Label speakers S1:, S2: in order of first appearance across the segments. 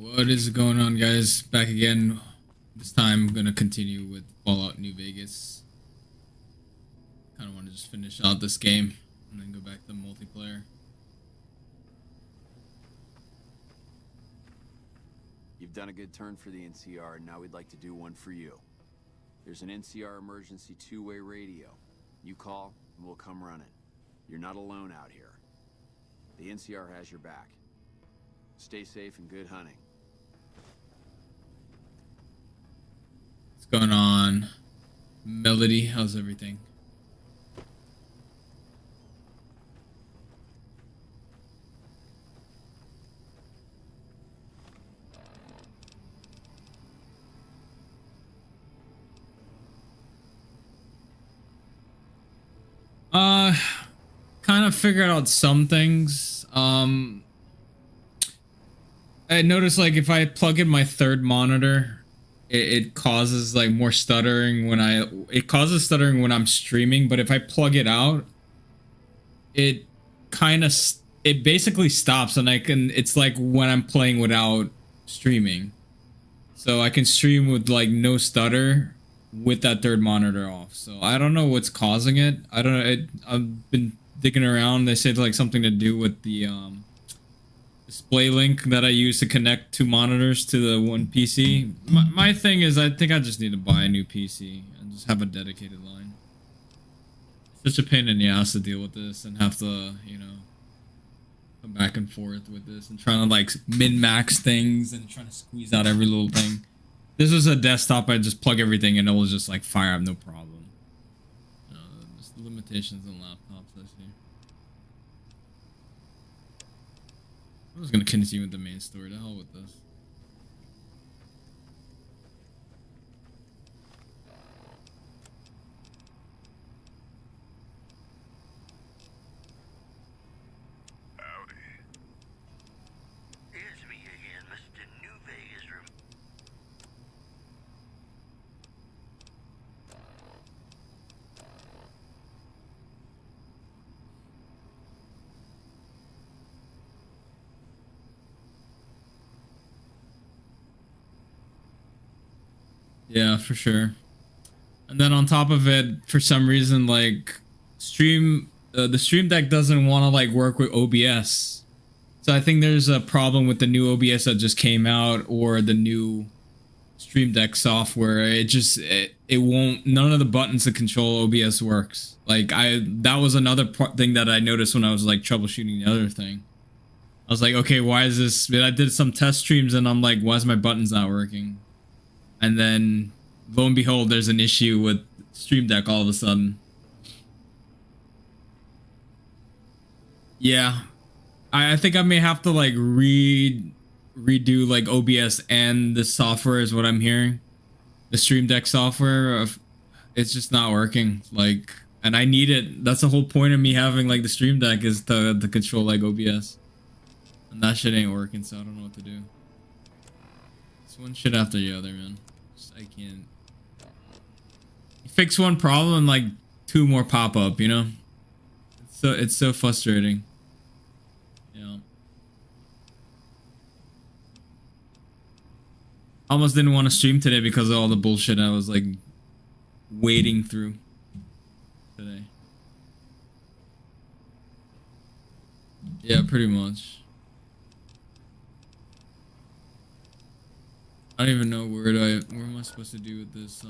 S1: What is going on, guys? Back again. This time I'm gonna continue with Fallout New Vegas. Kind of want to just finish out this game and then go back to multiplayer.
S2: You've done a good turn for the NCR, and now we'd like to do one for you. There's an NCR emergency two-way radio. You call, and we'll come running. You're not alone out here. The NCR has your back. Stay safe and good hunting.
S1: What's going on? Melody, how's everything? Kind of figured out some things. I noticed like if I plug in my third monitor, it causes like more stuttering when it causes stuttering when I'm streaming, but if I plug it out, it it basically stops, and it's like when I'm playing without streaming. So I can stream with like no stutter with that third monitor off. So I don't know what's causing it. I don't know. I've been digging around. They said like something to do with the display link that I use to connect two monitors to the one PC. My thing is, I think I just need to buy a new PC and just have a dedicated line. It's such a pain in the ass to deal with this and have to, you know, come back and forth with this and trying to like min-max things and trying to squeeze out every little thing. This was a desktop, I just plug everything and it will just like fire up, no problem. Just limitations on laptops, I see. I'm just gonna continue with the main story. To hell with this.
S3: Howdy. It's me again, Mr. New Vegas room.
S1: Yeah, for sure. And then on top of it, for some reason, like the Stream Deck doesn't want to like work with OBS. So I think there's a problem with the new OBS that just came out or the new Stream Deck software. It won't. None of the buttons to control OBS works. Like that was another thing that I noticed when I was like troubleshooting the other thing. I was like, okay, why is this? I did some test streams and I'm like, why is my buttons not working? And then, lo and behold, there's an issue with Stream Deck all of a sudden. Yeah, I think I may have to like redo like OBS and the software is what I'm hearing. The Stream Deck software, it's just not working. Like, and I need it. That's the whole point of me having like the Stream Deck is to control like OBS. And that shit ain't working, so I don't know what to do. It's one shit after the other, man. I can't. You fix one problem and like two more pop up, you know? It's so frustrating. Yeah. Almost didn't want to stream today because of all the bullshit I was like wading through today. Yeah, pretty much. I don't even know where am I supposed to do with this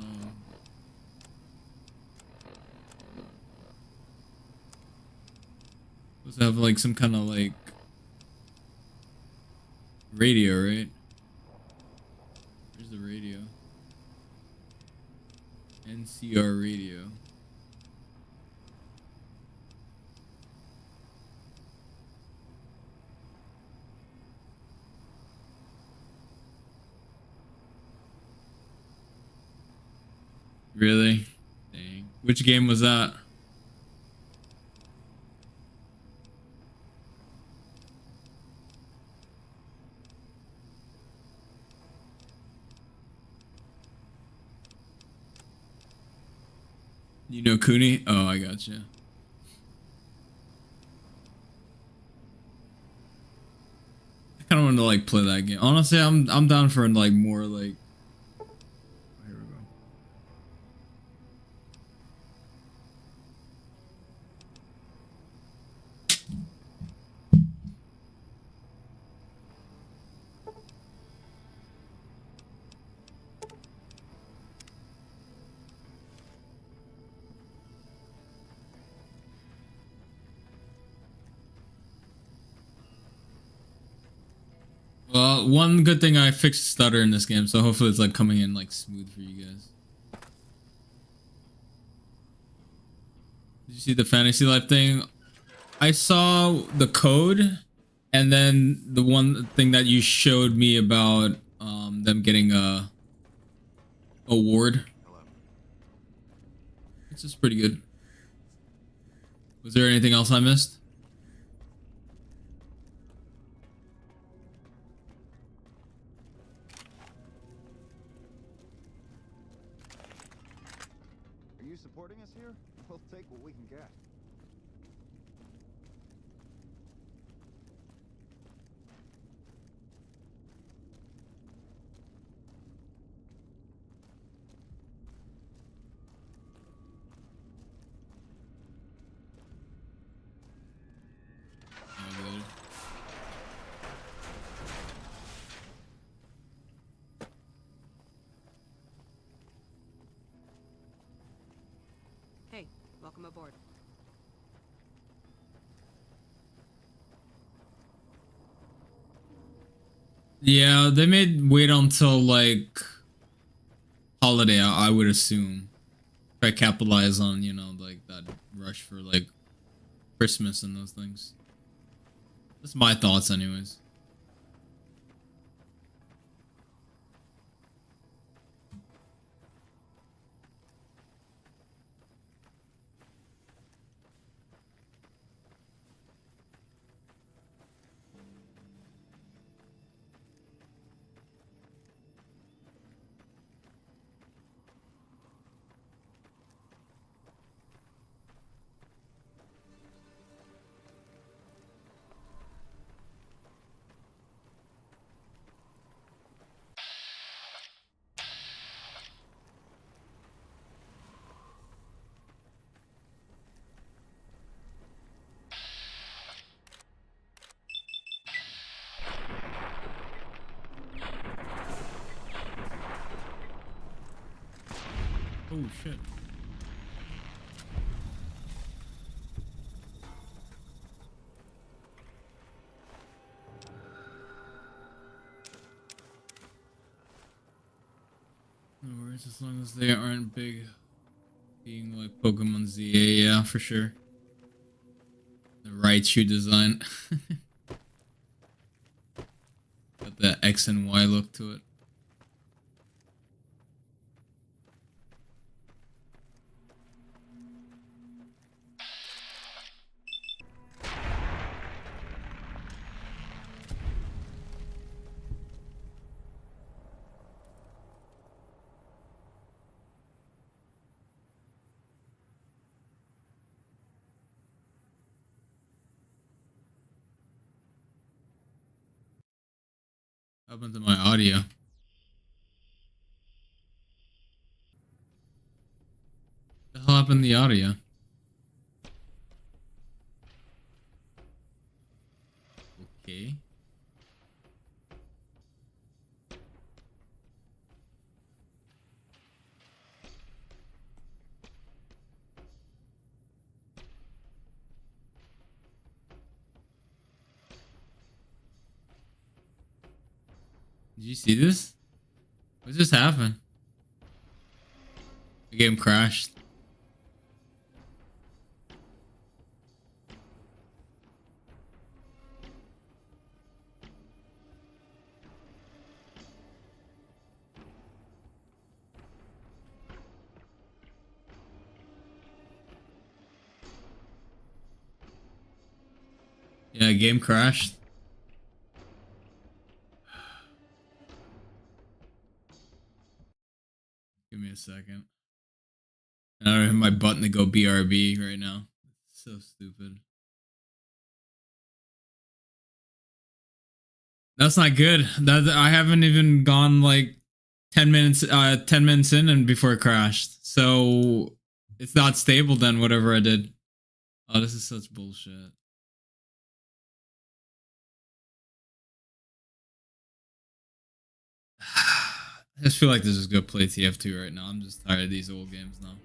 S1: supposed to have like some kind of like radio, right? Where's the radio? NCR radio. Really? Dang. Which game was that? You know Cooney? Oh, I gotcha. kind of want to like play that game. Honestly, I'm down for like more like. Here we go. Well, one good thing I fixed stutter in this game, so hopefully it's like coming in like smooth for you guys. Did you see the fantasy life thing? I saw the code, and then the one thing that you showed me about them getting a award. It's just pretty good. Was there anything else I missed?
S4: Are you supporting us here? We'll take what we can get.
S1: Oh, good.
S5: Hey, welcome aboard.
S1: Yeah, they made wait until like holiday, I would assume. Try capitalize on, you know, like that rush for like Christmas and those things. That's my thoughts anyways. Oh shit. No worries, as long as they aren't big, being like Pokemon ZA, yeah, for sure. The Raichu design. Got the X and Y look to it. What happened to my audio? What the hell happened to the audio? Okay. Did you see this? What just happened? The game crashed. Yeah, game crashed. Give me a second. And I don't have my button to go BRB right now. So stupid. That's not good. That I haven't even gone like 10 minutes in and before it crashed. So it's not stable then, whatever I did. Oh, this is such bullshit. I just feel like this is go play TF2 right now. I'm just tired of these old games now.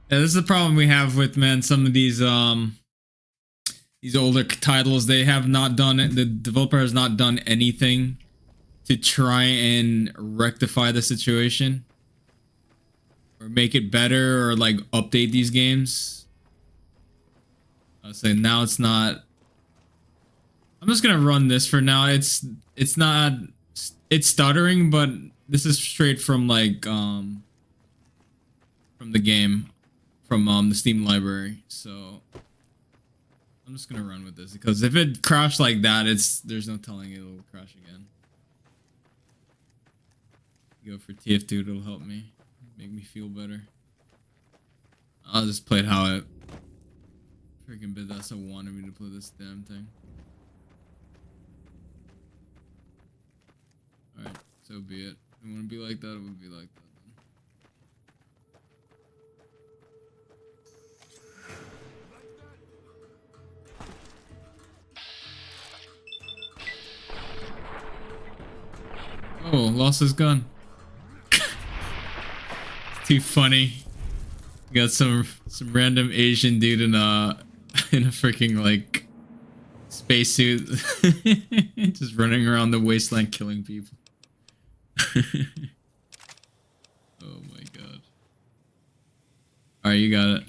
S1: Yeah, this is the problem we have with, man, some of these older titles. They have not done it. The developer has not done anything to try and rectify the situation or make it better or like update these games. I was saying now it's not. I'm just gonna run this for now. It's not. It's stuttering, but this is straight from like from the game, from the Steam library. So I'm just gonna run with this because if it crashed like that, there's no telling it'll crash again. Go for TF2, it'll help me, make me feel better. I'll just play it how it freaking Bethesda wanted me to play this damn thing. Alright, so be it. If it wouldn't be like that, it would be like that then. Oh, lost his gun. It's too funny. Got some random Asian dude in a freaking like spacesuit, just running around the wasteland killing people. Oh my god! All right, you got it.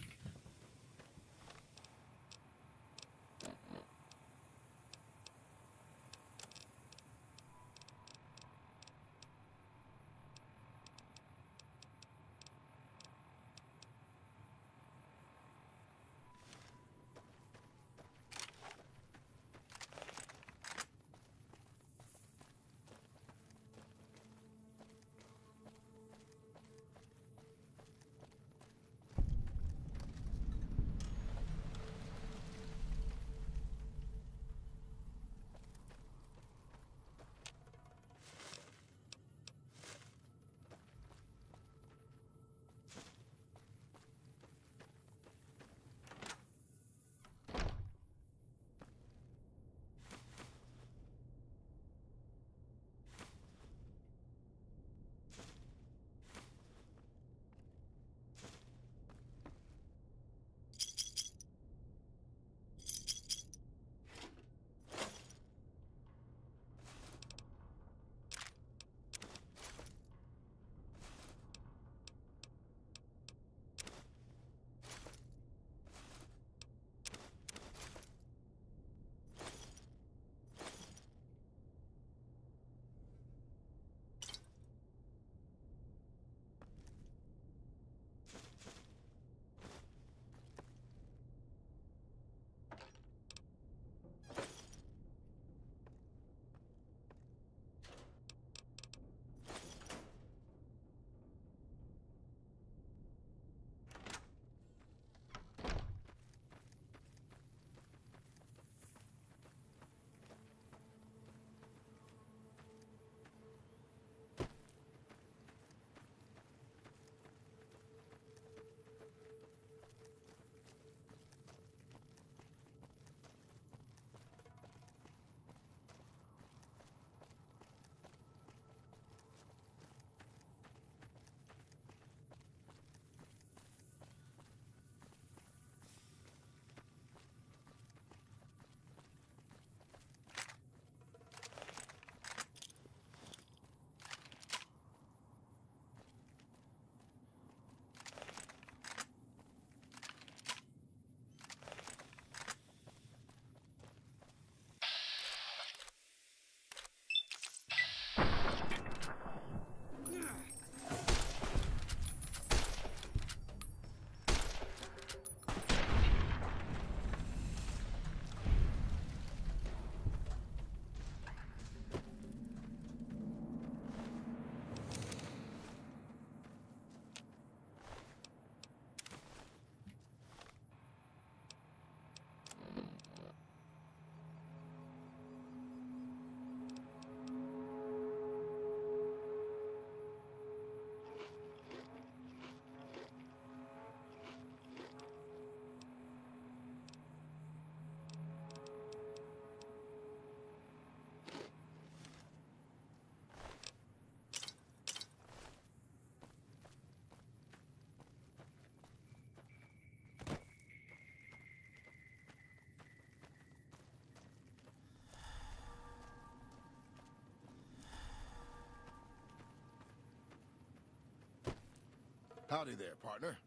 S5: Howdy there, partner.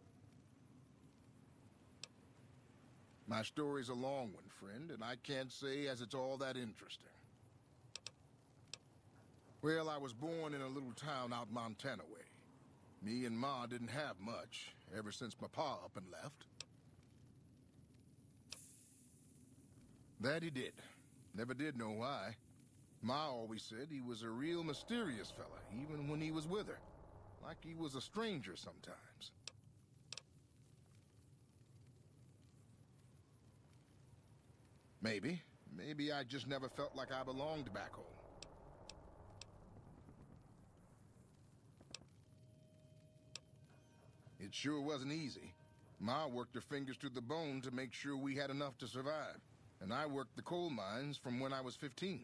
S5: My story's a long one, friend, and I can't say as it's all that interesting. Well, I was born in a little town out Montana way. Me and Ma didn't have much, ever since my pa up and left. That he did. Never did know why. Ma always said he was a real mysterious fella, even when he was with her. Like he was a stranger sometimes. Maybe. Maybe I just never felt like I belonged back home. It sure wasn't easy. Ma worked her fingers to the bone to make sure we had enough to survive. And I worked the coal mines from when I was 15.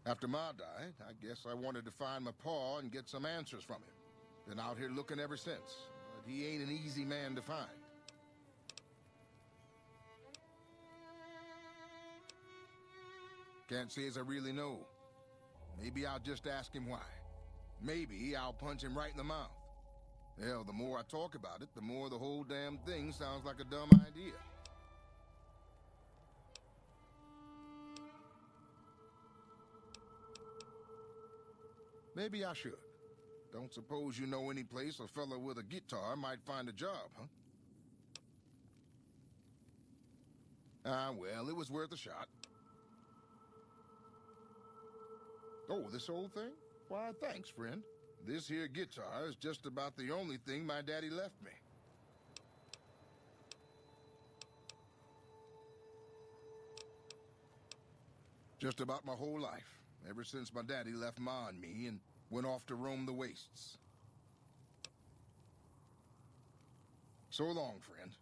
S5: After Ma died, I guess I wanted to find my pa and get some answers from him. Been out here looking ever since, but he ain't an easy man to find. Can't say as I really know. Maybe I'll just ask him why. Maybe I'll punch him right in the mouth. Hell, the more I talk about it, the more the whole damn thing sounds like a dumb idea. Maybe I should. Don't suppose you know any place a fella with a guitar might find a job, huh? Ah, well, it was worth a shot. Oh, this old thing? Why, thanks, friend. This here guitar is just about the only thing my daddy left me. Just about my whole life, ever since my daddy left Ma and me and went off to roam the wastes. So long, friend.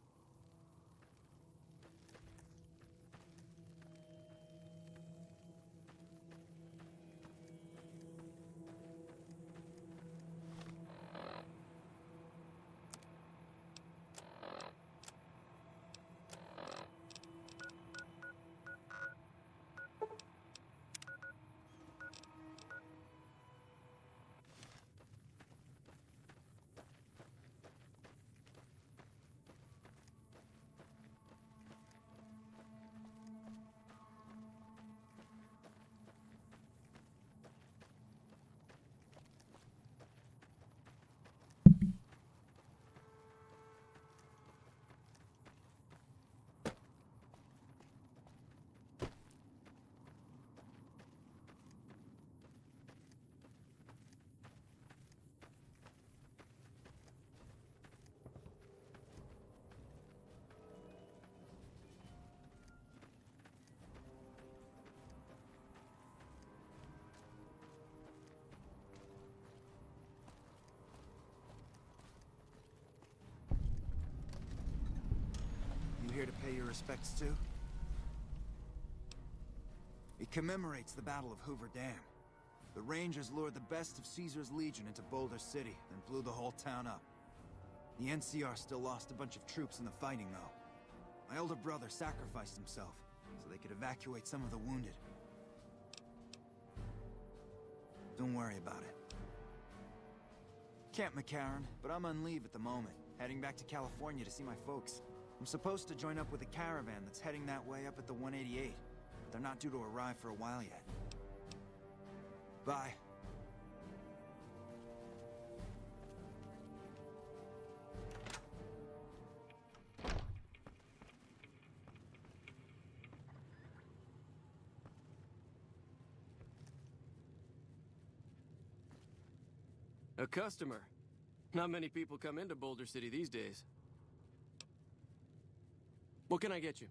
S4: You here to pay your respects too? It commemorates the Battle of Hoover Dam. The Rangers lured the best of Caesar's Legion into Boulder City and blew the whole town up. The NCR still lost a bunch of troops in the fighting, though. My older brother sacrificed himself so they could evacuate some of the wounded. Don't worry about it. Camp McCarran, but I'm on leave at the moment, heading back to California to see my folks. I'm supposed to join up with a caravan that's heading that way up at the 188, but they're not due to arrive for a while yet. Bye.
S6: A customer. Not many people come into Boulder City these days. What can I get you?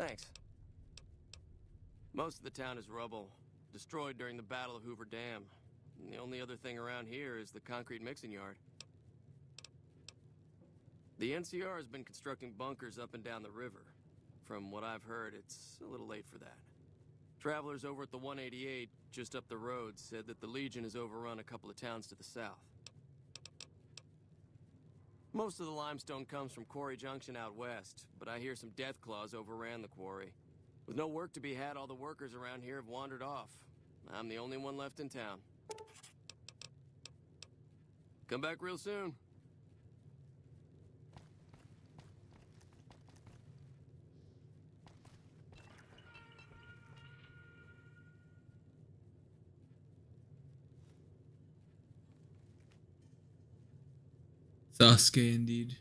S6: Thanks. Most of the town is rubble, destroyed during the Battle of Hoover Dam. And the only other thing around here is the concrete mixing yard. The NCR has been constructing bunkers up and down the river. From what I've heard, it's a little late for that. Travelers over at the 188, just up the road, said that the Legion has overrun a couple of towns to the south. Most of the limestone comes from Quarry Junction out west, but I hear some death claws overran the quarry. With no work to be had, all the workers around here have wandered off. I'm the only one left in town. Come back real soon.
S1: Sasuke indeed.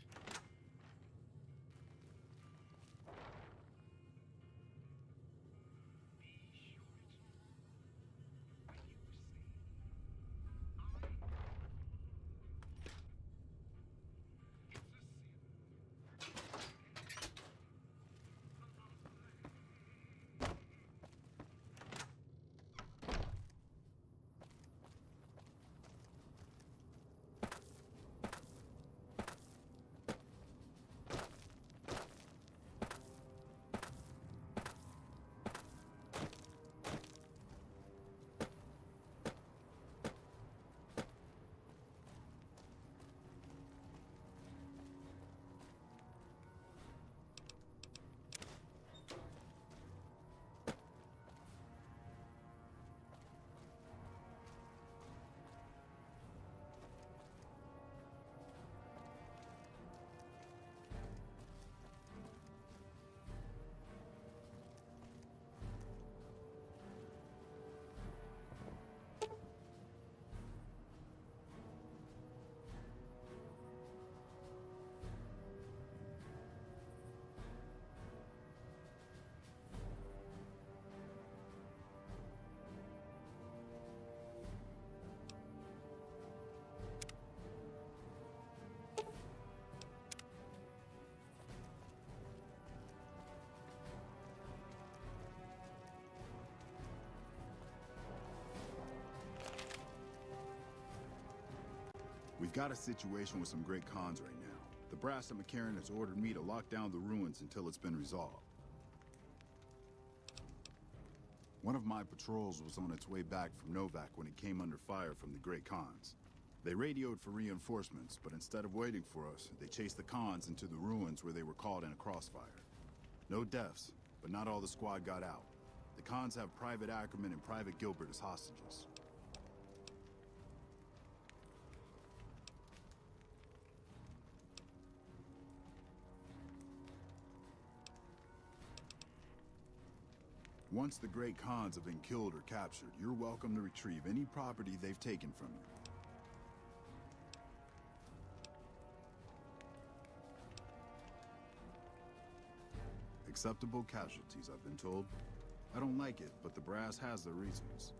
S7: We've got a situation with some great cons right now. The brass at McCarran has ordered me to lock down the ruins until it's been resolved. One of my patrols was on its way back from Novak when it came under fire from the Great Khans. They radioed for reinforcements, but instead of waiting for us, they chased the Khans into the ruins where they were caught in a crossfire. No deaths, but not all the squad got out. The Khans have Private Ackerman and Private Gilbert as hostages. Once the Great Khans have been killed or captured, you're welcome to retrieve any property they've taken from you. Acceptable casualties, I've been told. I don't like it, but the brass has their reasons.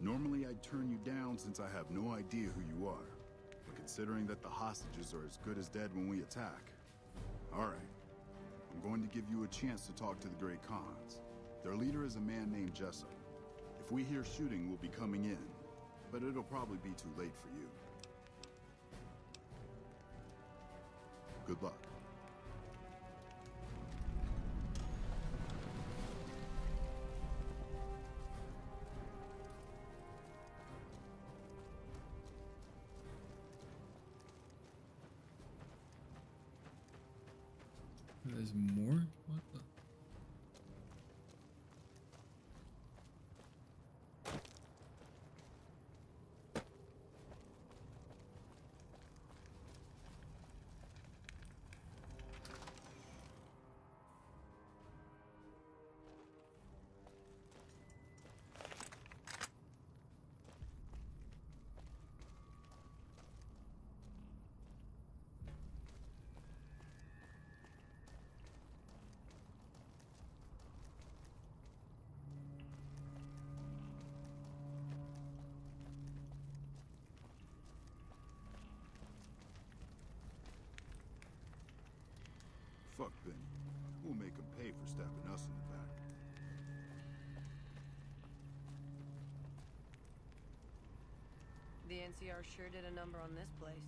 S7: Normally I'd turn you down since I have no idea who you are. But considering that the hostages are as good as dead when we attack. Alright. I'm going to give you a chance to talk to the Great Khans. Their leader is a man named Jessup. If we hear shooting, we'll be coming in. But it'll probably be too late for you. Good luck.
S1: There's more? What the?
S7: Fuck Benny. We'll make him pay for stabbing us in the back.
S8: The NCR sure did a number on this place.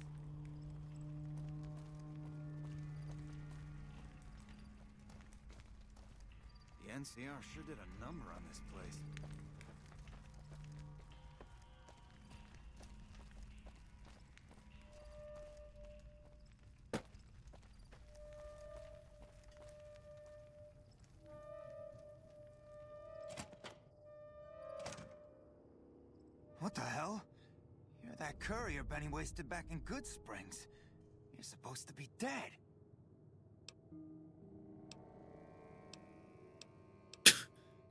S4: The NCR sure did a number on this place. What the hell? You're that courier Benny wasted back in Good Springs. You're supposed to be dead.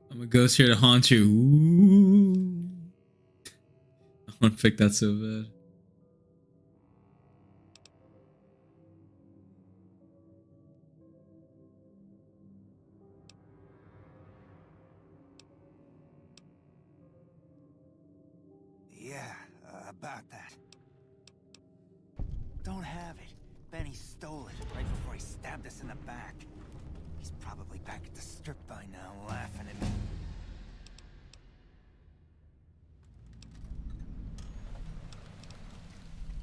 S1: I'm a ghost here to haunt you. Ooh. I want to pick that so bad.
S4: Yeah, about that. Don't have it. Benny stole it right before he stabbed us in the back. He's probably back at the strip by now, laughing at me.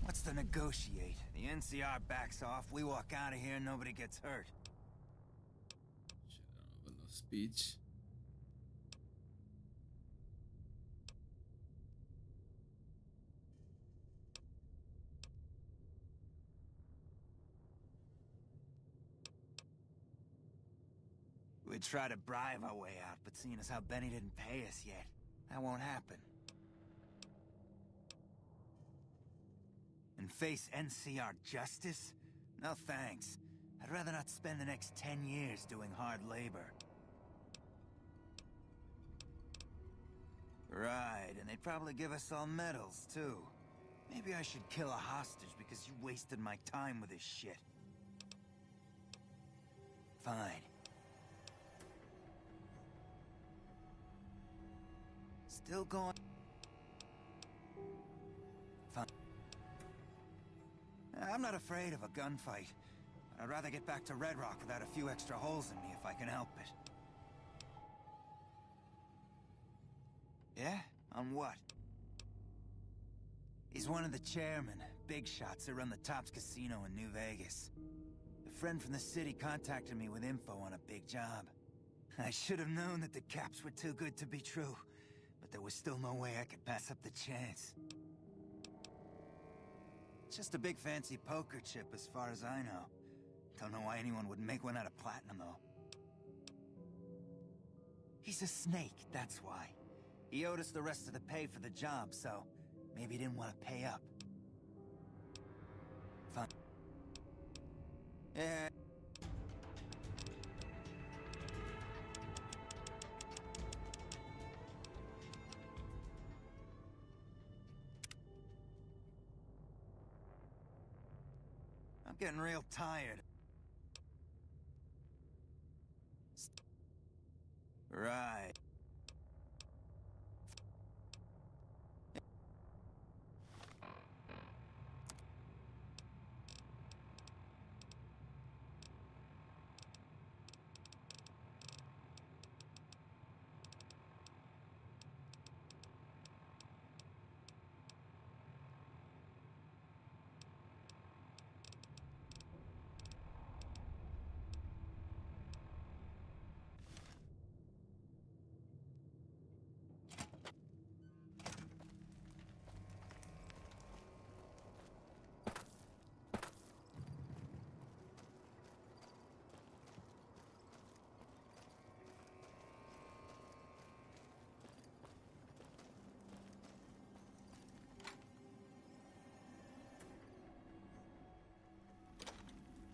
S4: What's to negotiate? The NCR backs off, we walk out of here, nobody gets hurt.
S1: Shit, I don't have enough speech.
S4: We'd try to bribe our way out, but seeing as how Benny didn't pay us yet, that won't happen. And face NCR justice? No thanks. I'd rather not spend the next 10 years doing hard labor. Right, and they'd probably give us all medals, too. Maybe I should kill a hostage because you wasted my time with this shit. Fine. Still going. Fine. I'm not afraid of a gunfight. I'd rather get back to Red Rock without a few extra holes in me if I can help it. Yeah? On what? He's one of the chairmen, big shots that run the Tops Casino in New Vegas. A friend from the city contacted me with info on a big job. I should have known that the caps were too good to be true, but there was still no way I could pass up the chance. It's just a big fancy poker chip as far as I know. Don't know why anyone would make one out of platinum, though. He's a snake, that's why. He owed us the rest of the pay for the job, so maybe he didn't want to pay up. Fine. Yeah. I'm getting real tired. Right.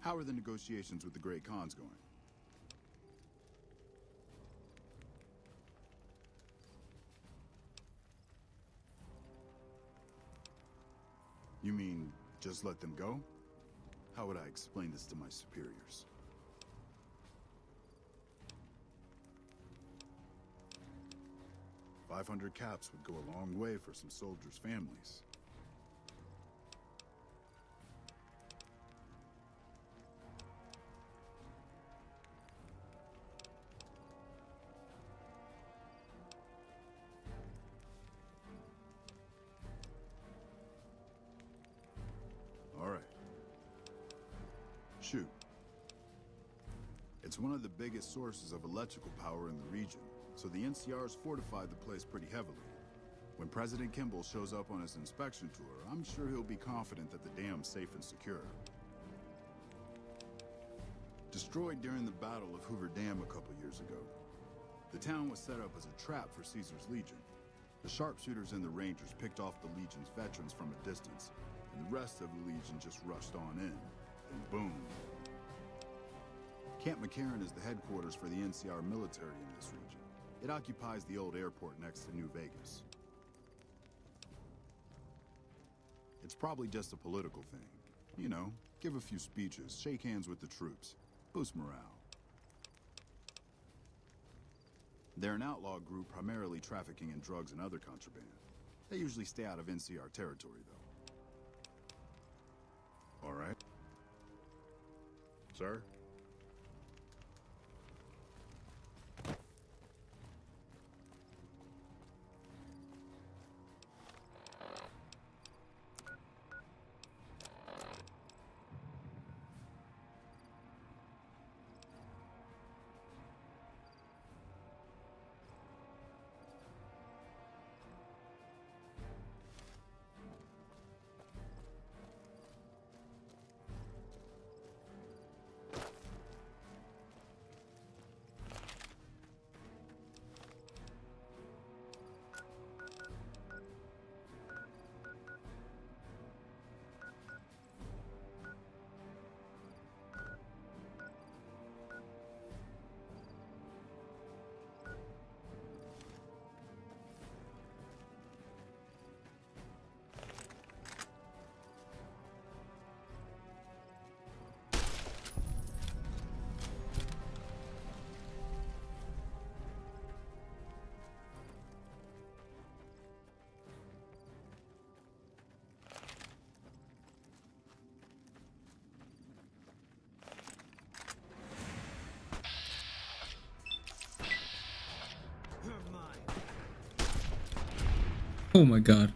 S7: How are the negotiations with the Great Khans going? You mean, just let them go? How would I explain this to my superiors? $500 caps would go a long way for some soldiers' families. It's one of the biggest sources of electrical power in the region, so the NCR's fortified the place pretty heavily. When President Kimball shows up on his inspection tour, I'm sure he'll be confident that the dam's safe and secure. Destroyed during the Battle of Hoover Dam a couple years ago, the town was set up as a trap for Caesar's Legion. The sharpshooters and the Rangers picked off the Legion's veterans from a distance, and the rest of the Legion just rushed on in. And boom. Camp McCarran is the headquarters for the NCR military in this region. It occupies the old airport next to New Vegas. It's probably just a political thing. You know, give a few speeches, shake hands with the troops, boost morale. They're an outlaw group primarily trafficking in drugs and other contraband. They usually stay out of NCR territory, though. All right. Sir?
S1: Oh my god.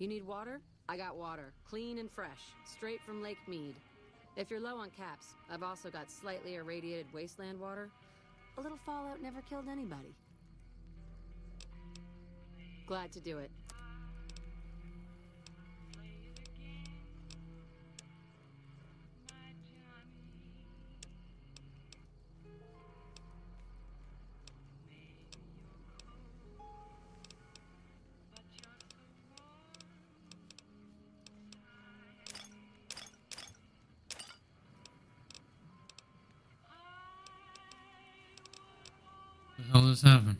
S8: You need water? I got water. Clean and fresh. Straight from Lake Mead. If you're low on caps, I've also got slightly irradiated Wasteland water. A little fallout never killed anybody. Glad to do it.
S1: What the hell just happened?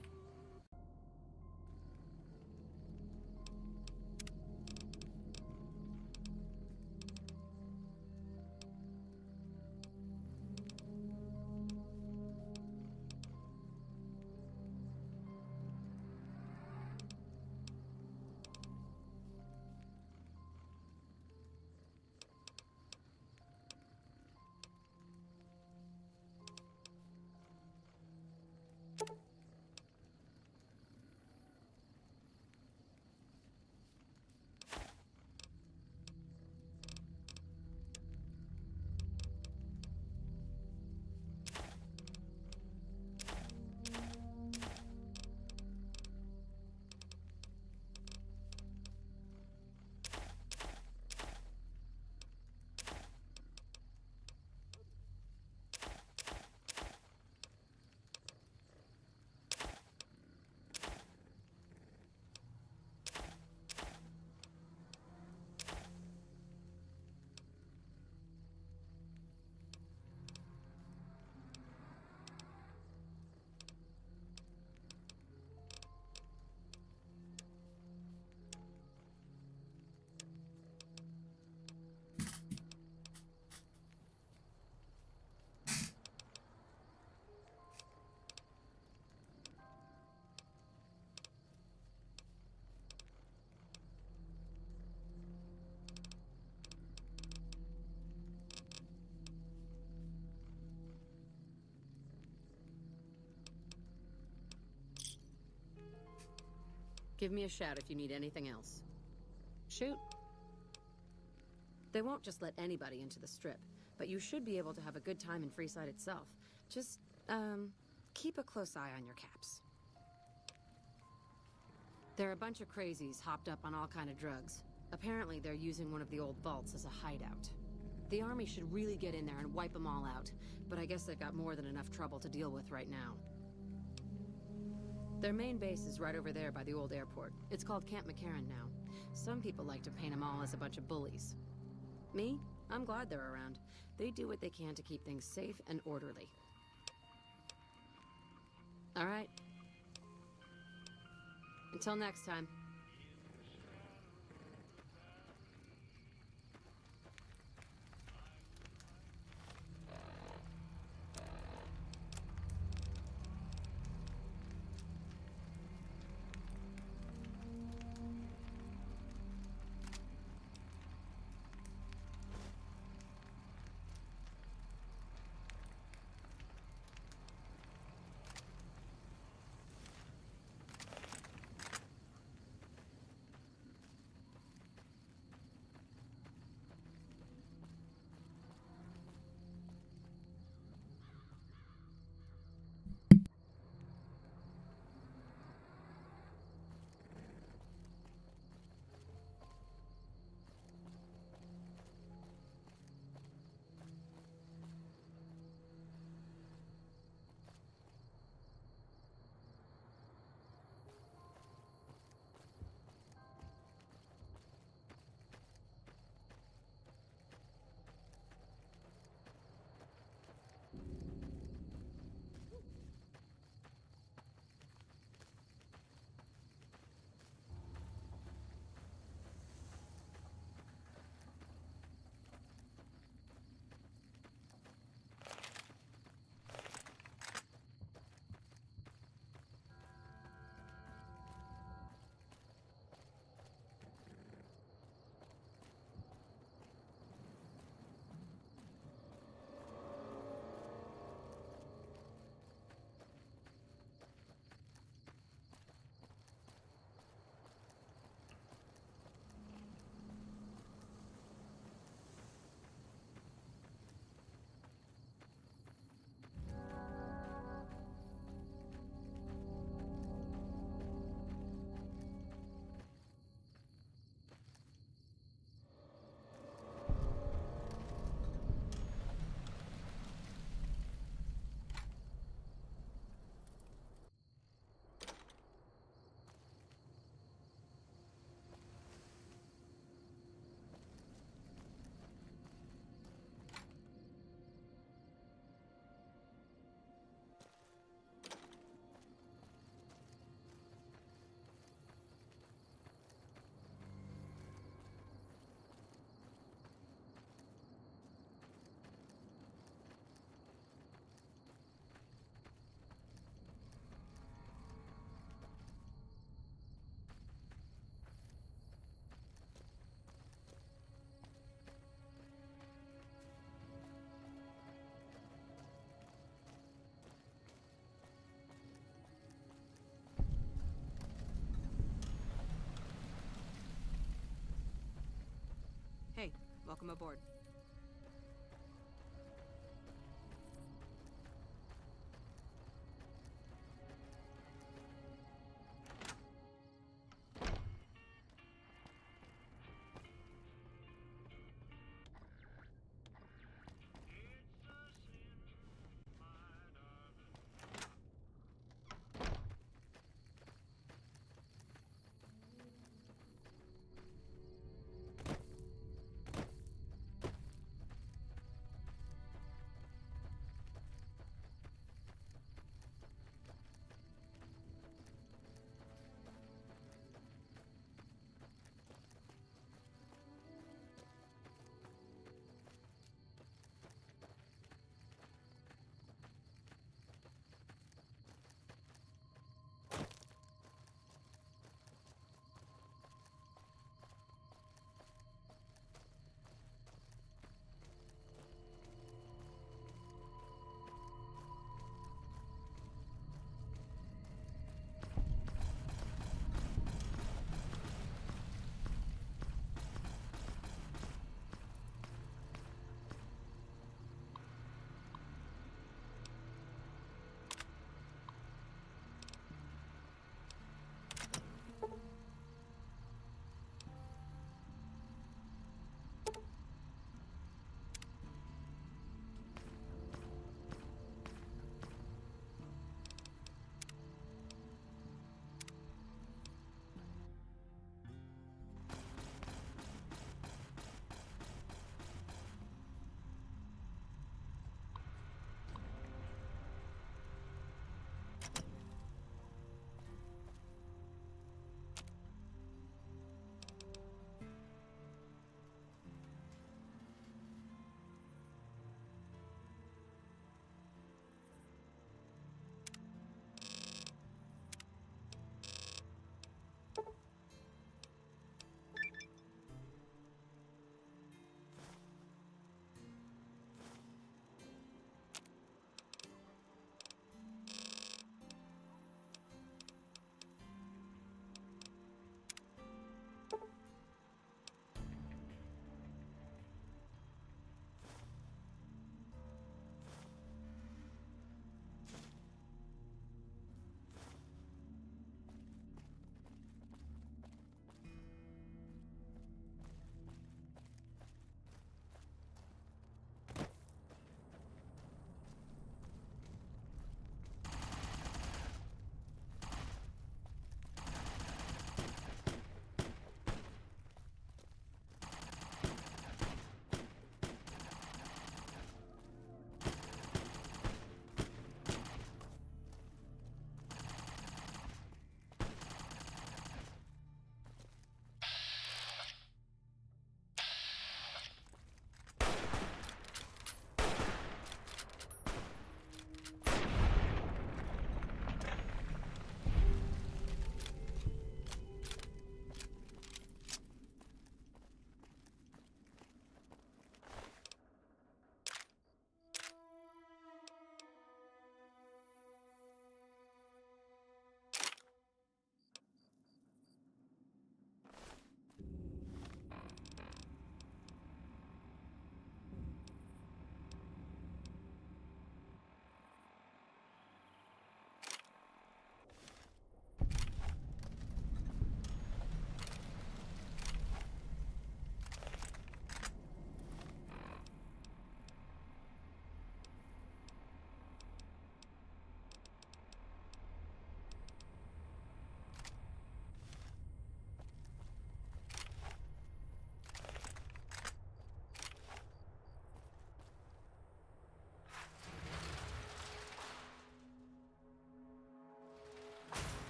S8: Give me a shout if you need anything else. Shoot. They won't just let anybody into the strip, but you should be able to have a good time in Freeside itself. Just, keep a close eye on your caps. They're a bunch of crazies hopped up on all kind of drugs. Apparently they're using one of the old vaults as a hideout. The army should really get in there and wipe them all out, but I guess they've got more than enough trouble to deal with right now. Their main base is right over there by the old airport. It's called Camp McCarran now. Some people like to paint them all as a bunch of bullies. Me? I'm glad they're around. They do what they can to keep things safe and orderly. All right. Until next time. Welcome aboard.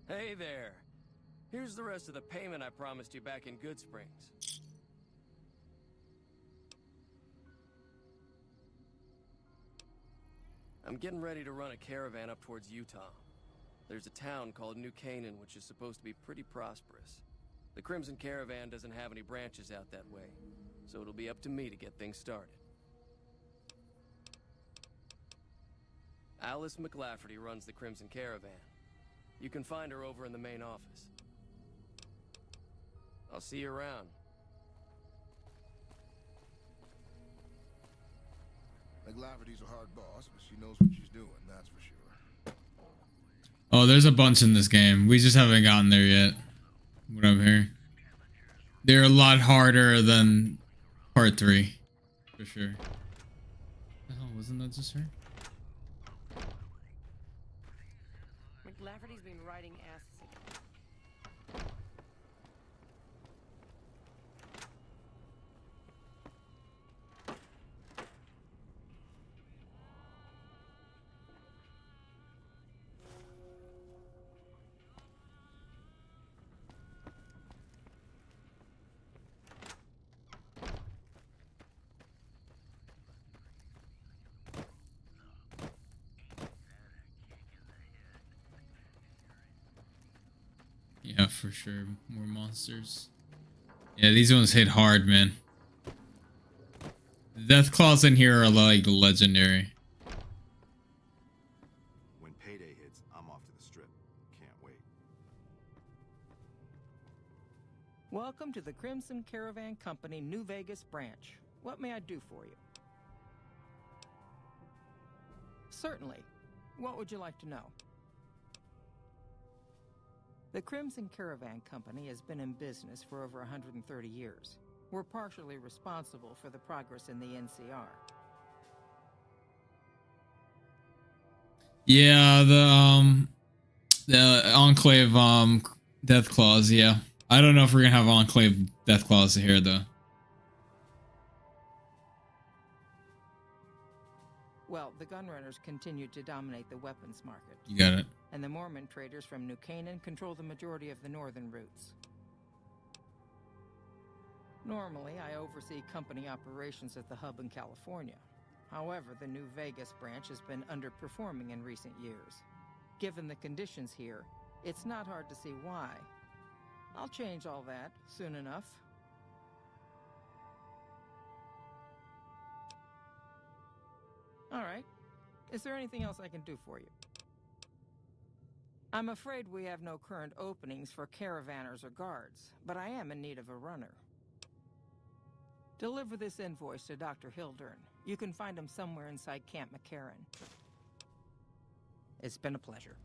S6: Hey there. Here's the rest of the payment I promised you back in Good Springs. I'm getting ready to run a caravan up towards Utah. There's a town called New Canaan which is supposed to be pretty prosperous. The Crimson Caravan doesn't have any branches out that way, so it'll be up to me to get things started. Alice McLafferty runs the Crimson Caravan. You can find her over in the main office. I'll see you around.
S5: McLafferty's a hard boss, but she knows what she's doing, that's for sure.
S1: Oh, there's a bunch in this game. We just haven't gotten there yet. What I'm hearing. They're a lot harder than part 3. For sure. The hell, wasn't that just her?
S9: McLafferty's been riding asses again.
S1: Yeah, for sure. More monsters. Yeah, these ones hit hard, man. The death claws in here are like legendary.
S7: When payday hits, I'm off to the strip. Can't wait.
S9: Welcome to the Crimson Caravan Company New Vegas branch. What may I do for you? Certainly. What would you like to know? The Crimson Caravan Company has been in business for over 130 years. We're partially responsible for the progress in the NCR.
S1: Yeah, the Enclave death claws, yeah. I don't know if we're gonna have Enclave death claws here though.
S9: Well, the gunrunners continue to dominate the weapons market.
S1: You got it.
S9: And the Mormon traders from New Canaan control the majority of the northern routes. Normally, I oversee company operations at the hub in California. However, the New Vegas branch has been underperforming in recent years. Given the conditions here, it's not hard to see why. I'll change all that soon enough. All right. Is there anything else I can do for you? I'm afraid we have no current openings for caravanners or guards, but I am in need of a runner. Deliver this invoice to Dr. Hildern. You can find him somewhere inside Camp McCarran. It's been a pleasure.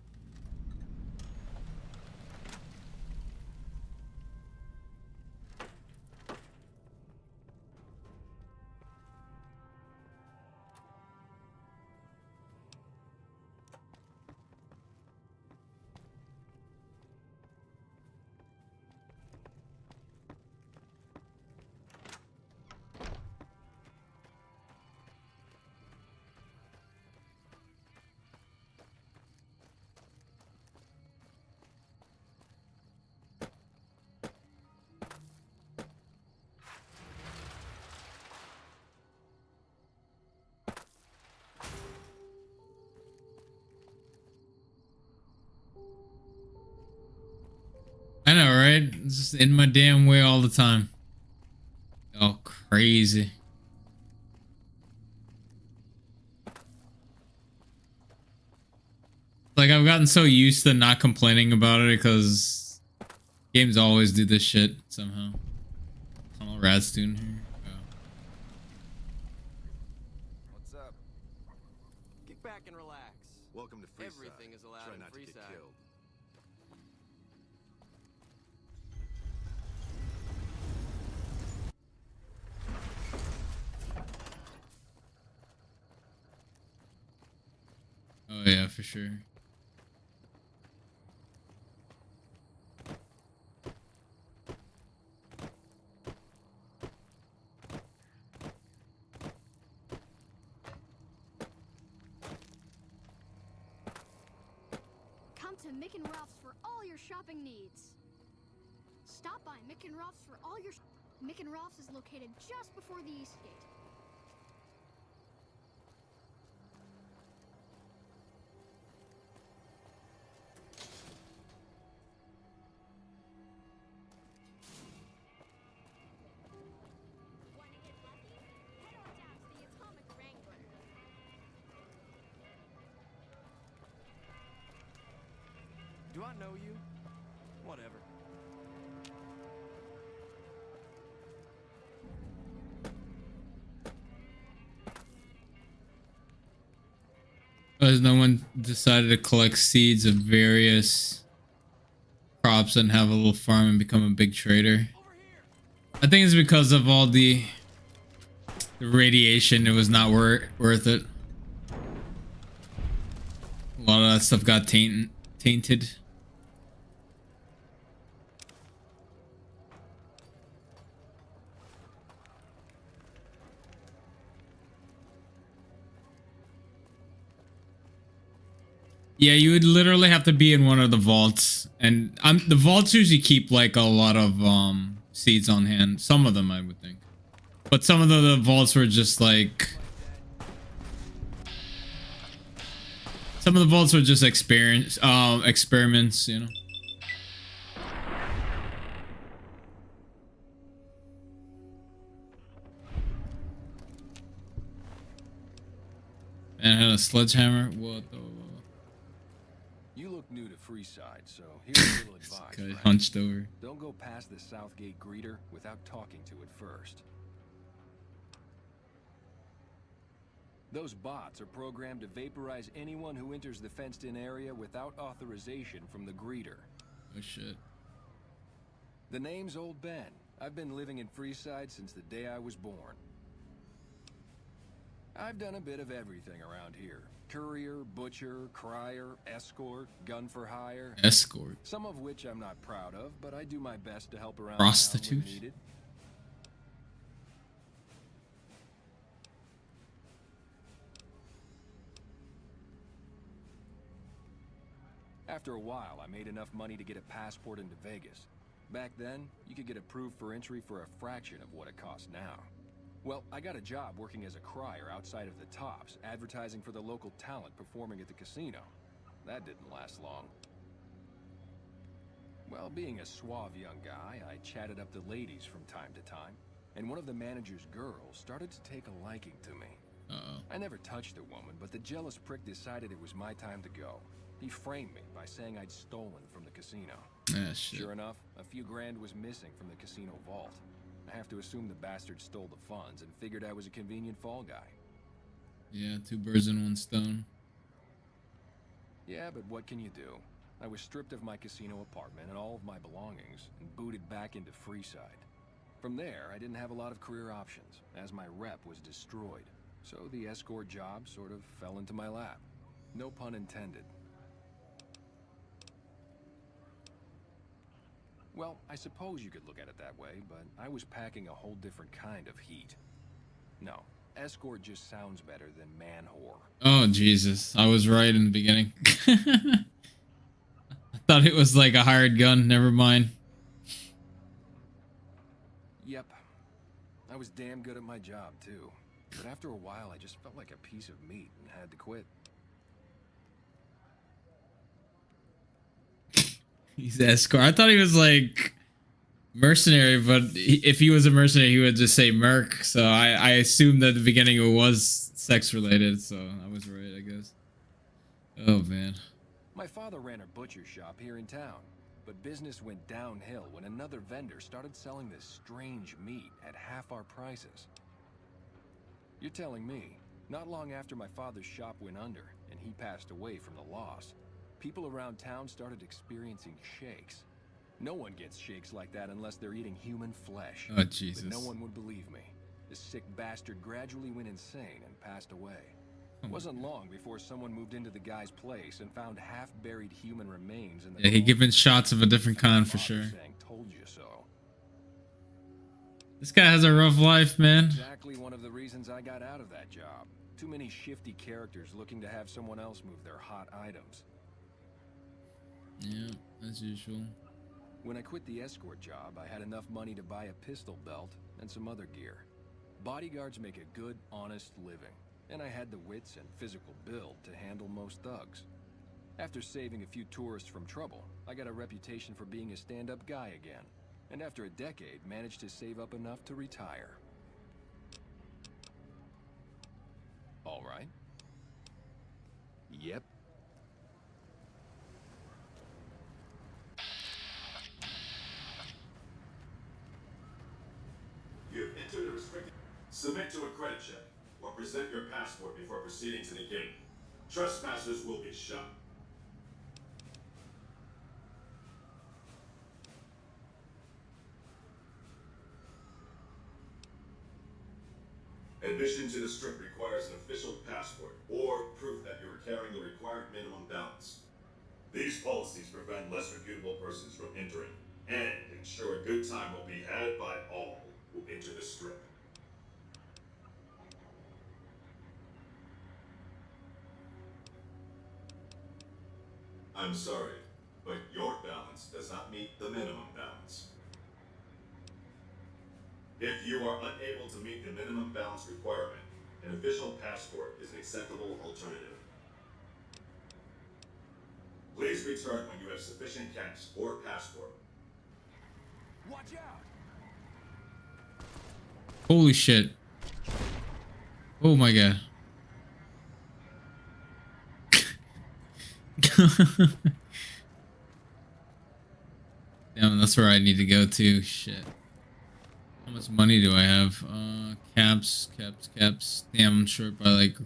S1: I know, right? It's just in my damn way all the time. Oh, crazy. Like, I've gotten so used to not complaining about it because games always do this shit somehow. Tunnel Rad student here. Oh.
S4: What's up?
S6: Kick back and relax.
S7: Welcome to Freeside.
S6: Everything is allowed
S7: Try
S6: in
S7: not to get
S6: Freeside.
S7: killed.
S1: Oh yeah, for sure.
S10: Come to Mick and Ralph's for all your shopping needs. Stop by Mick and Ralph's for all your... Mick and Ralph's is located just before the East Gate. Want to get lucky? Head on down to the Atomic Wrangler.
S4: Do
S6: Do I know you? Whatever.
S1: Because no one decided to collect seeds of various crops and have a little farm and become a big trader. I think it's because of all the radiation. It was not worth it. A lot of that stuff got tainted. Yeah, you would literally have to be in one of the vaults, and the vaults usually keep like a lot of seeds on hand. Some of them, I would think, but some of the vaults were just like experiments, you know. And had a sledgehammer. What the?
S11: You look new to Freeside, so here's a little advice.
S1: Guy
S11: friend.
S1: hunched over.
S11: Don't go past the Southgate greeter without talking to it first. Those bots are programmed to vaporize anyone who enters the fenced-in area without authorization from the greeter.
S1: Oh shit.
S11: The name's Old Ben. I've been living in Freeside since the day I was born. I've done a bit of everything around here. Courier, butcher, crier, escort, gun for hire.
S1: Escort.
S11: Some of which I'm not proud of, but I do my best to help around
S1: Prostitute.
S11: town when needed. After a while, I made enough money to get a passport into Vegas. Back then, you could get approved for entry for a fraction of what it costs now. Well, I got a job working as a crier outside of the Tops, advertising for the local talent performing at the casino. That didn't last long. Well, being a suave young guy, I chatted up the ladies from time to time, and one of the manager's girls started to take a liking to me. I never touched the woman, but the jealous prick decided it was my time to go. He framed me by saying I'd stolen from the casino.
S1: Ah, shit.
S11: Sure enough, a few grand was missing from the casino vault. I have to assume the bastard stole the funds and figured I was a convenient fall guy.
S1: Yeah, 2 birds in 1 stone.
S11: Yeah, but what can you do? I was stripped of my casino apartment and all of my belongings and booted back into Freeside. From there, I didn't have a lot of career options, as my rep was destroyed. So the escort job sort of fell into my lap. No pun intended. Well, I suppose you could look at it that way, but I was packing a whole different kind of heat. No, escort just sounds better than man whore.
S1: Oh, Jesus. I was right in the beginning. I thought it was like a hired gun. Never mind.
S11: Yep. I was damn good at my job, too. But after a while, I just felt like a piece of meat and had to quit.
S1: He's escort. I thought he was like mercenary, but if he was a mercenary, he would just say merc. So I assumed at the beginning it was sex related. So I was right, I guess. Oh man.
S11: My father ran a butcher shop here in town, but business went downhill when another vendor started selling this strange meat at half our prices. You're telling me, not long after my father's shop went under and he passed away from the loss, people around town started experiencing shakes. No one gets shakes like that unless they're eating human flesh.
S1: Oh, Jesus.
S11: But no one would believe me. This sick bastard gradually went insane and passed away. It wasn't long before someone moved into the guy's place and found half-buried human remains in the...
S1: Yeah, he given shots of a different kind for sure.
S11: Saying, "Told you so."
S1: This guy has a rough life, man.
S11: Exactly one of the reasons I got out of that job. Too many shifty characters looking to have someone else move their hot items.
S1: Yeah, as usual.
S11: When I quit the escort job, I had enough money to buy a pistol belt and some other gear. Bodyguards make a good, honest living, and I had the wits and physical build to handle most thugs. After saving a few tourists from trouble, I got a reputation for being a stand-up guy again, and after a decade, managed to save up enough to retire. All right. Yep.
S12: Submit to a credit check, or present your passport before proceeding to the gate. Trespassers will be shot. Admission to the strip requires an official passport or proof that you are carrying the required minimum balance. These policies prevent less reputable persons from entering and ensure a good time will be had by all who enter the strip. I'm sorry, but your balance does not meet the minimum balance. If you are unable to meet the minimum balance requirement, an official passport is an acceptable alternative. Please return when you have sufficient cash or passport.
S11: Watch out!
S1: Holy shit. Oh my god. Damn, that's where I need to go to. Shit. How much money do I have? Caps. Damn, I'm short by like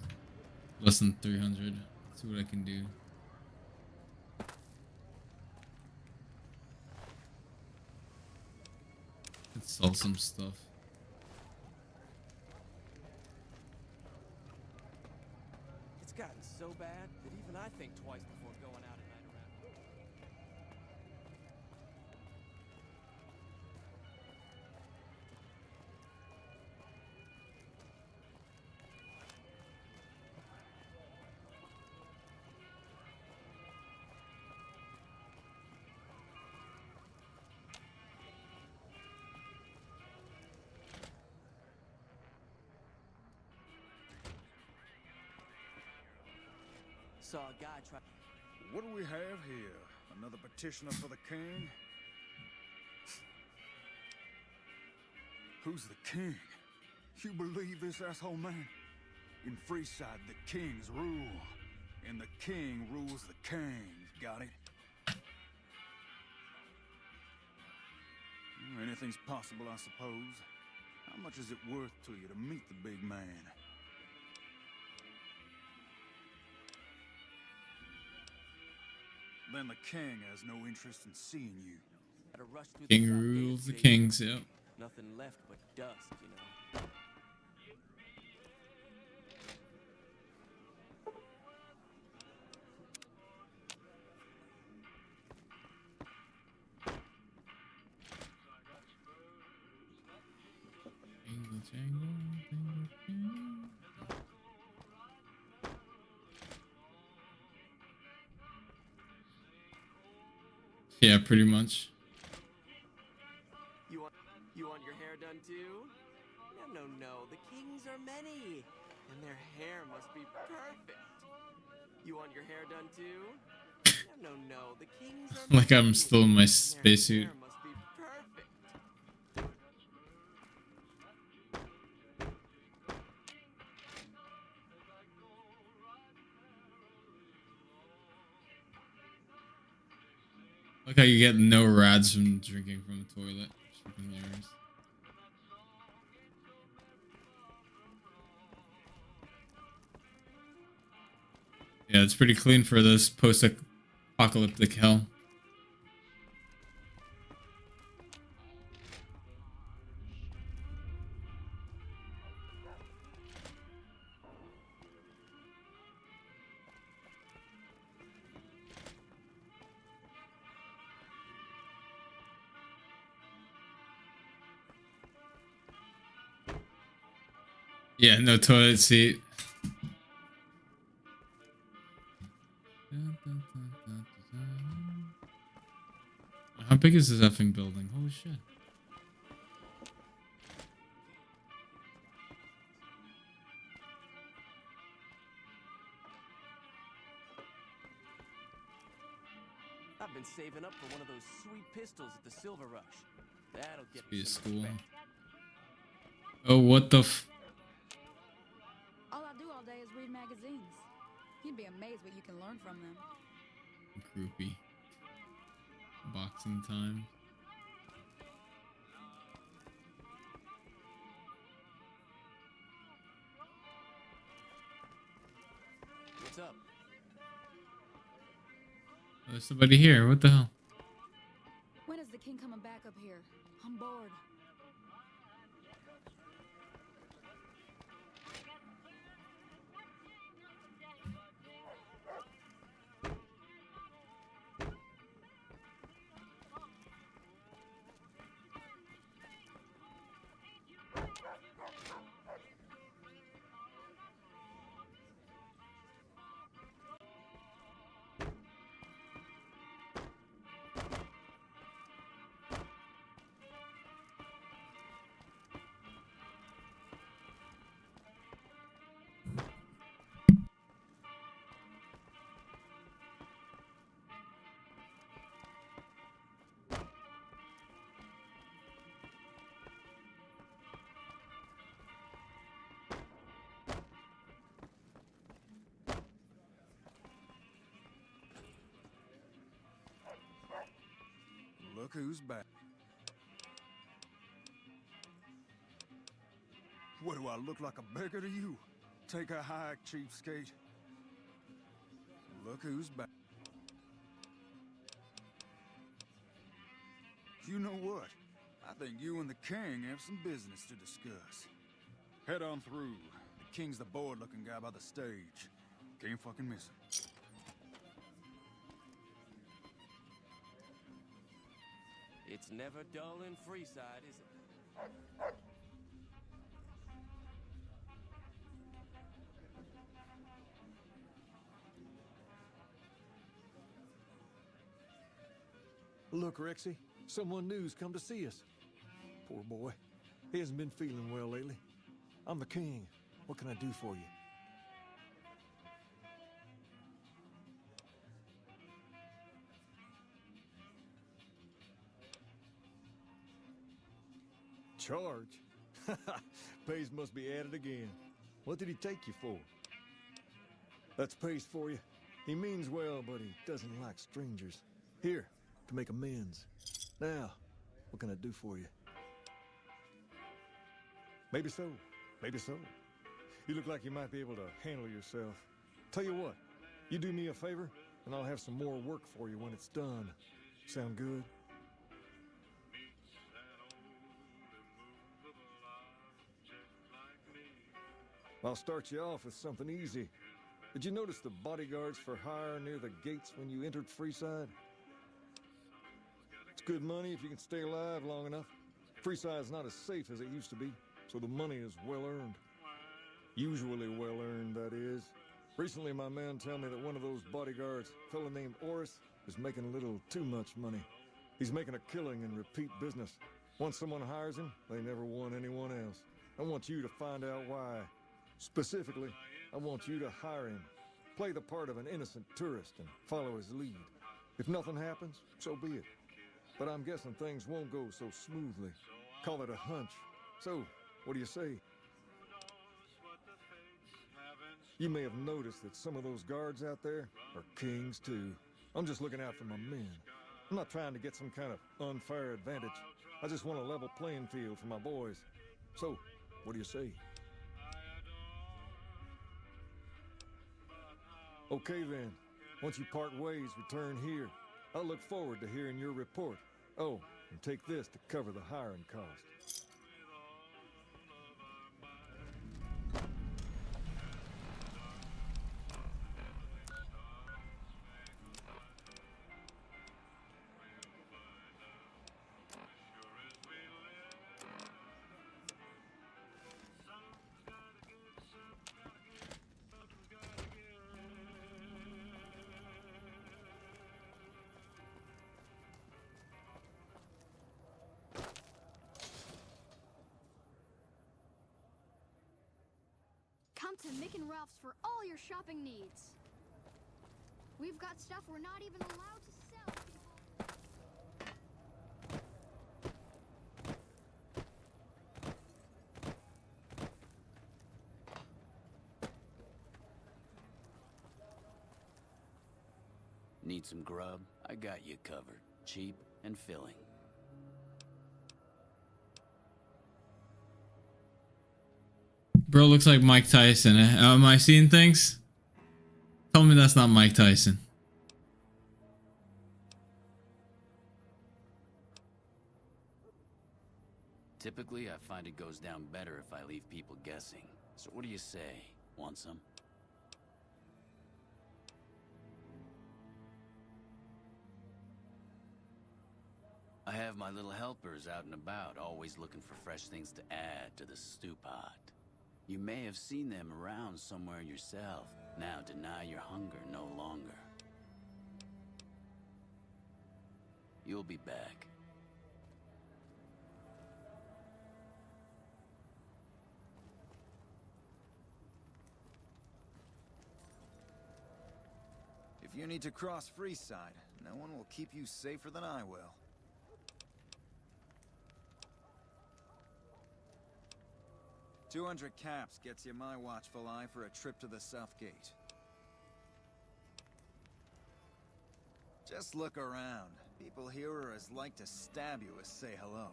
S1: less than 300. Let's see what I can do. Let's sell some stuff.
S6: It's gotten so bad that even I think twice before going out at night around. Saw a guy try.
S4: What do we have here? Another petitioner for the king? Who's the king? You believe this asshole man? In Freeside, the kings rule. And the king rules the king. Got it? Anything's possible, I suppose. How much is it worth to you to meet the big man? Then the king has no interest in seeing you.
S6: Had to rush through
S1: King
S6: the front
S1: rules the
S6: gates,
S1: kings, yep.
S6: Nothing left but dust, you know.
S1: Yeah, pretty much.
S6: You want your hair done too? No. The kings are many, and their hair must be perfect. You want your hair done too? No. The kings are
S1: Like I'm
S6: many,
S1: still in my
S6: and their
S1: spacesuit.
S6: hair must be perfect.
S1: Like how you get no rads from drinking from a toilet. It's freaking hilarious. Yeah, it's pretty clean for this post-apocalyptic hell. Yeah, no toilet seat. How big is this effing building? Holy shit.
S6: I've been saving up for one of those sweet pistols at the Silver Rush. That'll get
S1: Be
S6: me
S1: a
S6: some
S1: school.
S6: respect.
S1: Oh, what the f-
S13: All I do all day is read magazines. You'd be amazed what you can learn from them.
S1: Groupie. Boxing time.
S6: What's up?
S1: There's somebody here. What the hell?
S13: When is the king coming back up here? I'm bored.
S4: Look who's back. What do I look like, a beggar to you? Take a hike, cheapskate. Look who's back. You know what? I think you and the king have some business to discuss. Head on through. The king's the bored-looking guy by the stage. Can't fucking miss him.
S6: It's never dull in Freeside, is it?
S14: Look, Rexy, someone new's come to see us. Poor boy. He hasn't been feeling well lately. I'm the king. What can I do for you? Charge? Pays must be added again. What did he take you for? That's Pace for you. He means well, but he doesn't like strangers. Here, to make amends. Now, what can I do for you? Maybe so. Maybe so. You look like you might be able to handle yourself. Tell you what, you do me a favor, and I'll have some more work for you when it's done. Sound good? I'll start you off with something easy. Did you notice the bodyguards for hire near the gates when you entered Freeside? It's good money if you can stay alive long enough. Freeside's not as safe as it used to be, so the money is well earned. Usually well earned, that is. Recently, my man told me that one of those bodyguards, a fellow named Oris, is making a little too much money. He's making a killing in repeat business. Once someone hires him, they never want anyone else. I want you to find out why. Specifically, I want you to hire him. Play the part of an innocent tourist and follow his lead. If nothing happens, so be it. But I'm guessing things won't go so smoothly. Call it a hunch. So, what do you say? You may have noticed that some of those guards out there are kings too. I'm just looking out for my men. I'm not trying to get some kind of unfair advantage. I just want a level playing field for my boys. So, what do you say? Okay then. Once you part ways, return here. I'll look forward to hearing your report. Oh, and take this to cover the hiring cost.
S10: Come to Mick and Ralph's for all your shopping needs. We've got stuff we're not even allowed to sell, people.
S15: Need some grub? I got you covered. Cheap and filling.
S1: Bro looks like Mike Tyson. Am I seeing things? Tell me that's not Mike Tyson.
S15: Typically, I find it goes down better if I leave people guessing. So what do you say? Want some? I have my little helpers out and about, always looking for fresh things to add to the stew pot. You may have seen them around somewhere yourself. Now deny your hunger no longer. You'll be back.
S4: If you need to cross Freeside, no one will keep you safer than I will. $200 caps gets you my watchful eye for a trip to the South Gate. Just look around. People here are as like to stab you as say hello.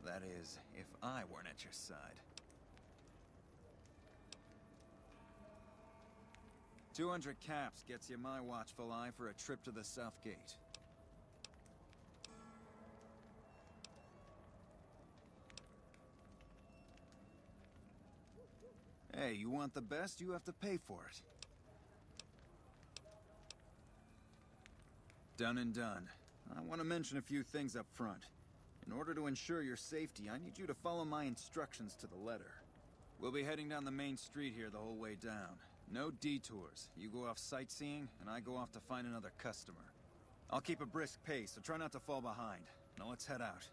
S4: That is, if I weren't at your side. 200 caps gets you my watchful eye for a trip to the South Gate. Hey, you want the best, you have to pay for it. Done and done. I want to mention a few things up front. In order to ensure your safety, I need you to follow my instructions to the letter. We'll be heading down the main street here the whole way down. No detours. You go off sightseeing, and I go off to find another customer. I'll keep a brisk pace, so try not to fall behind. Now let's head out.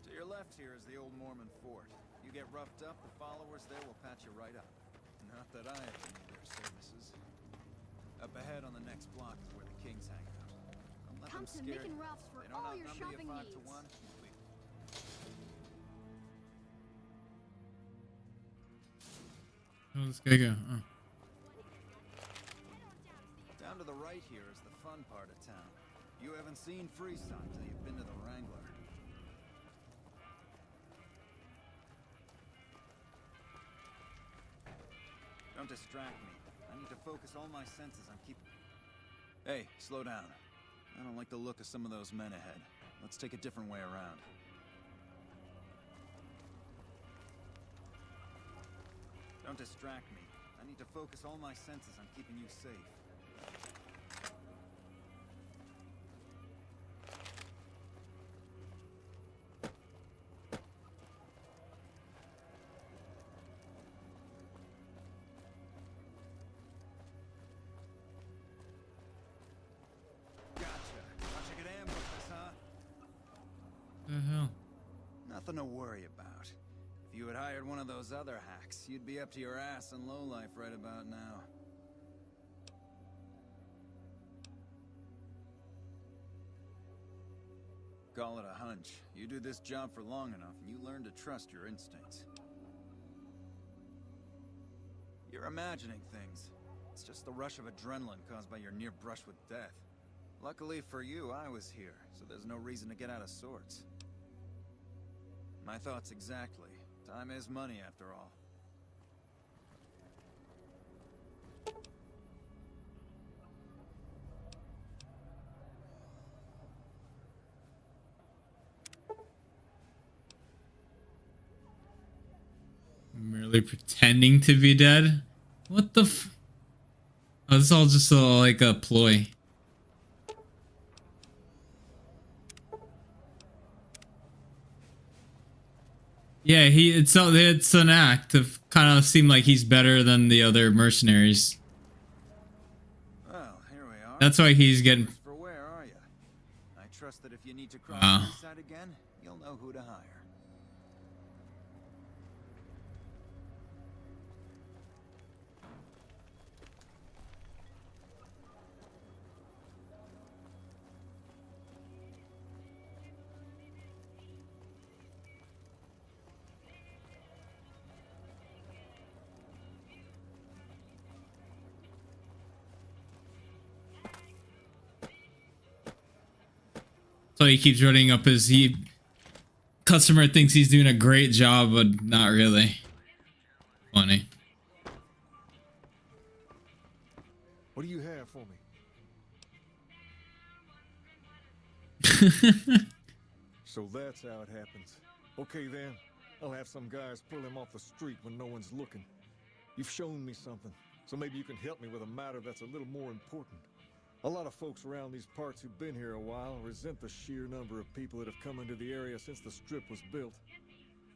S4: To your left here is the old Mormon fort. You get roughed up, the followers there will patch you right up. Not that I ever need their services. Up ahead on the next block is where the Kings hang out. Don't let
S10: Come
S4: them
S10: to
S4: scare
S10: Mick and
S4: you.
S10: Ralph's for
S4: They don't
S10: all your
S4: outnumber
S10: shopping
S4: you 5
S10: needs.
S4: to 1.
S1: How does this guy go? Oh.
S4: Down to the right here is the fun part of town. You haven't seen Freeside till you've been to the Wrangler. Don't distract me. I need to focus all my senses on keeping... Hey, slow down. I don't like the look of some of those men ahead. Let's take a different way around. Don't distract me. I need to focus all my senses on keeping you safe. Gotcha. Thought you could ambush us, huh?
S1: The hell?
S4: Nothing to worry about. If you had hired one of those other hacks, you'd be up to your ass in lowlife right about now. Call it a hunch. You do this job for long enough, and you learn to trust your instincts. You're imagining things. It's just the rush of adrenaline caused by your near brush with death. Luckily for you, I was here, so there's no reason to get out of sorts. My thoughts exactly. Time is money, after all.
S1: Merely pretending to be dead? What the f... Oh, this is all just like a ploy. Yeah, it's an act to kind of seem like he's better than the other mercenaries.
S4: Well, here we are.
S1: That's why he's getting...
S4: For where are you? I trust that if you need to cross
S1: Wow.
S4: this side again, you'll know who to hire.
S1: So he keeps running up his customer thinks he's doing a great job, but not really. Funny.
S14: What do you have for me? So that's how it happens. Okay then, I'll have some guys pull him off the street when no one's looking. You've shown me something, so maybe you can help me with a matter that's a little more important. A lot of folks around these parts who've been here a while resent the sheer number of people that have come into the area since the strip was built.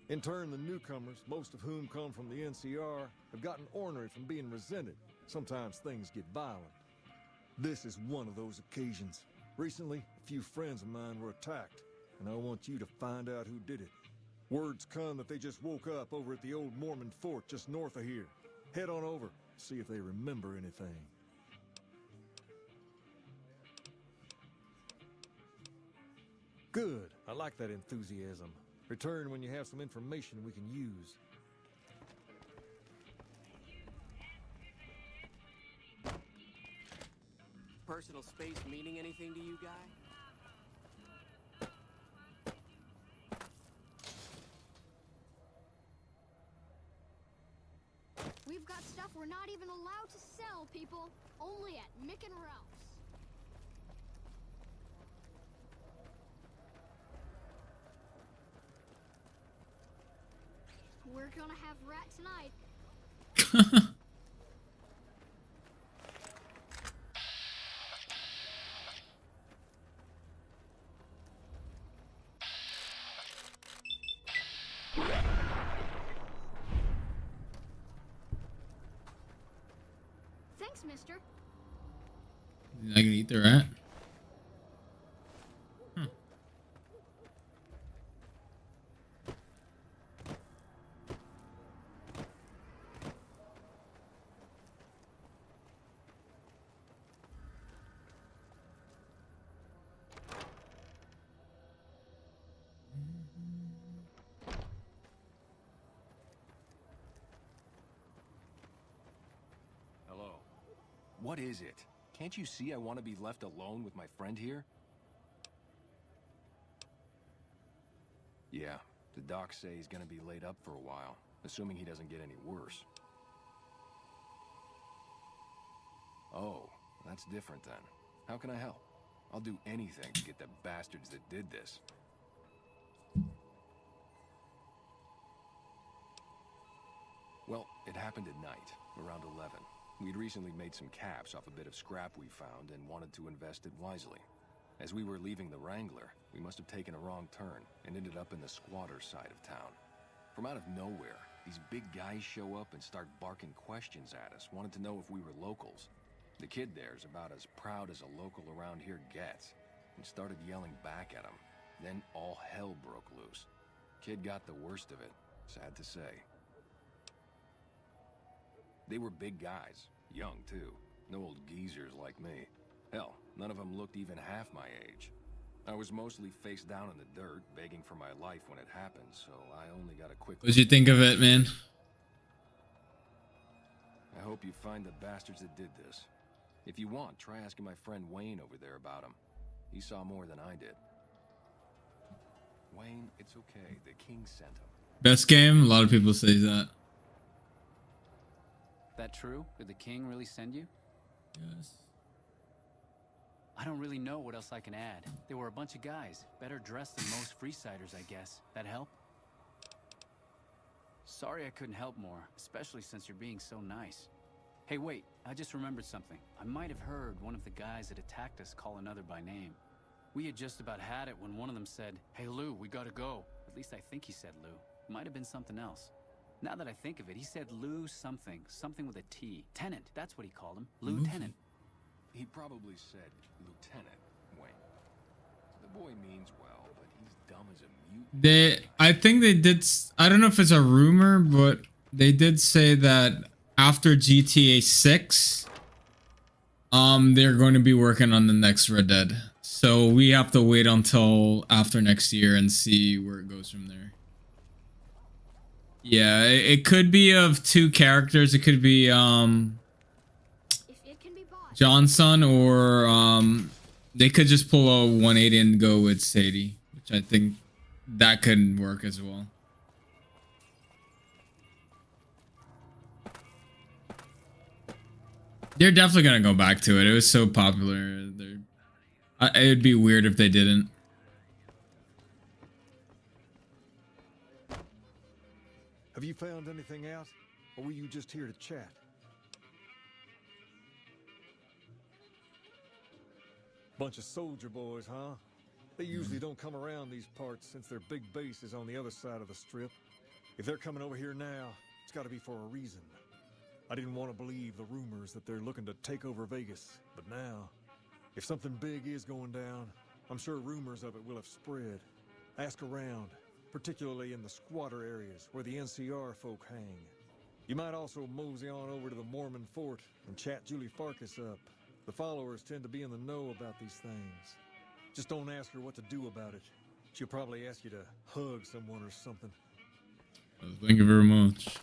S14: In turn, the newcomers, most of whom come from the NCR, have gotten ornery from being resented. Sometimes things get violent. This is one of those occasions. Recently, a few friends of mine were attacked, and I want you to find out who did it. Word's come that they just woke up over at the old Mormon fort just north of here. Head on over, see if they remember anything. Good. I like that enthusiasm. Return when you have some information we can use.
S6: Personal space meaning anything to you, guy?
S10: We've got stuff we're not even allowed to sell, people. Only at Mick and Ralph's. We're gonna have rat tonight. Thanks, mister.
S1: You're not gonna eat the rat?
S11: Hello. What is it? Can't you see I want to be left alone with my friend here? Yeah, the docs say he's gonna be laid up for a while, assuming he doesn't get any worse. Oh, that's different then. How can I help? I'll do anything to get the bastards that did this. Well, it happened at night, around 11. We'd recently made some caps off a bit of scrap we found and wanted to invest it wisely. As we were leaving the Wrangler, we must have taken a wrong turn and ended up in the squatter side of town. From out of nowhere, these big guys show up and start barking questions at us, wanted to know if we were locals. The kid there's about as proud as a local around here gets, and started yelling back at him. Then all hell broke loose. Kid got the worst of it, sad to say. They were big guys, young too, no old geezers like me. Hell, none of them looked even half my age. I was mostly face down in the dirt, begging for my life when it happened, so I only got a quick...
S1: What'd you think of it, man?
S11: I hope you find the bastards that did this. If you want, try asking my friend Wayne over there about him. He saw more than I did. Wayne, it's okay. The king sent him.
S1: Best game? A lot of people say that.
S16: That true? Did the king really send you?
S1: Yes.
S16: I don't really know what else I can add. They were a bunch of guys, better dressed than most Freesiders, I guess. That help? Sorry I couldn't help more, especially since you're being so nice. Hey, wait, I just remembered something. I might have heard one of the guys that attacked us call another by name. We had just about had it when one of them said, "Hey Lou, we gotta go." At least I think he said Lou. Might have been something else. Now that I think of it, he said Lou something. Something with a T. Tenant, that's what he called him. Lieutenant.
S11: He probably said Lieutenant, Wayne. The boy means well, but he's dumb as a mute.
S1: I think they did, I don't know if it's a rumor, but they did say that after GTA 6, they're going to be working on the next Red Dead. So we have to wait until after next year and see where it goes from there. Yeah, it could be of two characters. It could be Johnson or They could just pull a 180 and go with Sadie, which I think that could work as well. They're definitely gonna go back to it. It was so popular. It would be weird if they didn't.
S14: Have you found anything out? Or were you just here to chat? Bunch of soldier boys, huh? They usually don't come around these parts since their big base is on the other side of the strip. If they're coming over here now, it's gotta be for a reason. I didn't want to believe the rumors that they're looking to take over Vegas, but now, if something big is going down, I'm sure rumors of it will have spread. Ask around, particularly in the squatter areas where the NCR folk hang. You might also mosey on over to the Mormon fort and chat Julie Farkas up. The followers tend to be in the know about these things. Just don't ask her what to do about it. She'll probably ask you to hug someone or something.
S1: Thank you very much.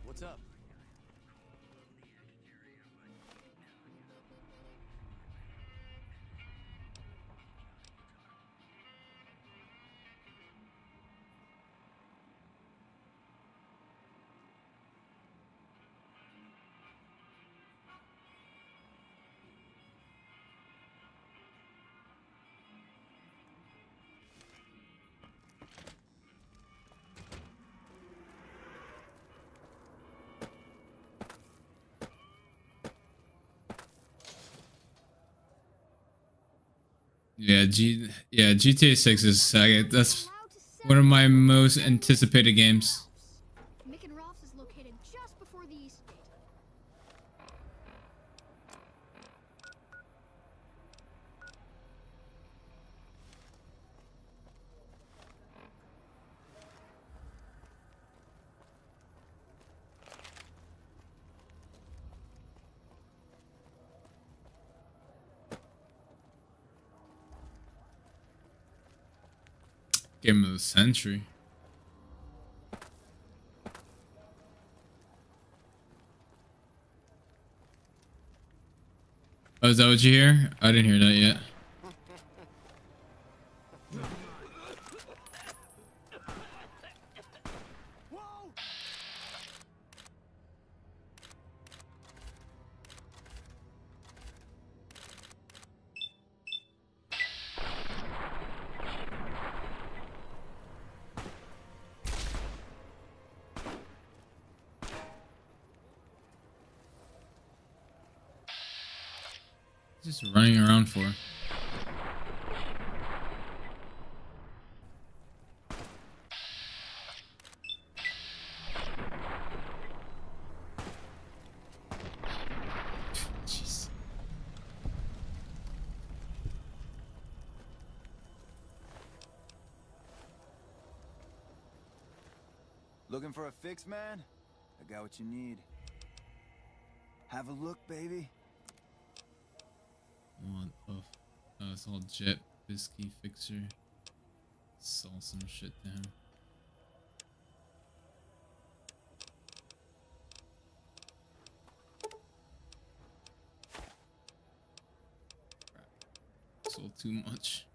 S6: What's up?
S1: Yeah, GTA 6 is that's one of my most anticipated games.
S10: Mick and Rolf's is located just before the east gate.
S1: Game of the century. Oh, is that what you hear? I didn't hear that yet. Just running around for. Jeez.
S4: Looking for a fix, man? I got what you need. Have a look, baby.
S1: It's all Jet Bisky Fixer. Sell some shit to him. Crap. Sold too much.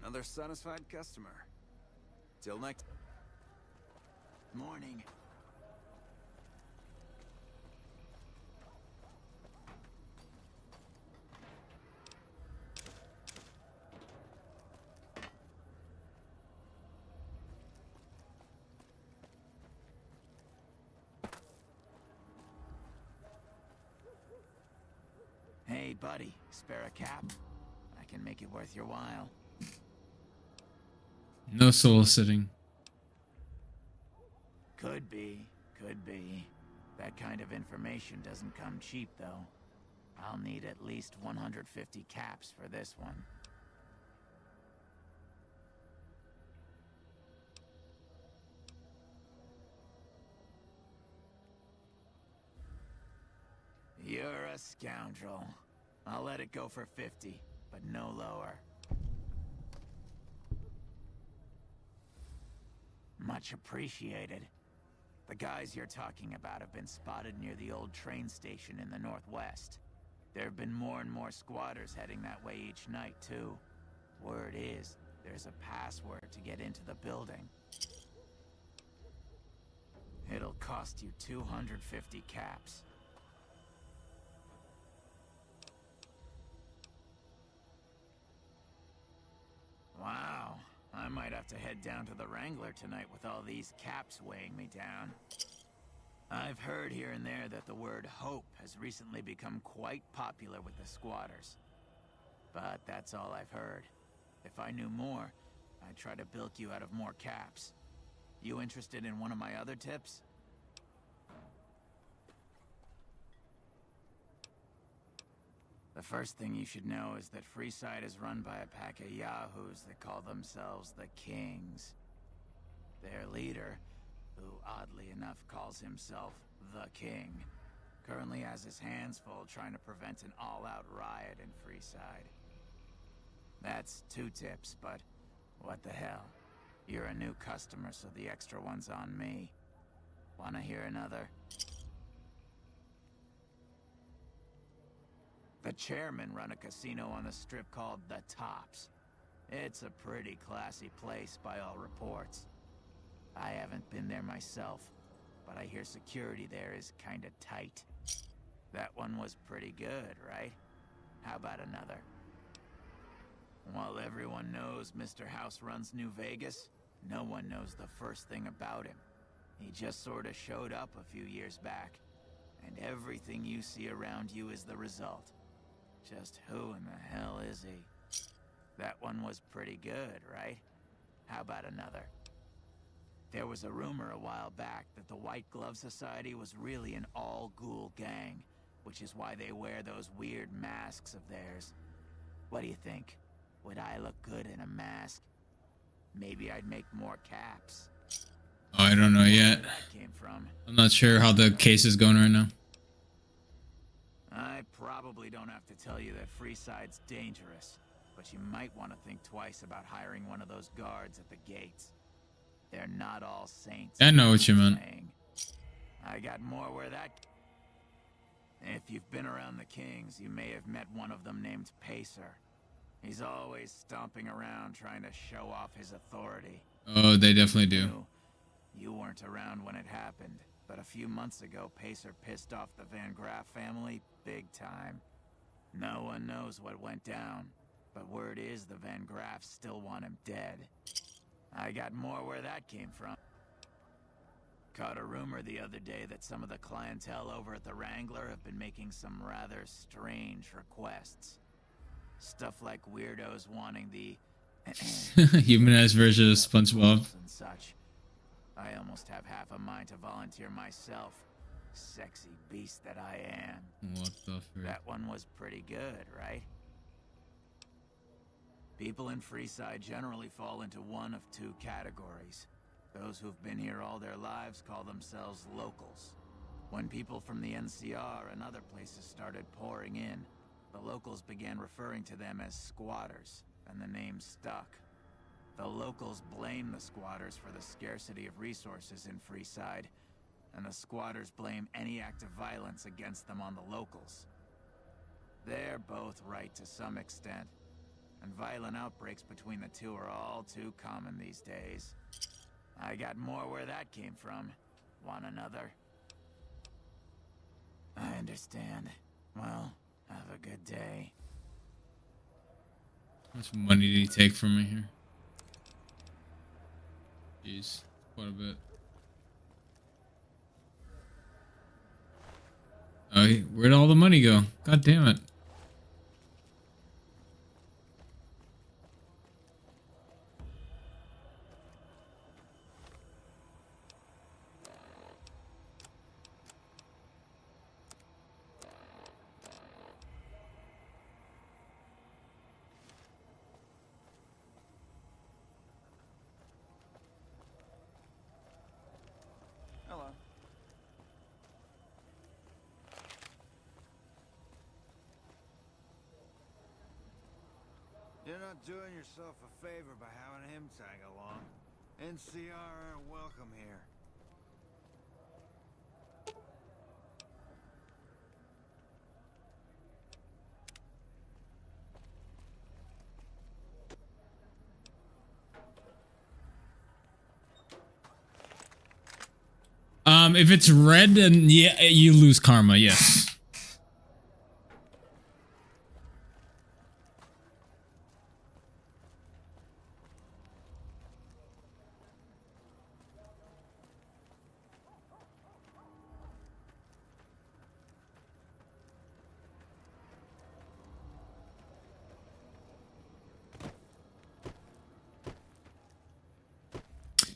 S4: Another satisfied customer. Till next morning. Hey, buddy, spare a cap? I can make it worth your while.
S1: No soliciting.
S4: Could be. That kind of information doesn't come cheap, though. I'll need at least 150 caps for this one. You're a scoundrel. I'll let it go for 50, but no lower.
S17: Much appreciated. The guys you're talking about have been spotted near the old train station in the northwest. There have been more and more squatters heading that way each night, too. Word is, there's a password to get into the building. It'll cost you 250 caps. Wow, I might have to head down to the Wrangler tonight with all these caps weighing me down. I've heard here and there that the word hope has recently become quite popular with the squatters. But that's all I've heard. If I knew more, I'd try to bilk you out of more caps. You interested in one of my other tips? The first thing you should know is that Freeside is run by a pack of yahoos that call themselves the Kings. Their leader, who oddly enough calls himself the King, currently has his hands full trying to prevent an all-out riot in Freeside. That's 2 tips, but what the hell? You're a new customer, so the extra one's on me. Wanna hear another? The chairmen run a casino on the strip called The Tops. It's a pretty classy place by all reports. I haven't been there myself, but I hear security there is kinda tight. That one was pretty good, right? How about another? While everyone knows Mr. House runs New Vegas, no one knows the first thing about him. He just sorta showed up a few years back, and everything you see around you is the result. Just who in the hell is he? That one was pretty good, right? How about another? There was a rumor a while back that the White Glove Society was really an all-ghoul gang, which is why they wear those weird masks of theirs. What do you think? Would I look good in a mask? Maybe I'd make more caps.
S1: Oh, I don't know yet.
S17: That came from.
S1: I'm not sure how the case is going right now.
S17: I probably don't have to tell you that Freeside's dangerous, but you might want to think twice about hiring one of those guards at the gates. They're not all saints.
S1: I know what you meant.
S17: I got more where that... If you've been around the Kings, you may have met one of them named Pacer. He's always stomping around trying to show off his authority.
S1: Oh, they definitely do.
S17: You weren't around when it happened, but a few months ago, Pacer pissed off the Van Graff family big time. No one knows what went down, but word is the Van Graffs still want him dead. I got more where that came from. Caught a rumor the other day that some of the clientele over at the Wrangler have been making some rather strange requests. Stuff like weirdos wanting the
S1: humanized version of SpongeBob.
S17: And such. I almost have half a mind to volunteer myself. Sexy beast that I am.
S1: What the frick?
S17: That one was pretty good, right? People in Freeside generally fall into one of 2 categories. Those who've been here all their lives call themselves locals. When people from the NCR and other places started pouring in, the locals began referring to them as squatters, and the name stuck. The locals blame the squatters for the scarcity of resources in Freeside, and the squatters blame any act of violence against them on the locals. They're both right to some extent, and violent outbreaks between the two are all too common these days. I got more where that came from. Want another? I understand. Well, have a good day.
S1: How much money did he take from me here? Jeez, quite a bit. Oh, where'd all the money go? God damn it.
S4: Hello. You're not doing yourself a favor by having him tag along. NCR aren't welcome here.
S1: If it's red, then yeah, you lose karma. Yes.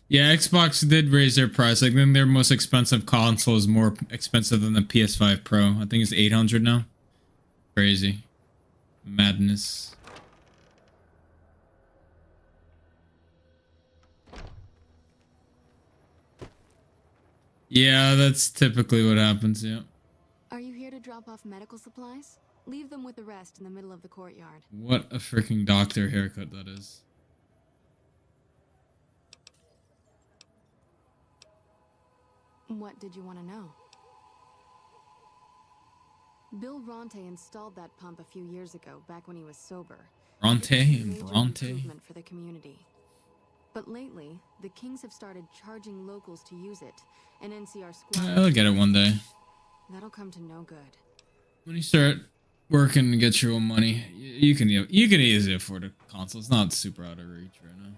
S1: Yeah, Xbox did raise their price. I think their most expensive console is more expensive than the PS5 Pro. I think it's 800 now. Crazy. Madness. Yeah, that's typically what happens, yeah.
S8: Are you here to drop off medical supplies? Leave them with the rest in the middle of the courtyard.
S1: What a freaking doctor haircut that is.
S8: What did you want to know? Bill Ronte installed that pump a few years ago, back when he was sober.
S1: Ronte and
S8: Major
S1: Bronte.
S8: improvement for the community. But lately, the Kings have started charging locals to use it, and NCR squad.
S1: I'll get it one day.
S8: That'll come to no good.
S1: When you start working and get your own money, you can easily afford a console. It's not super out of reach right now.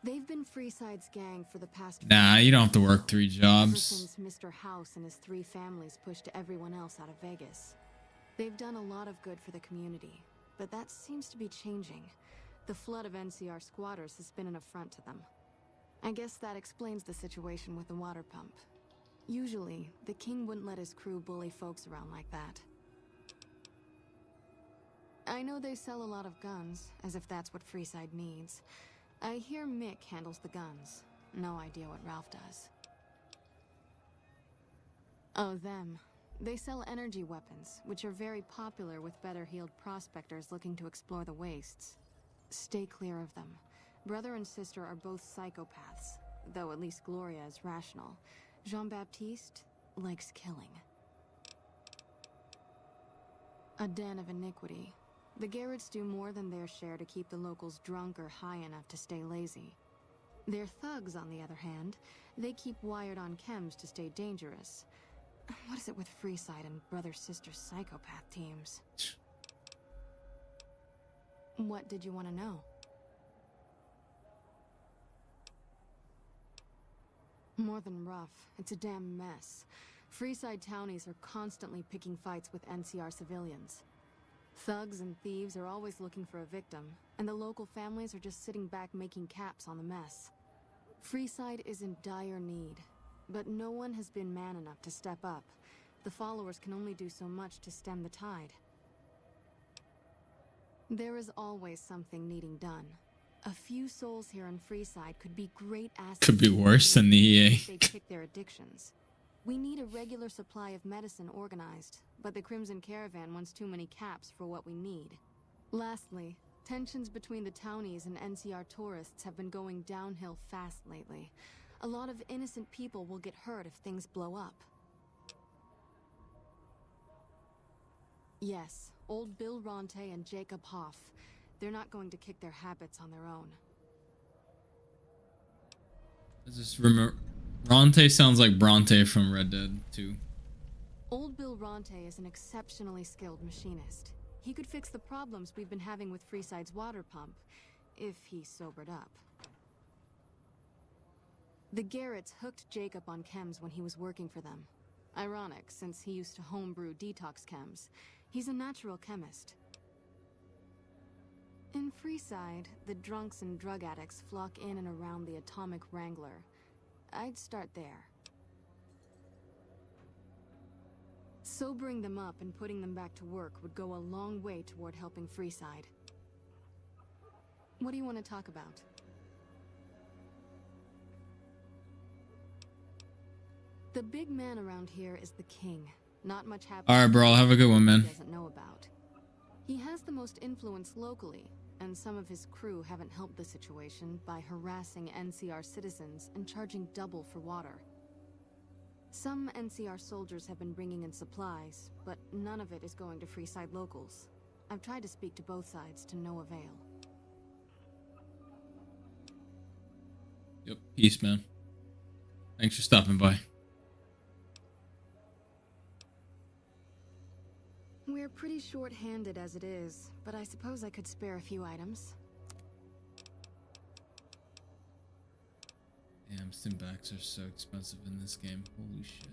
S8: They've been Freeside's gang for the past.
S1: Nah, you don't have to work 3
S8: Ever
S1: jobs.
S8: since Mr. House and his 3 families pushed everyone else out of Vegas. They've done a lot of good for the community, but that seems to be changing. The flood of NCR squatters has been an affront to them. I guess that explains the situation with the water pump. Usually, the king wouldn't let his crew bully folks around like that. I know they sell a lot of guns, as if that's what Freeside needs. I hear Mick handles the guns. No idea what Ralph does. Oh, them. They sell energy weapons, which are very popular with better-heeled prospectors looking to explore the wastes. Stay clear of them. Brother and sister are both psychopaths, though at least Gloria is rational. Jean-Baptiste likes killing. A den of iniquity. The Garretts do more than their share to keep the locals drunk or high enough to stay lazy. Their thugs, on the other hand, they keep wired on chems to stay dangerous. What is it with Freeside and brother-sister psychopath teams? What did you want to know? More than rough, it's a damn mess. Freeside townies are constantly picking fights with NCR civilians. Thugs and thieves are always looking for a victim, and the local families are just sitting back making caps on the mess. Freeside is in dire need, but no one has been man enough to step up. The followers can only do so much to stem the tide. There is always something needing done. A few souls here in Freeside could be great assets.
S1: Could be worse than the EA.
S8: They kick their addictions. We need a regular supply of medicine organized, but the Crimson Caravan wants too many caps for what we need. Lastly, tensions between the townies and NCR tourists have been going downhill fast lately. A lot of innocent people will get hurt if things blow up. Yes, old Bill Ronte and Jacob Hoff. They're not going to kick their habits on their own.
S1: I just remember, Ronte sounds like Bronte from Red Dead 2.
S8: Old Bill Ronte is an exceptionally skilled machinist. He could fix the problems we've been having with Freeside's water pump, if he sobered up. The Garretts hooked Jacob on chems when he was working for them. Ironic, since he used to homebrew detox chems. He's a natural chemist. In Freeside, the drunks and drug addicts flock in and around the Atomic Wrangler. I'd start there. Sobering them up and putting them back to work would go a long way toward helping Freeside. What do you want to talk about? The big man around here is the king. Not much happens.
S1: Alright, bro. Have a good one, man.
S8: He doesn't know about. He has the most most influence locally, and some of his crew haven't helped the situation by harassing NCR citizens and charging double for water. Some NCR soldiers have been bringing in supplies, but none of it is going to Freeside locals. I've tried to speak to both sides to no avail.
S1: Yep. Peace, man. Thanks for stopping by.
S8: We're pretty short-handed as it is, but I suppose I could spare a few items.
S1: Damn, stimbacks are so expensive in this game. Holy shit.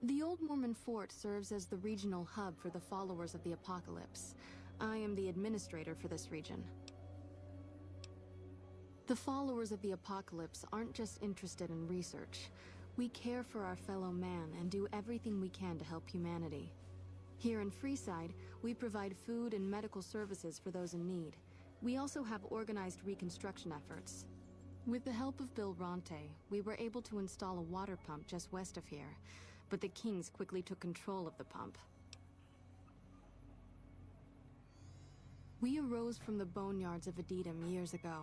S8: The Old Mormon Fort serves as the regional hub for the followers of the Apocalypse. I am the administrator for this region. The followers of the Apocalypse aren't just interested in research. We care for our fellow man and do everything we can to help humanity. Here in Freeside, we provide food and medical services for those in need. We also have organized reconstruction efforts. With the help of Bill Ronte, we were able to install a water pump just west of here. But the Kings quickly took control of the pump. We arose from the boneyards of Edidum years ago.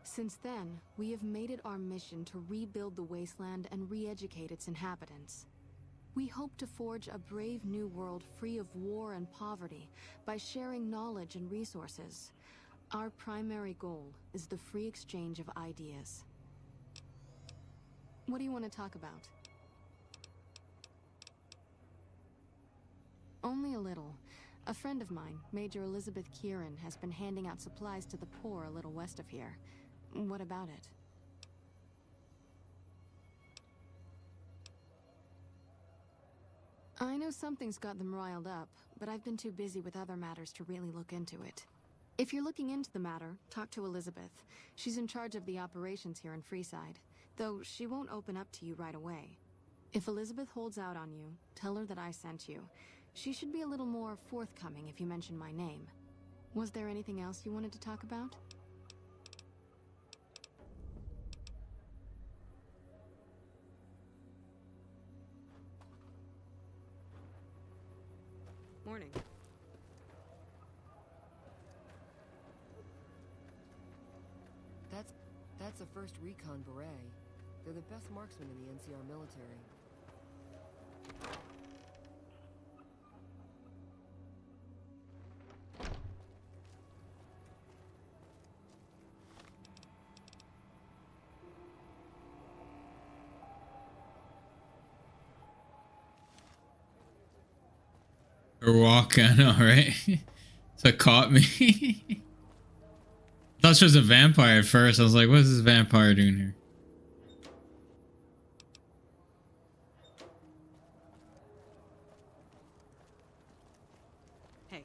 S8: Since then, we have made it our mission to rebuild the Wasteland and re-educate its inhabitants. We hope to forge a brave new world free of war and poverty by sharing knowledge and resources. Our primary goal is the free exchange of ideas. What do you want to talk about? Only a little. A friend of mine, Major Elizabeth Kieran, has been handing out supplies to the poor a little west of here. What about it? I know something's got them riled up, but I've been too busy with other matters to really look into it. If you're looking into the matter, talk to Elizabeth. She's in charge of the operations here in Freeside, though she won't open up to you right away. If Elizabeth holds out on you, tell her that I sent you. She should be a little more forthcoming if you mention my name. Was there anything else you wanted to talk about? Morning.
S18: That's a first recon beret. They're the best marksmen in the NCR military.
S1: Or walk, I know, right? So it caught me. I thought she was a vampire at first. I was like, what is this vampire doing here?
S8: Hey.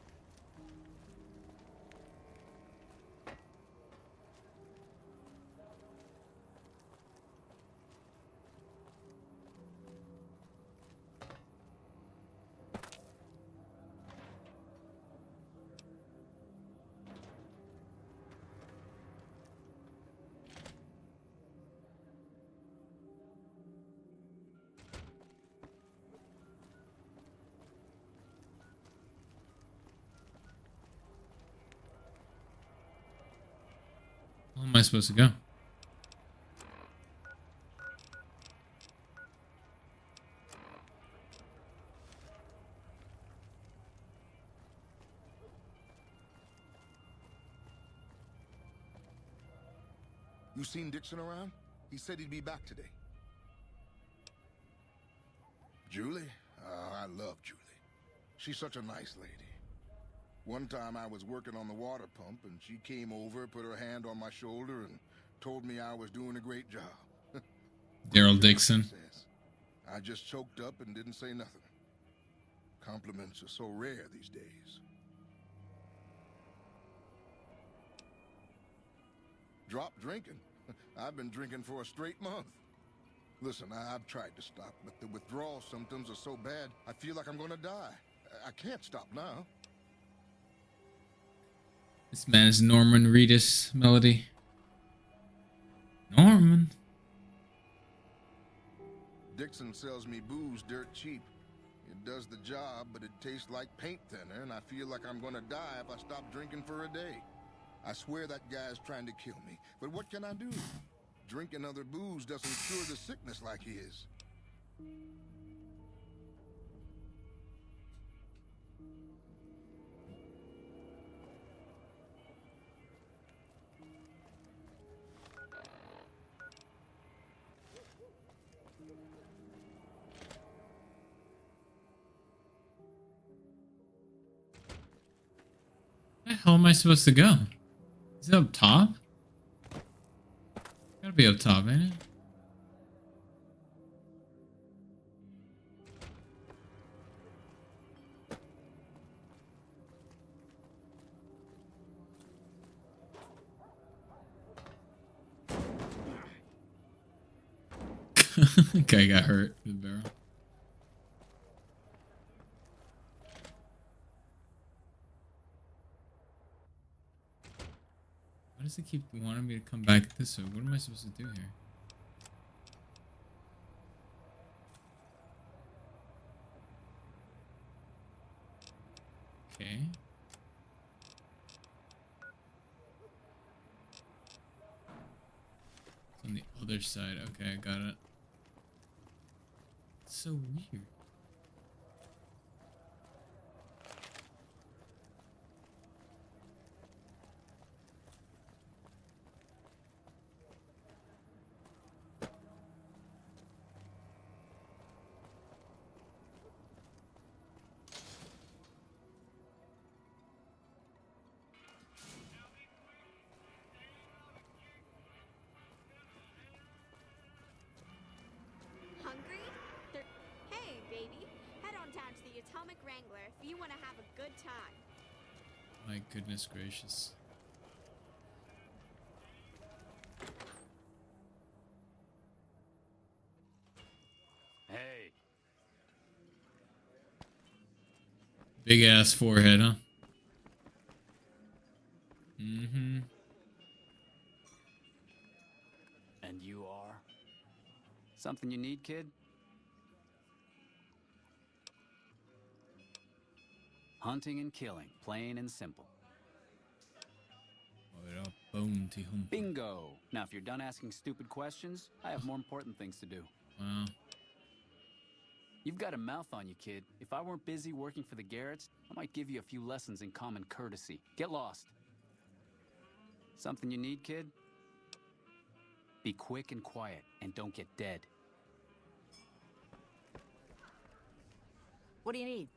S1: How am I supposed to go?
S5: You seen Dixon around? He said he'd be back today. Julie? Oh, I love Julie. She's such a nice lady. One time I was working on the water pump, and she came over, put her hand on my shoulder, and told me I was doing a great job.
S1: Daryl Dixon.
S5: I just choked up and didn't say nothing. Compliments are so rare these days. Drop drinking? I've been drinking for a straight month. Listen, I've tried to stop, but the withdrawal symptoms are so bad, I feel like I'm gonna die. I can't stop now.
S1: This man is Norman Reedus, Melody. Norman.
S5: Dixon sells me booze dirt cheap. It does the job, but it tastes like paint thinner, and I feel like I'm gonna die if I stop drinking for a day. I swear that guy's trying to kill me, but what can I do? Drinking other booze doesn't cure the sickness like his.
S1: Where the hell am I supposed to go? Is it up top? Gotta be up top, ain't it? Guy got hurt with the barrel. Why does it keep wanting me to come back this way? What am I supposed to do here? Okay. It's on the other side. Okay, I got it. It's so weird.
S19: Hungry? Hey, baby. Head on down to the Atomic Wrangler if you want to have a good time.
S1: My goodness gracious.
S16: Hey.
S1: Big ass forehead, huh? Mm-hmm.
S16: And you are? Something you need, kid? Hunting and killing, plain and simple. Bingo! Now, if you're done asking stupid questions, I have more important things to do.
S1: Wow.
S16: You've got a mouth on you, kid. If I weren't busy working for the Garretts, I might give you a few lessons in common courtesy. Get lost. Something you need, kid? Be quick and quiet, and don't get dead.
S8: What do you need?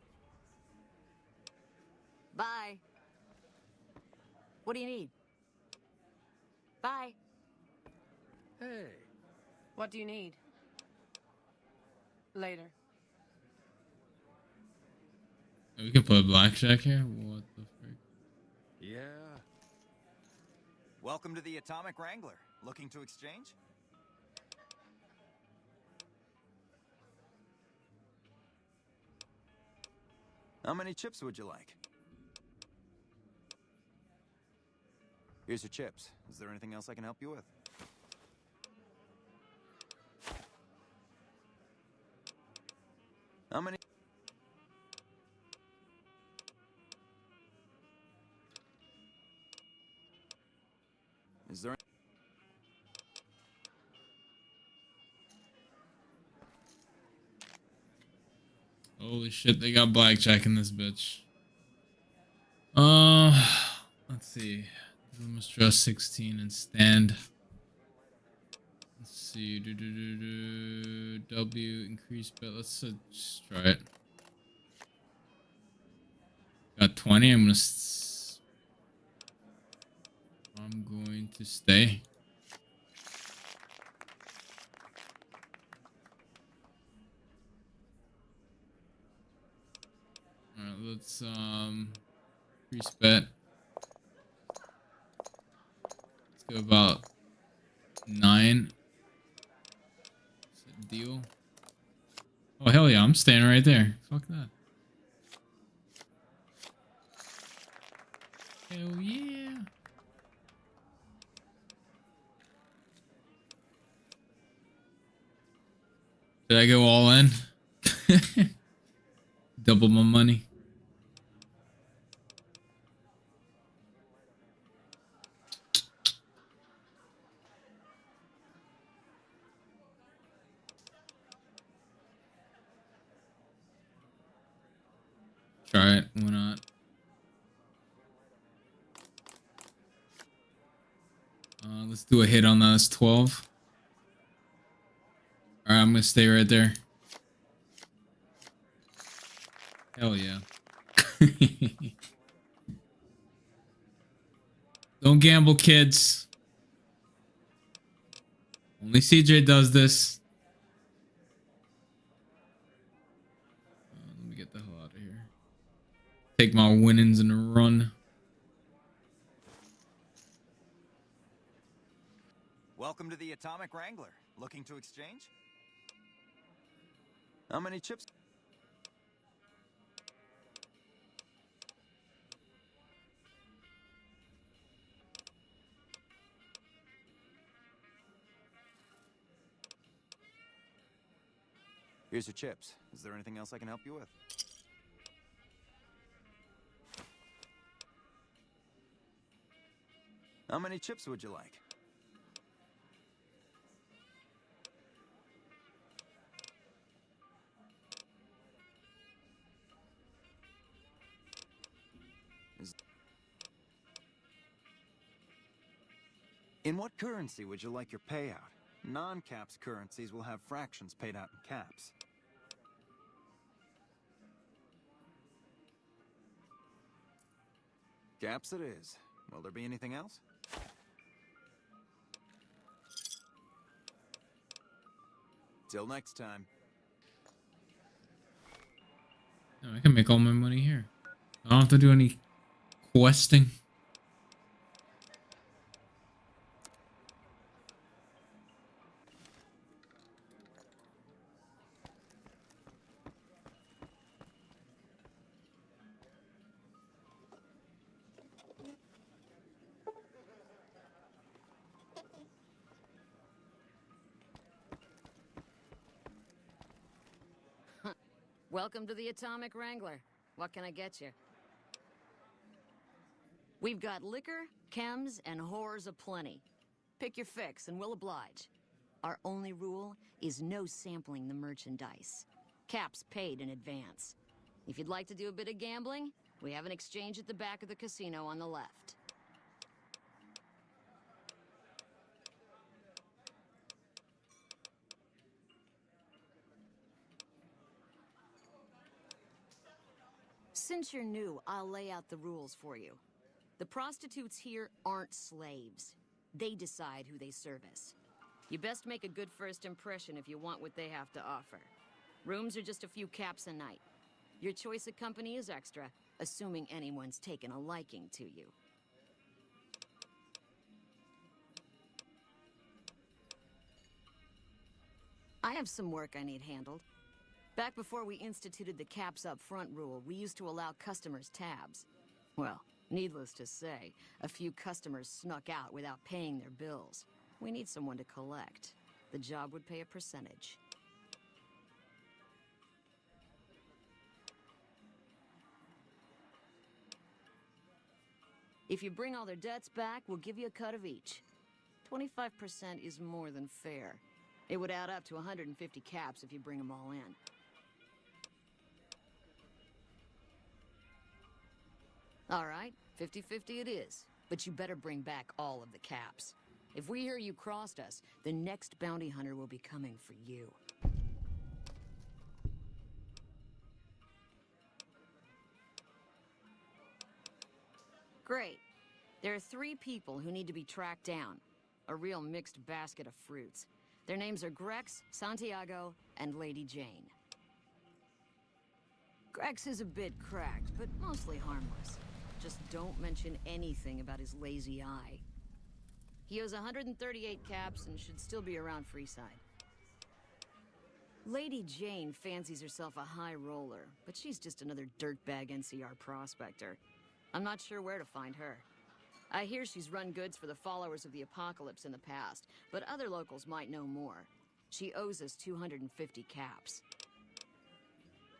S8: Bye. What do you need? Bye.
S9: Hey. What do you need? Later.
S1: We can play blackjack here? What the frick?
S4: Yeah. Welcome to the Atomic Wrangler. Looking to exchange? How many chips would you like? Here's your chips. Is there anything else I can help you with? How many? Is there?
S1: Holy shit, they got blackjack in this bitch. Let's see. We must draw 16 and stand. Let's see. W increase bet. Let's just try it. Got 20. I'm going to stay. All right, let's increase bet. Let's go about 9. Deal. Oh hell yeah, I'm staying right there. Fuck that. Hell yeah. Did I go all in? Double my money. Try it. Why not? Let's do a hit on that. That's 12. All right, I'm gonna stay right there. Hell yeah. Don't gamble, kids. Only CJ does this. Let me get the hell out of here. Take my winnings and run.
S4: Welcome to the Atomic Wrangler. Looking to exchange? How many chips? Here's your chips. Is there anything else I can help you with? How many chips would you like? In what currency would you like your payout? Non-caps currencies will have fractions paid out in caps. Caps it is. Will there be anything else? Till next time.
S1: No, I can make all my money here. I don't have to do any questing.
S8: Welcome to the Atomic Wrangler. What can I get you? We've got liquor, chems, and whores aplenty. Pick your fix and we'll oblige. Our only rule is no sampling the merchandise. Caps paid in advance. If you'd like to do a bit of gambling, we have an exchange at the back of the casino on the left. Since you're new, I'll lay out the rules for you. The prostitutes here aren't slaves. They decide who they service. You best make a good first impression if you want what they have to offer. Rooms are just a few caps a night. Your choice of company is extra, assuming anyone's taken a liking to you. I have some work I need handled. Back before we instituted the caps up front rule, we used to allow customers tabs. Well, needless to say, a few customers snuck out without paying their bills. We need someone to collect. The job would pay a percentage. If you bring all their debts back, we'll give you a cut of each. 25% is more than fair. It would add up to 150 caps if you bring them all in. All right, 50-50 it is. But you better bring back all of the caps. If we hear you crossed us, the next bounty hunter will be coming for you.
S20: Great. There are 3 people who need to be tracked down. A real mixed basket of fruits. Their names are Grex, Santiago, and Lady Jane. Grex is a bit cracked, but mostly harmless. Just don't mention anything about his lazy eye. He owes 138 caps and should still be around Freeside. Lady Jane fancies herself a high roller, but she's just another dirtbag NCR prospector. I'm not sure where to find her. I hear she's run goods for the followers of the apocalypse in the past, but other locals might know more. She owes us 250 caps.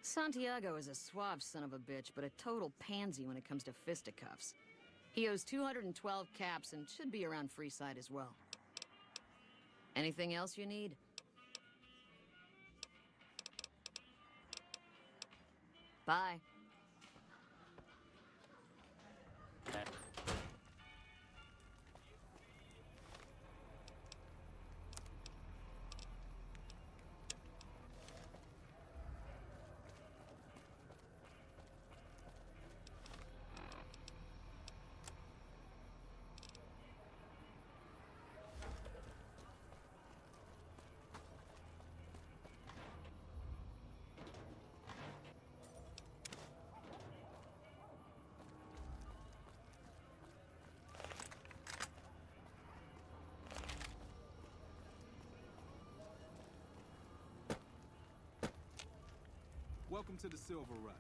S20: Santiago is a suave son of a bitch, but a total pansy when it comes to fisticuffs. He owes 212 caps and should be around Freeside as well. Anything else you need? Bye.
S21: Welcome to the Silver Rush.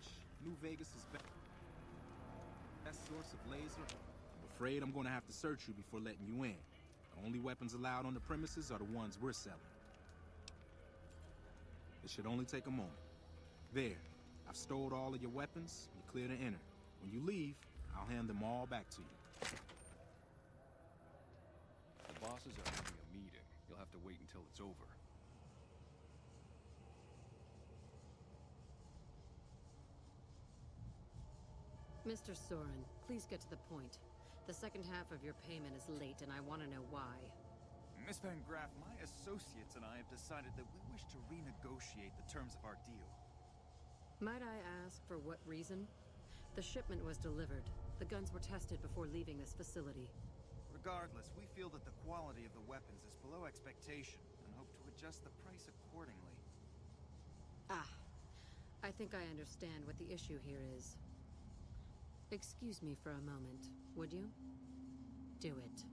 S21: New Vegas is best source of laser. I'm afraid I'm going to have to search you before letting you in. The only weapons allowed on the premises are the ones we're selling. It should only take a moment. There. I've stored all of your weapons. You're clear to enter. When you leave, I'll hand them all back to you.
S11: The bosses are having a meeting. You'll have to wait until it's over.
S8: Mr. Soren, please get to the point. The second half of your payment is late, and I want to know why.
S4: Miss Van Graff, my associates and I have decided that we wish to renegotiate the terms of our deal.
S8: Might I ask for what reason? The shipment was delivered. The guns were tested before leaving this facility.
S4: Regardless, we feel that the quality of the weapons is below expectation and hope to adjust the price accordingly.
S8: Ah, I think I understand what the issue here is. Excuse me for a moment, would you? Do it.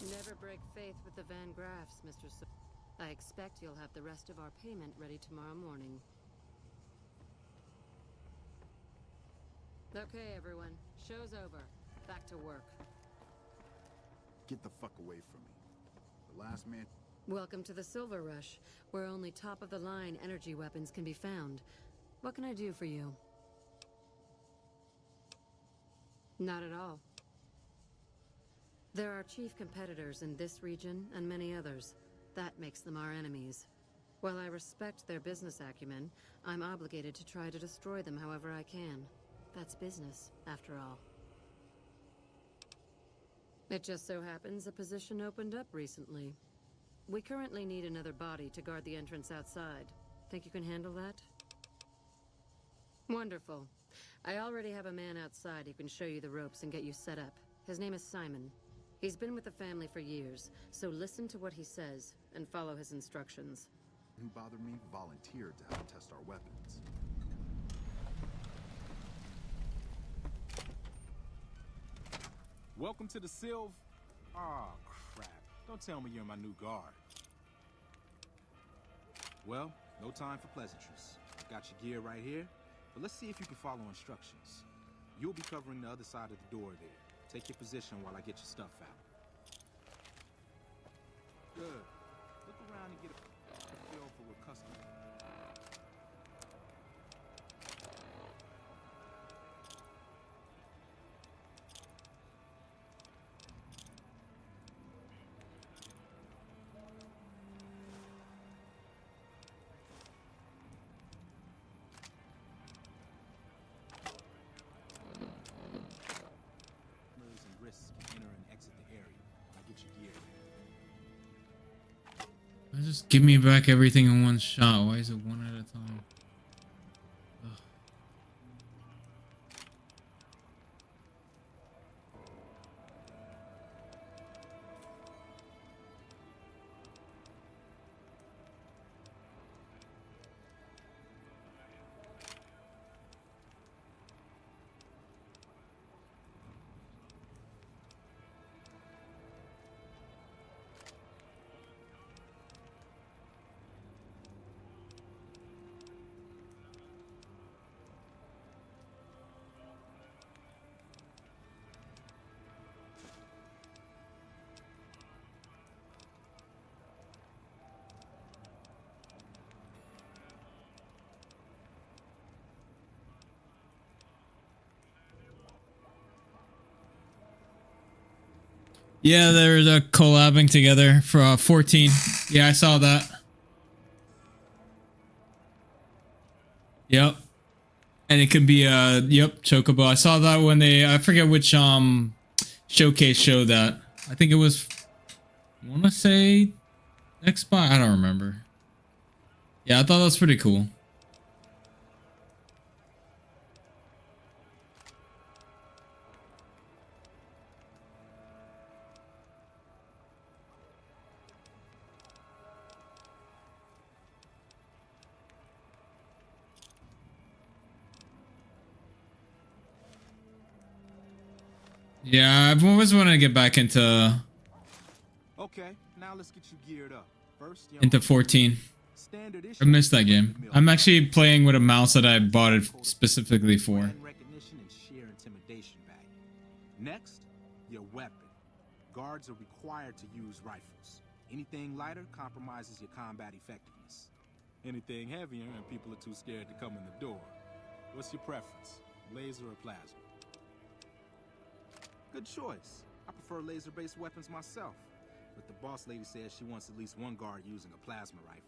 S8: Never break faith with the Van Graffs, Mr. I expect you'll have the rest of our payment ready tomorrow morning. Okay, everyone. Show's over. Back to work.
S7: Get the fuck away from me. The last man...
S8: Welcome to the Silver Rush, where only top-of-the-line energy weapons can be found. What can I do for you? Not at all. There are chief competitors in this region and many others. That makes them our enemies. While I respect their business acumen, I'm obligated to try to destroy them however I can. That's business, after all. It just so happens a position opened up recently. We currently need another body to guard the entrance outside. Think you can handle that? Wonderful. I already have a man outside who can show you the ropes and get you set up. His name is Simon. He's been with the family for years, so listen to what he says and follow his instructions.
S7: Who bothered me volunteered to help test our weapons.
S21: Welcome to the Silv... Aw, crap. Don't tell me you're my new guard. Well, no time for pleasantries. Got your gear right here, but let's see if you can follow instructions. You'll be covering the other side of the door there. Take your position while I get your stuff out. Good. Look around and get a feel for what customers... and risks can enter and exit the area. I get your gear.
S1: Just give me back everything in one shot. Why is it one at a time? Ugh. Yeah, they're collabing together for 14. Yeah, I saw that. Yep. And it could be yep, Chocobo. I saw that when I forget which showcase showed that. I think it was, I want to say Xbox. I don't remember. Yeah, I thought that was pretty cool. Yeah, I've always wanted to get back into
S21: Okay, now let's get you geared up. First,
S1: into 14.
S21: standard issue.
S1: I missed that game. I'm actually playing with a mouse that I bought it specifically for.
S21: Brand recognition and sheer intimidation value. Next, your weapon. Guards are required to use rifles. Anything lighter compromises your combat effectiveness. Anything heavier and people are too scared to come in the door. What's your preference, laser or plasma? Good choice. I prefer laser-based weapons myself, but the boss lady says she wants at least one guard using a plasma rifle.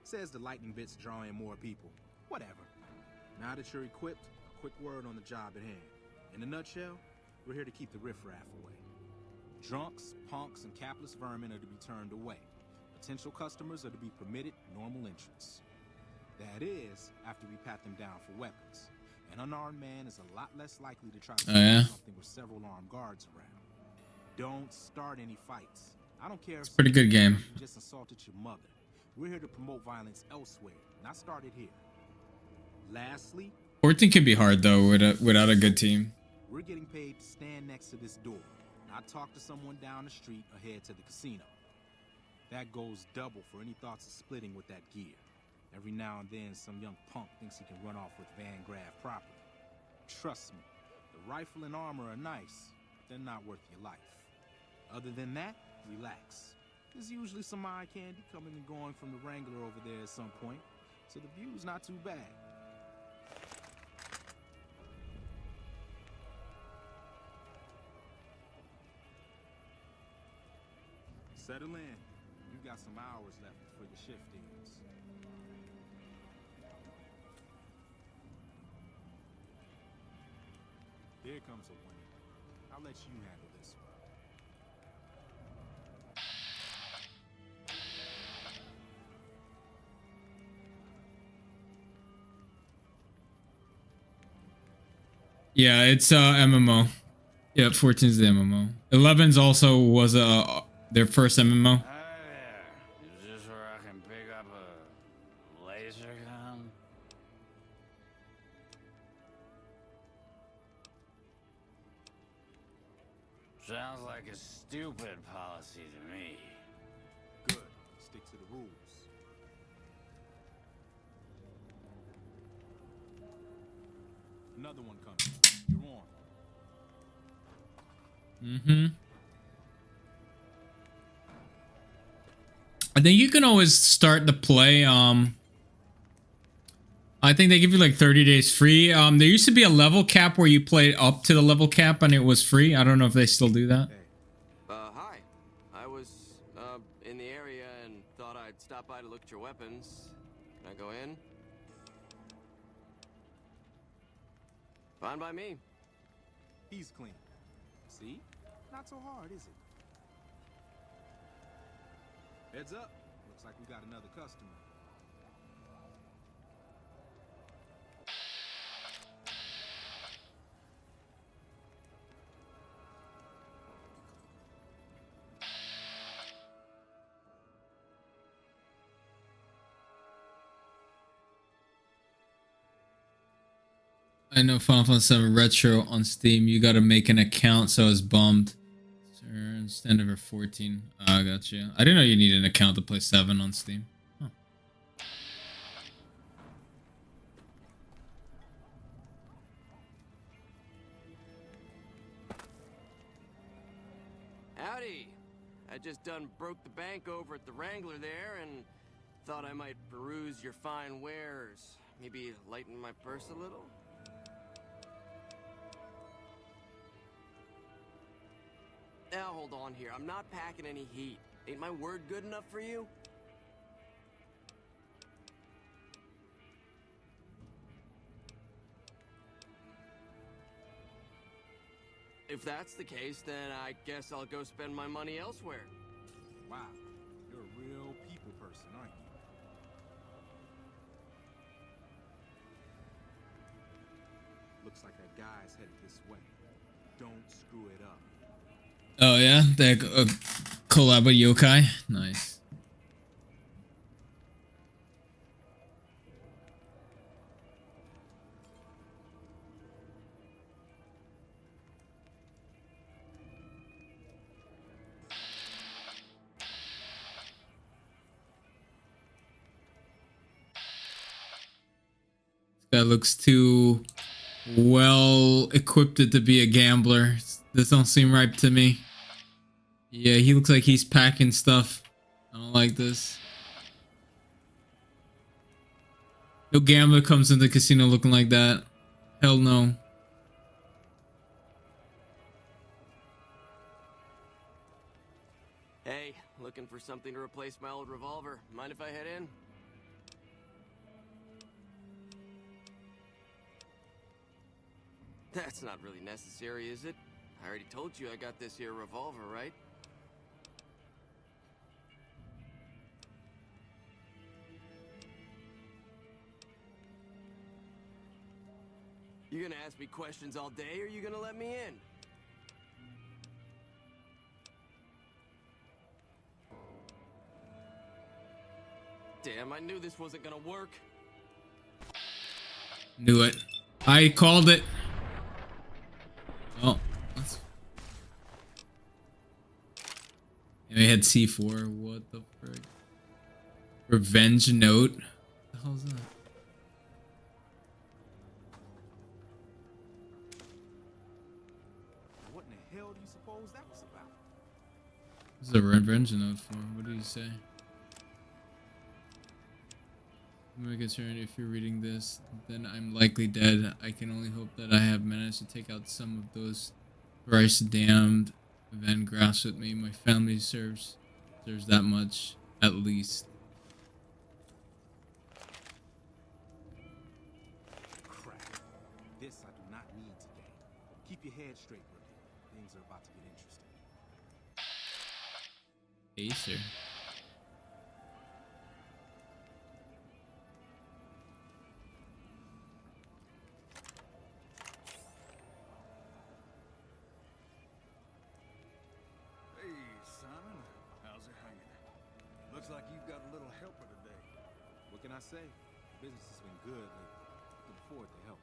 S21: Says the lightning bits draw in more people. Whatever. Now that you're equipped, a quick word on the job at hand. In a nutshell, we're here to keep the riffraff away. Drunks, punks, and capless vermin are to be turned away. Potential customers are to be permitted normal entrance. That is, after we pat them down for weapons. An unarmed man is a lot less likely to try to steal something with several armed guards around. Don't start any fights. I don't care.
S1: It's a pretty good game.
S21: You just assaulted your mother. We're here to promote violence elsewhere, not start it here. Lastly,
S1: 14 can be hard though without a good team.
S21: we're getting paid to stand next to this door, not talk to someone down the street or head to the casino. That goes double for any thoughts of splitting with that gear. Every now and then, some young punk thinks he can run off with Van Graff property. Trust me, the rifle and armor are nice, but they're not worth your life. Other than that, relax. There's usually some eye candy coming and going from the Wrangler over there at some point, so the view's not too bad. Settle in. You've got some hours left before your shift ends. Here comes a winner. I'll let you handle this one.
S1: Yeah, it's MMO. Yeah, 14's the MMO. 11's also was their first MMO.
S15: Is this where I can pick up a laser gun? Sounds like a stupid policy to me.
S21: Good. Stick to the rules. Another one coming. You're on.
S1: Mm-hmm. I think you can always start the play. I think they give you like 30 days free. There used to be a level cap where you played up to the level cap and it was free. I don't know if they still do that.
S6: Hi. I was, in the area and thought I'd stop by to look at your weapons. Can I go in? Fine by me.
S21: He's clean. See? Not so hard, is it? Heads up. Looks like we got another customer.
S1: I know Final Fantasy 7 Retro on Steam. You gotta make an account, so I was bummed. Stand over 14. I got you. I didn't know you needed an account to play 7 on Steam. Huh.
S6: Howdy. I just done broke the bank over at the Wrangler there and thought I might peruse your fine wares. Maybe lighten my purse a little? Now hold on here. I'm not packing any heat. Ain't my word good enough for you? If that's the case, then I guess I'll go spend my money elsewhere.
S21: Wow, you're a real people person, aren't you? Looks like that guy's headed this way. Don't screw it up.
S1: Oh yeah, that collab with Yokai. Nice. This guy looks too well equipped to be a gambler. This don't seem right to me. Yeah, he looks like he's packing stuff. I don't like this. No gambler comes in the casino looking like that. Hell no.
S6: Hey, looking for something to replace my old revolver. Mind if I head in? That's not really necessary, is it? I already told you I got this here revolver, right? You gonna ask me questions all day, or you gonna let me in? Damn, I knew this wasn't gonna work.
S1: Knew it. I called it. Oh, that's... And we had C4. What the frick? Revenge note. What the hell is that?
S21: What in the hell do you suppose that was about?
S1: This is a revenge note for. What do you say? I'm very concerned if you're reading this, then I'm likely dead. I can only hope that I have managed to take out some of those thrice damned Van Graffs with me. My family deserves that much, at least.
S21: Crap. This I do not need today. Keep your head straight, rookie. Things are about to get interesting.
S1: Acer.
S4: Looks like you've got a little helper today.
S21: What can I say? Business has been good lately. Looking forward to help.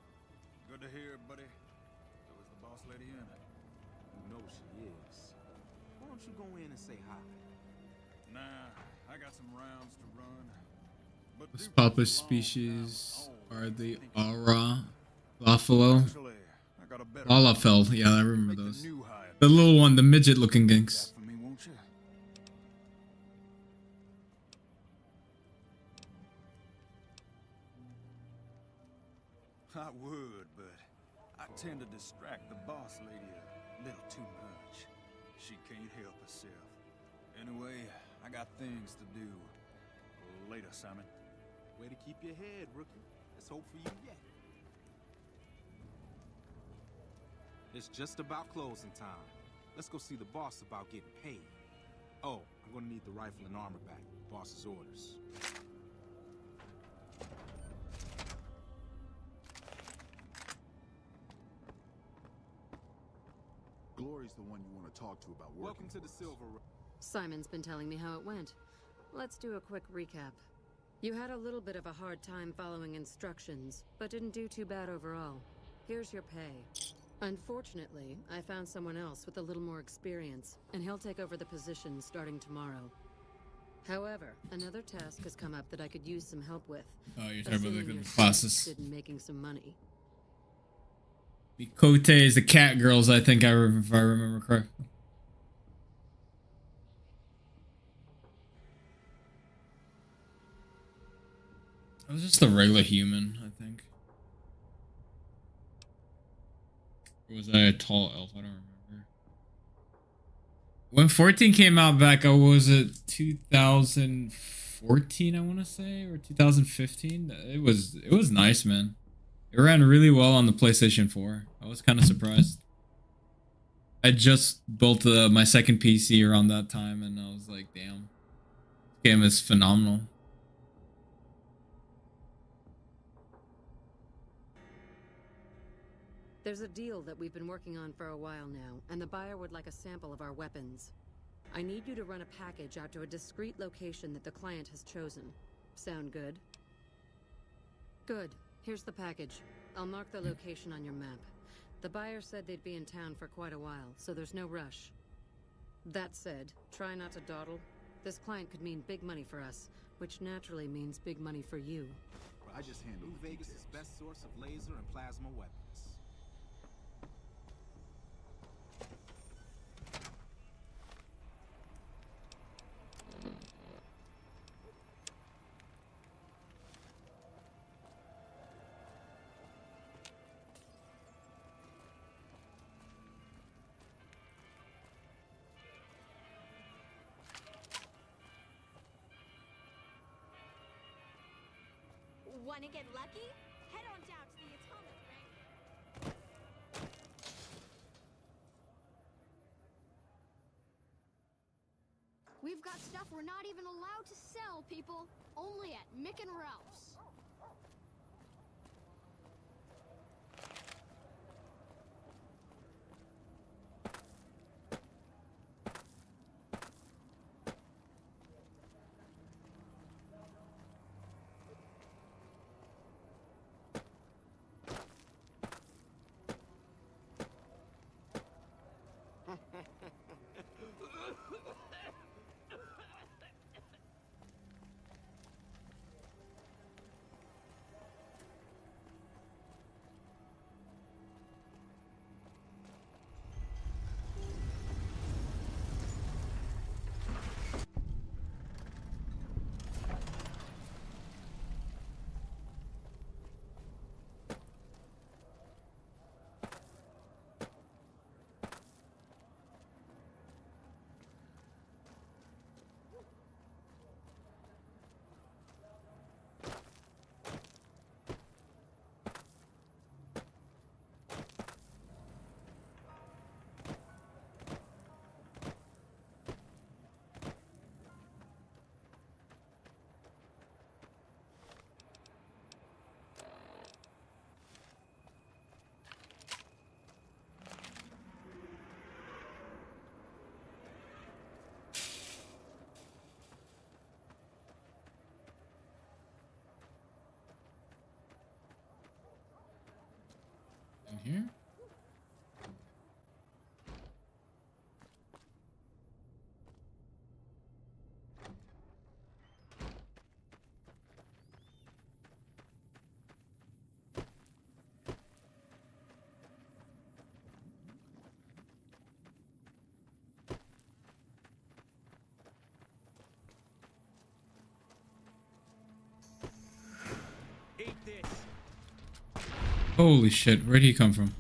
S4: Good to hear, buddy. So is the boss lady in?
S21: You know she is. Why don't you go in and say hi?
S4: Nah, I got some rounds to run. But
S1: Most popular species are the Aura, Buffalo, Lalafell. Yeah, I remember those. The little one, the midget-looking ginks.
S4: For me, won't you? I would, but I tend to distract the boss lady a little too much. She can't help herself. Anyway, I got things to do. Later, Simon.
S21: Way to keep your head, rookie. Let's hope for you yet. It's just about closing time. Let's go see the boss about getting paid. Oh, I'm gonna need the rifle and armor back. Boss's orders.
S7: Glory's the one you want to talk to about working.
S21: Welcome to the Silver.
S8: Simon's been telling me how it went. Let's do a quick recap. You had a little bit of a hard time following instructions, but didn't do too bad overall. Here's your pay. Unfortunately, I found someone else with a little more experience, and he'll take over the position starting tomorrow. However, another task has come up that I could use some help with.
S1: Oh, you're talking about
S8: assuming
S1: the
S8: you're
S1: classes.
S8: interested in making some money.
S1: Kote is the cat girls, I think, if I remember correctly. It was just a regular human, I think. Or was I a tall elf? I don't remember. When 14 came out back, was it 2014? I want to say, or 2015. It was nice, man. It ran really well on the PlayStation 4. I was kind of surprised. I just built my second PC around that time, and I was like, damn, this game is phenomenal.
S8: There's a deal that we've been working on for a while now, and the buyer would like a sample of our weapons. I need you to run a package out to a discrete location that the client has chosen. Sound good? Good. Here's the package. I'll mark the location on your map. The buyer said they'd be in town for quite a while, so there's no rush. That said, try not to dawdle. This client could mean big money for us, which naturally means big money for you.
S21: I just handle New Vegas' best source of laser and plasma weapons.
S19: Wanna get lucky? Head on down to the atomic ring.
S10: We've got stuff we're not even allowed to sell, people. Only at Mick and Ralph's.
S1: In here?
S21: Eat this.
S1: Holy shit, where'd he come from?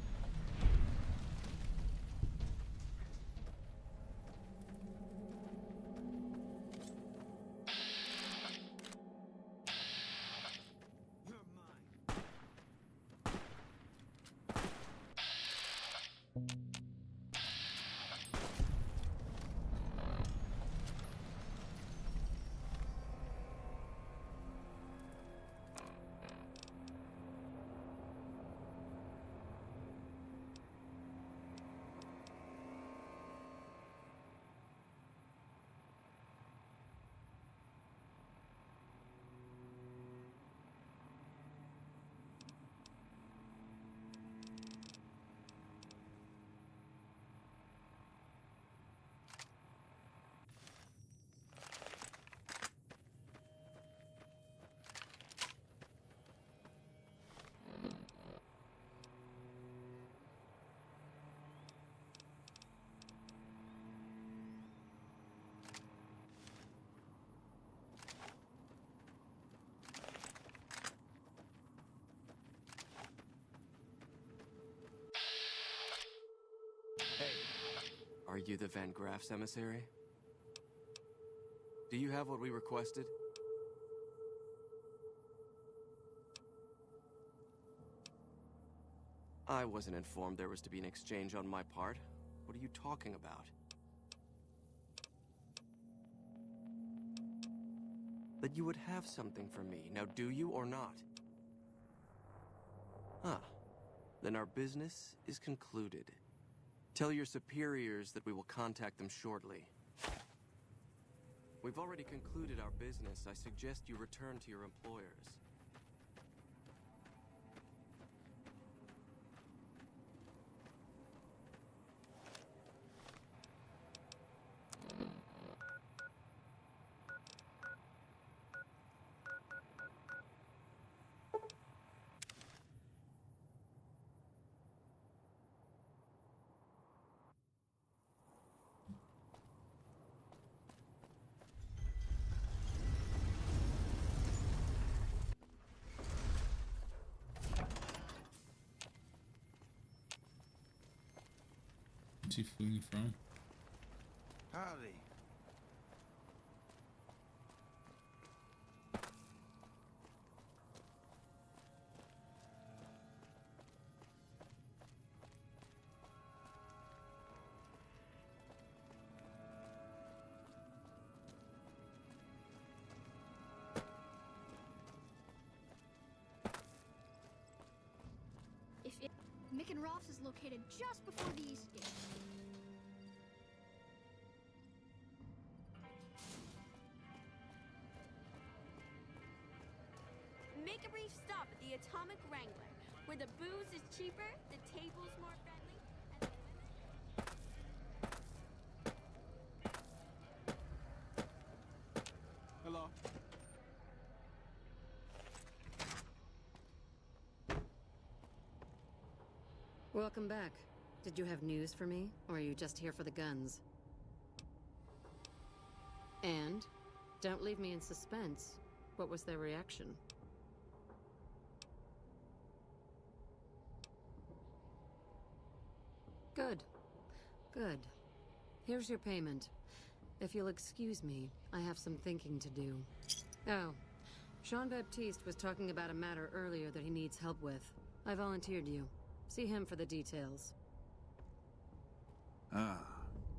S6: Are you the Van Graff's emissary? Do you have what we requested? I wasn't informed there was to be an exchange on my part. What are you talking about? That you would have something for me. Now, do you or not? Ah, then our business is concluded. Tell your superiors that we will contact them shortly. We've already concluded our business. I suggest you return to your employers.
S1: Where's he fleeing from?
S17: Howdy.
S10: Mick and Roth's is located just before the East Gate.
S19: Make a brief stop at the Atomic Wrangler, where the booze is cheaper, the table's more friendly, and the women...
S21: Hello?
S8: Welcome back. Did you have news for me, or are you just here for the guns? And? Don't leave me in suspense. What was their reaction? Good. Good. Here's your payment. If you'll excuse me, I have some thinking to do. Oh, Jean-Baptiste was talking about a matter earlier that he needs help with. I volunteered you. See him for the details.
S7: Ah,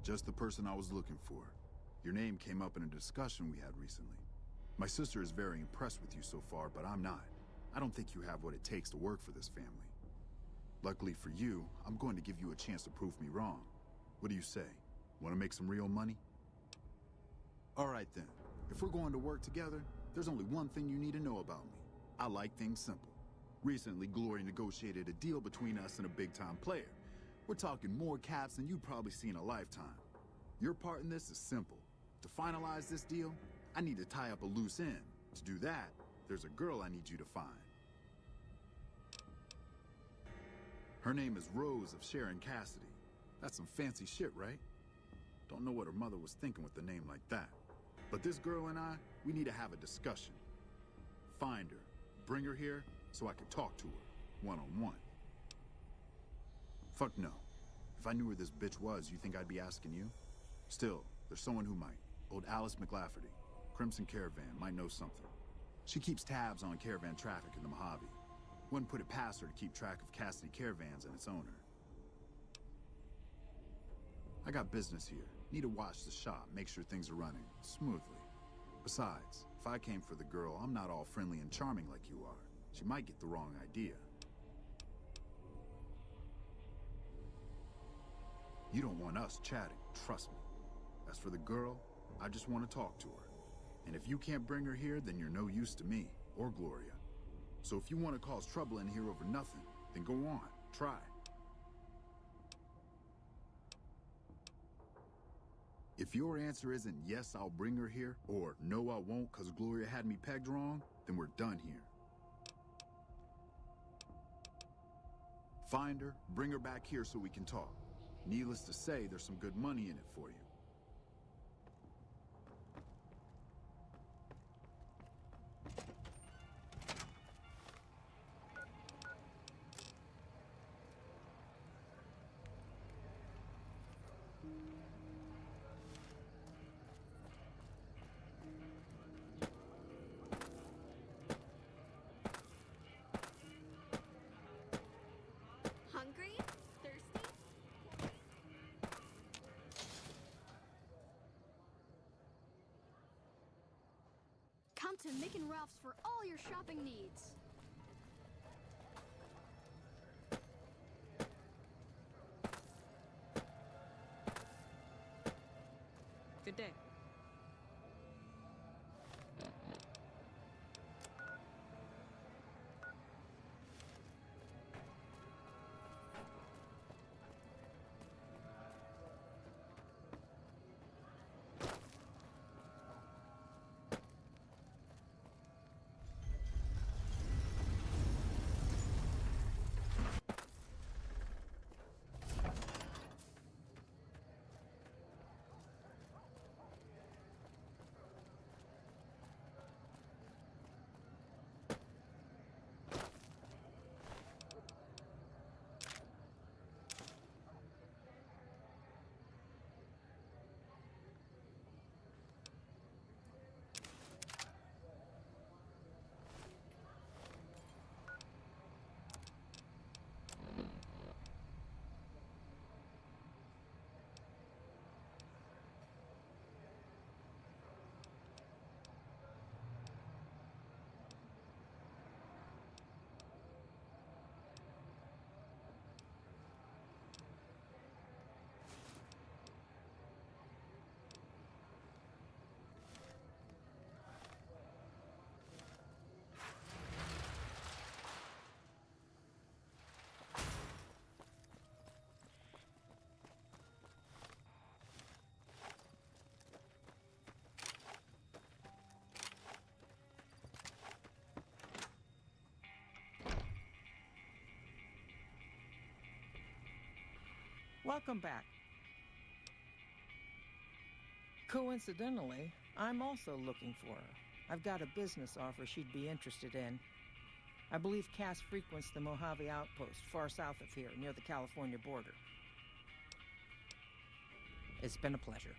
S7: just the person I was looking for. Your name came up in a discussion we had recently. My sister is very impressed with you so far, but I'm not. I don't think you have what it takes to work for this family. Luckily for you, I'm going to give you a chance to prove me wrong. What do you say? Want to make some real money? All right then. If we're going to work together, there's only one thing you need to know about me. I like things simple. Recently, Glory negotiated a deal between us and a big-time player. We're talking more caps than you've probably seen in a lifetime. Your part in this is simple. To finalize this deal, I need to tie up a loose end. To do that, there's a girl I need you to find. Her name is Rose of Sharon Cassidy. That's some fancy shit, right? Don't know what her mother was thinking with a name like that. But this girl and I, we need to have a discussion. Find her, bring her here, so I can talk to her, one-on-one. Fuck no. If I knew where this bitch was, you think I'd be asking you? Still, there's someone who might. Old Alice McLafferty, Crimson Caravan, might know something. She keeps tabs on caravan traffic in the Mojave. Wouldn't put it past her to keep track of Cassidy Caravans and its owner. I got business here. Need to watch the shop, make sure things are running smoothly. Besides, if I came for the girl, I'm not all friendly and charming like you are. She might get the wrong idea. You don't want us chatting, trust me. As for the girl, I just want to talk to her. And if you can't bring her here, then you're no use to me, or Gloria. So if you want to cause trouble in here over nothing, then go on, try. If your answer isn't yes, I'll bring her here, or no, I won't because Gloria had me pegged wrong, then we're done here. Find her, bring her back here so we can talk. Needless to say, there's some good money in it for you.
S10: to Mick and Ralph's for all your shopping needs.
S8: Good day.
S9: Welcome back. Coincidentally, I'm also looking for her. I've got a business offer she'd be interested in. I believe Cass frequents the Mojave Outpost, far south of here, near the California border. It's been a pleasure.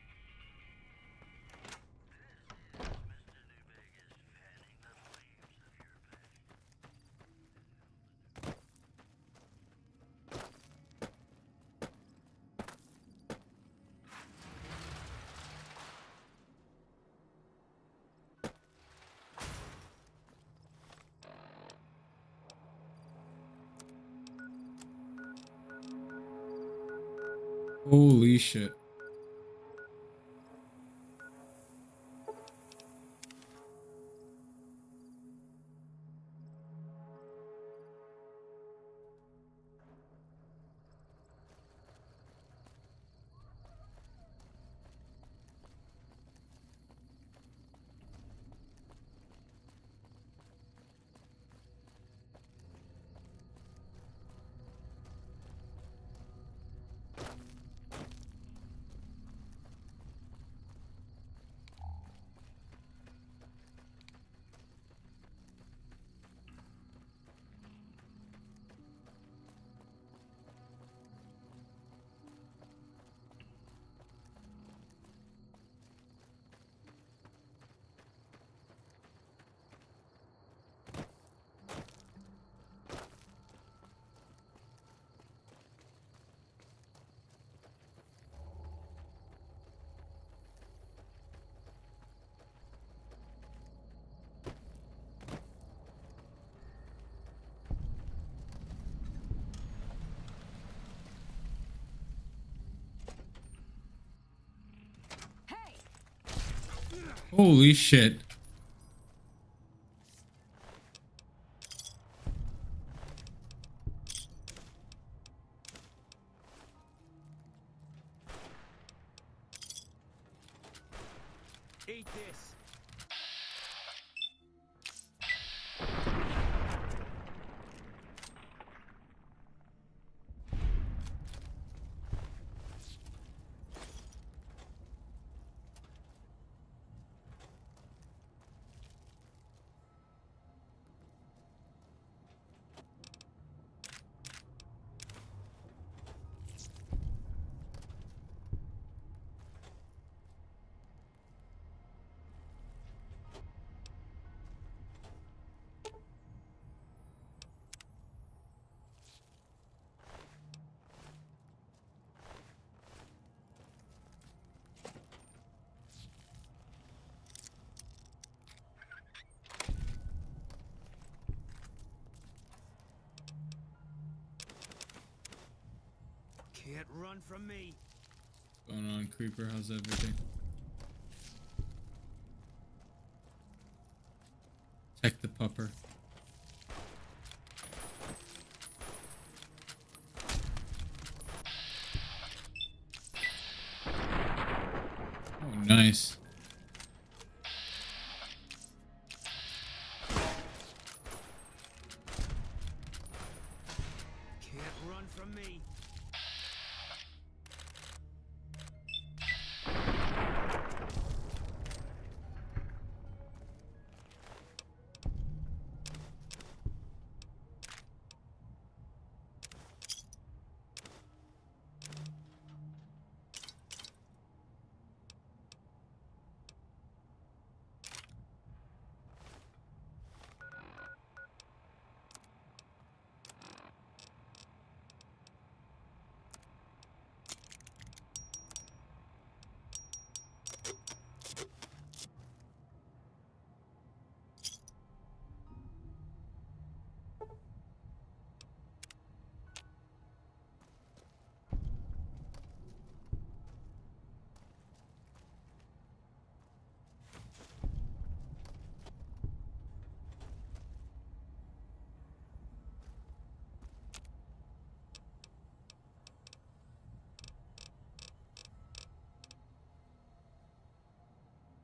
S1: Holy shit. Holy shit.
S21: Eat this.
S17: Can't run from me.
S1: What's going on, Creeper? How's everything? Check the pupper. Oh, nice.
S17: Can't run from me.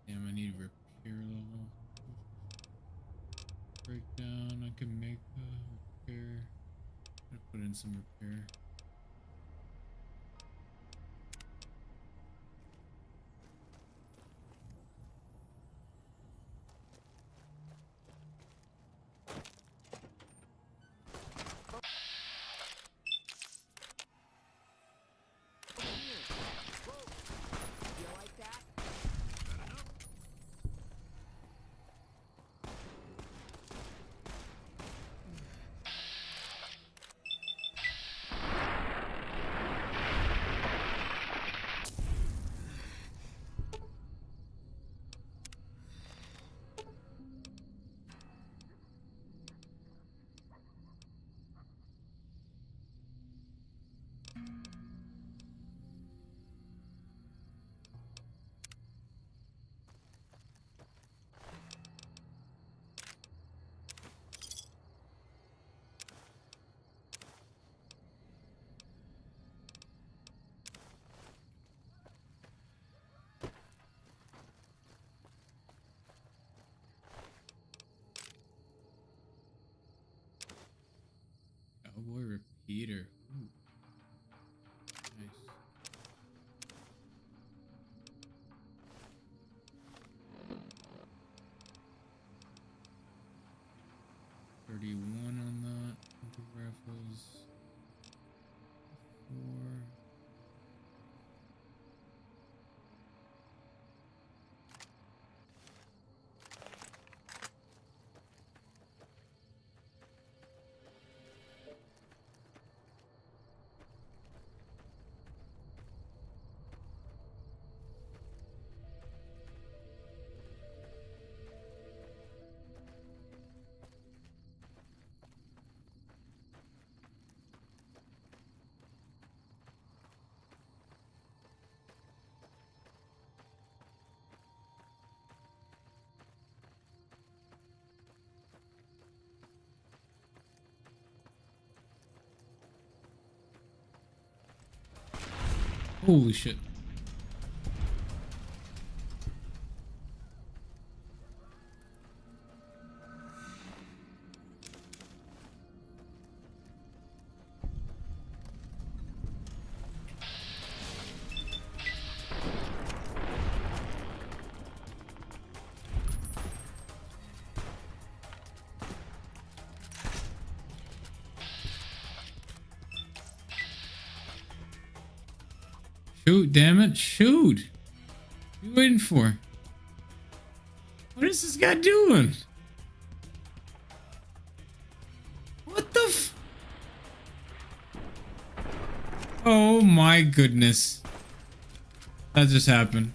S1: Damn, I need repair level. Breakdown, I can make a repair. I'm gonna put in some repair.
S17: You like that?
S1: Cowboy repeater. Ooh. Nice. $31 on that. Hunter rifles. 4. Holy shit. Shoot, damn it. Shoot. What are you waiting for? What is this guy doing? What the f... Oh my goodness. That just happened.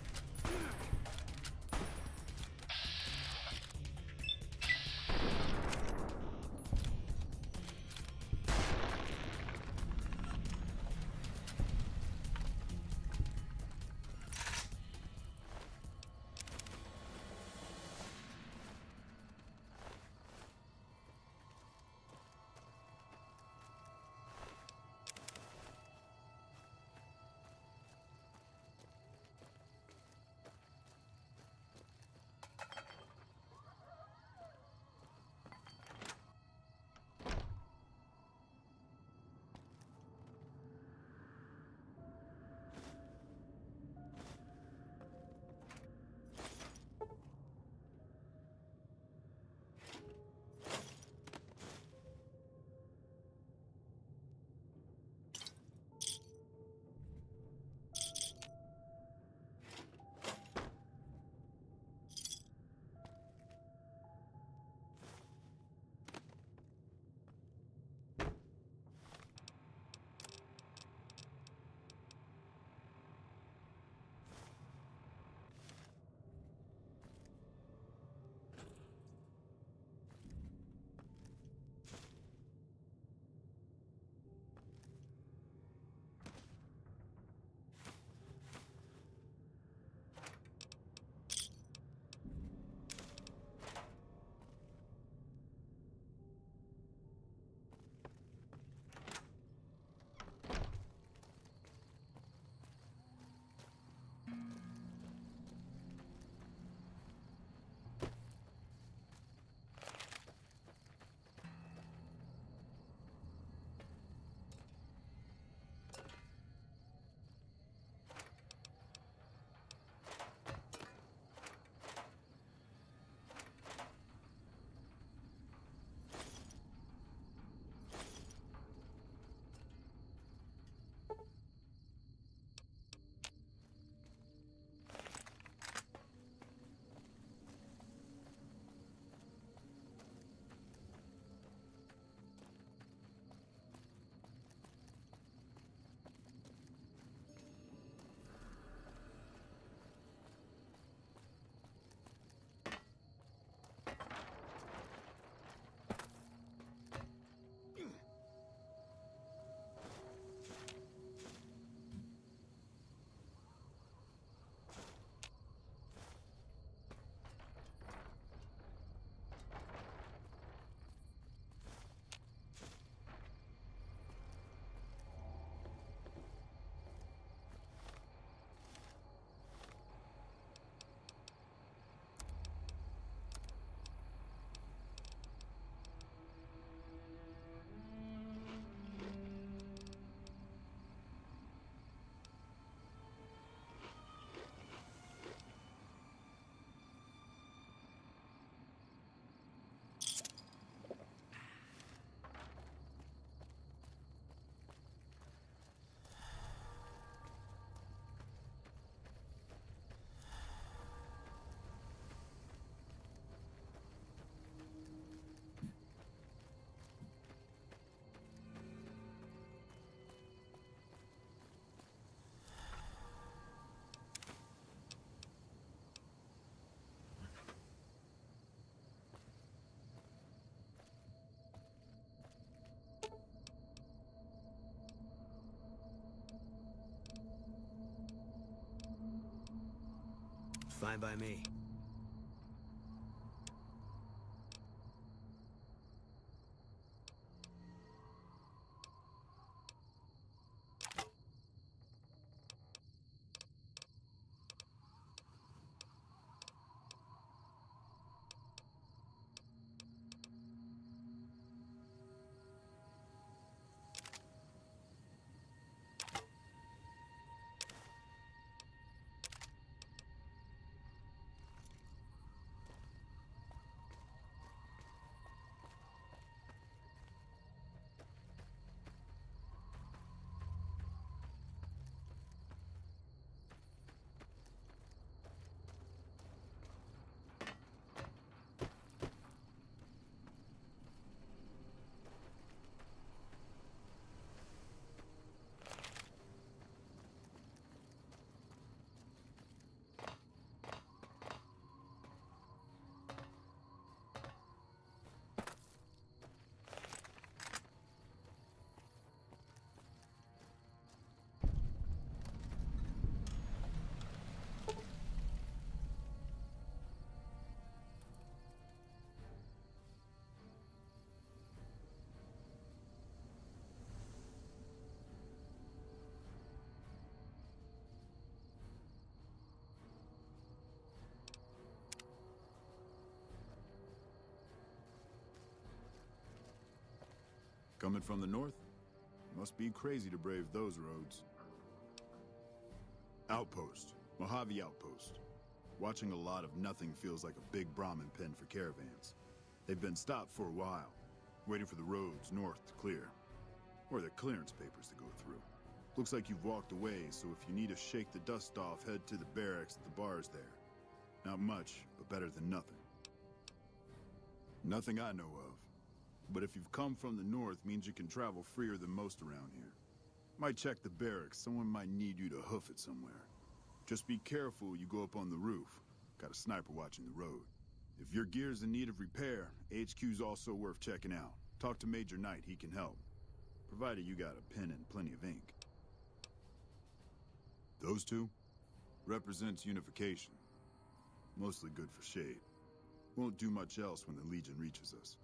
S2: Fine by me.
S7: Coming from the north? Must be crazy to brave those roads. Outpost. Mojave Outpost. Watching a lot of nothing feels like a big Brahmin pen for caravans. They've been stopped for a while, waiting for the roads north to clear. Or their clearance papers to go through. Looks like you've walked away, so if you need to shake the dust off, head to the barracks at the bars there. Not much, but better than nothing. Nothing I know of. But if you've come from the north, means you can travel freer than most around here. Might check the barracks, someone might need you to hoof it somewhere. Just be careful you go up on the roof. Got a sniper watching the road. If your gear's in need of repair, HQ's also worth checking out. Talk to Major Knight, he can help. Provided you got a pen and plenty of ink. Those two? Represents unification. Mostly good for shade. Won't do much else when the Legion reaches us.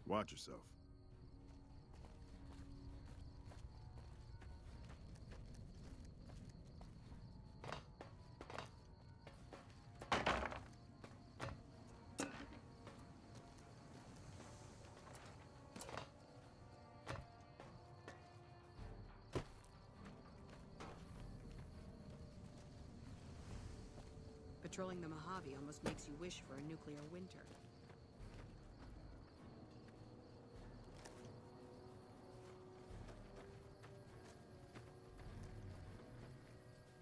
S7: Watch yourself.
S8: Patrolling the Mojave almost makes you wish for a nuclear winter.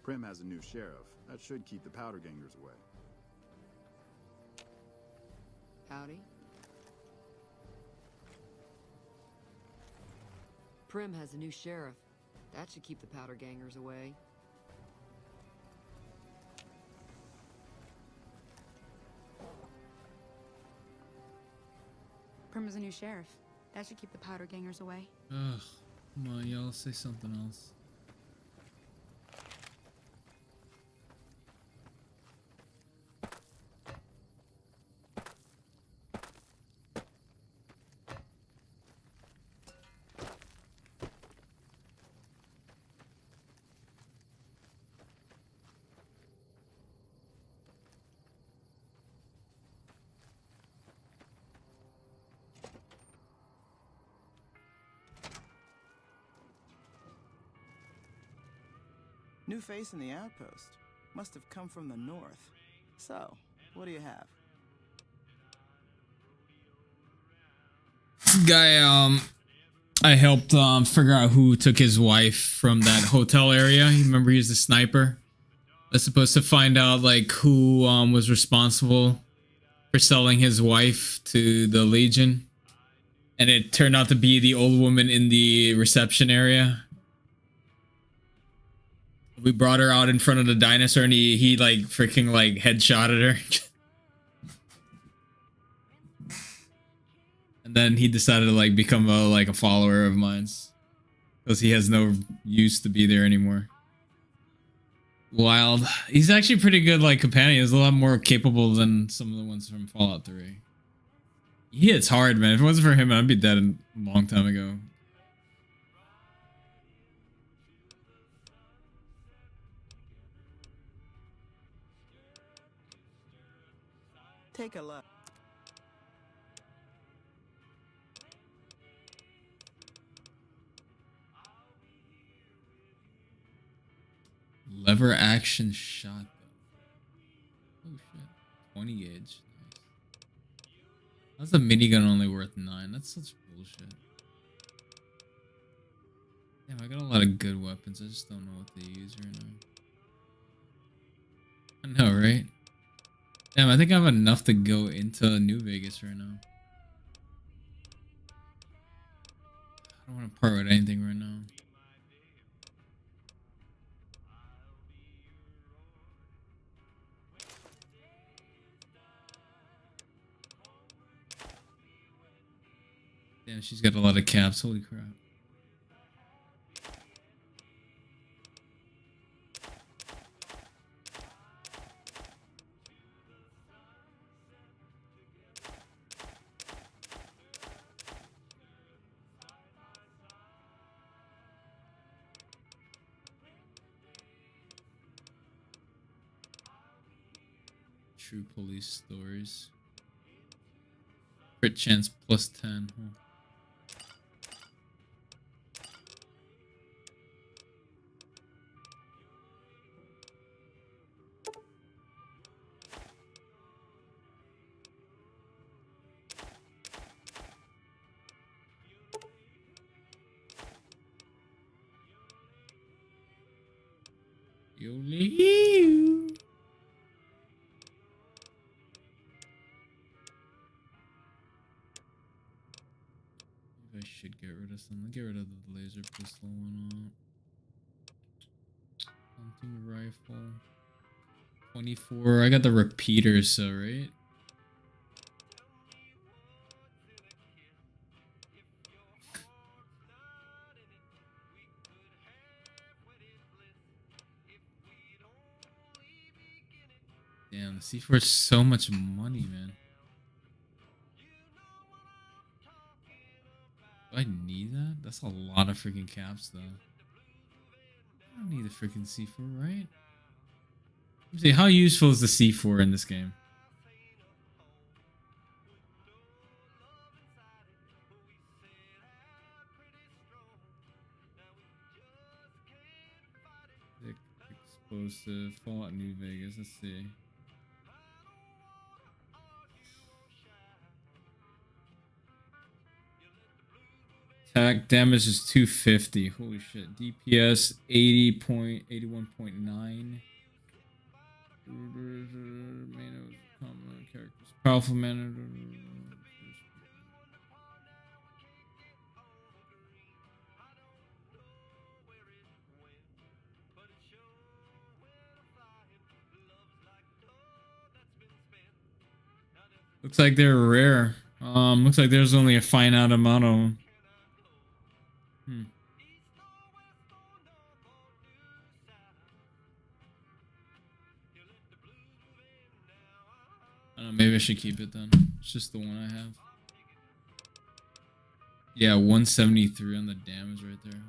S7: Prim has a new sheriff. That should keep the powder gangers away.
S8: Howdy. Prim has a new sheriff. That should keep the powder gangers away.
S13: Prim is a new sheriff. That should keep the powder gangers away.
S1: Ugh. Come on, y'all. Say something else.
S17: New face in the outpost. Must have come from the north. So, what do you have?
S1: Guy, I helped figure out who took his wife from that hotel area. You remember he's the sniper? I was supposed to find out like who was responsible for selling his wife to the Legion. And it turned out to be the old woman in the reception area. We brought her out in front of the dinosaur and he like freaking like headshotted her. And then he decided to like become a follower of mine. Because he has no use to be there anymore. Wild. He's actually pretty good, like, companion. He's a lot more capable than some of the ones from Fallout 3. He hits hard, man. If it wasn't for him, I'd be dead a long time ago.
S2: Take a look.
S1: Lever action shotgun. Oh shit. 20 gauge. Nice. How's the minigun only worth 9? That's such bullshit. Damn, I got a lot of good weapons. I just don't know what to use right now. I know, right? Damn, I think I have enough to go into New Vegas right now. I don't want to part with anything right now. Damn, she's got a lot of caps. Holy crap. True police stories. Crit chance plus 10. Huh. Yo-lee-oo. I should get rid of some. Get rid of the laser pistol one. Hunting rifle. 24. I got the repeater, so right. Damn, the C4 is so much money, man. Do I need that? That's a lot of freaking caps, though. I don't need the freaking C4, right? Let me see, how useful is the C4 in this game? Explosive, Fallout New Vegas, let's see. Attack damage is 250. Holy shit. DPS 80.81.9. Characters. Powerful mana. Looks like they're rare. Looks like there's only a finite amount of them. I don't know, maybe I should keep it then. It's just the one I have. Yeah, 173 on the damage right there.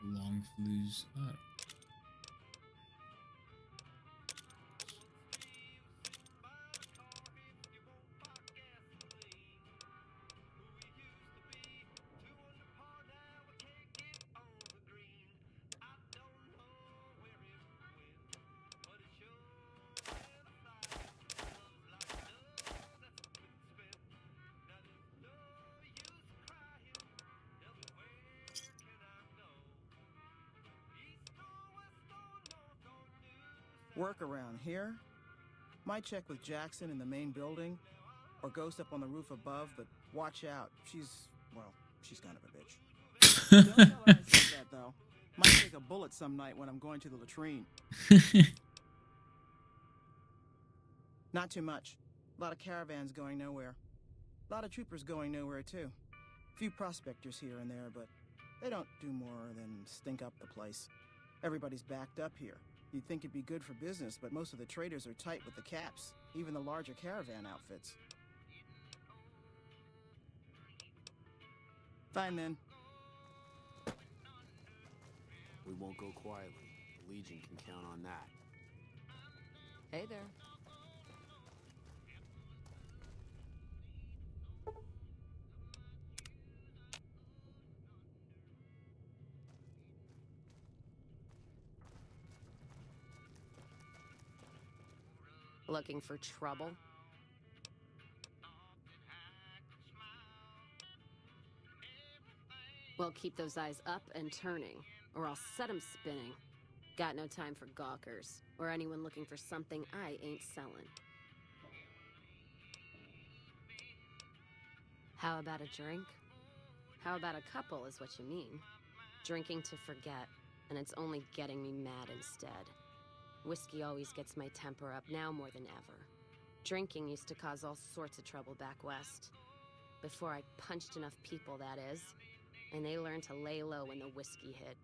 S1: Long flues. Oh.
S2: Work around here? Might check with Jackson in the main building, or Ghost up on the roof above, but watch out. She's kind of a bitch. Don't tell her I said that, though. Might take a bullet some night when I'm going to the latrine. Not too much. A lot of caravans going nowhere. A lot of troopers going nowhere, too. Few prospectors here and there, but they don't do more than stink up the place. Everybody's backed up here. You'd think it'd be good for business, but most of the traders are tight with the caps, even the larger caravan outfits. Fine then.
S3: We won't go quietly. The Legion can count on that.
S8: Hey there. Looking for trouble? Well, keep those eyes up and turning, or I'll set 'em spinning. Got no time for gawkers, or anyone looking for something I ain't selling. How about a drink? How about a couple is what you mean. Drinking to forget, and it's only getting me mad instead. Whiskey always gets my temper up, now more than ever. Drinking used to cause all sorts of trouble back west. Before I punched enough people, that is. And they learned to lay low when the whiskey hit.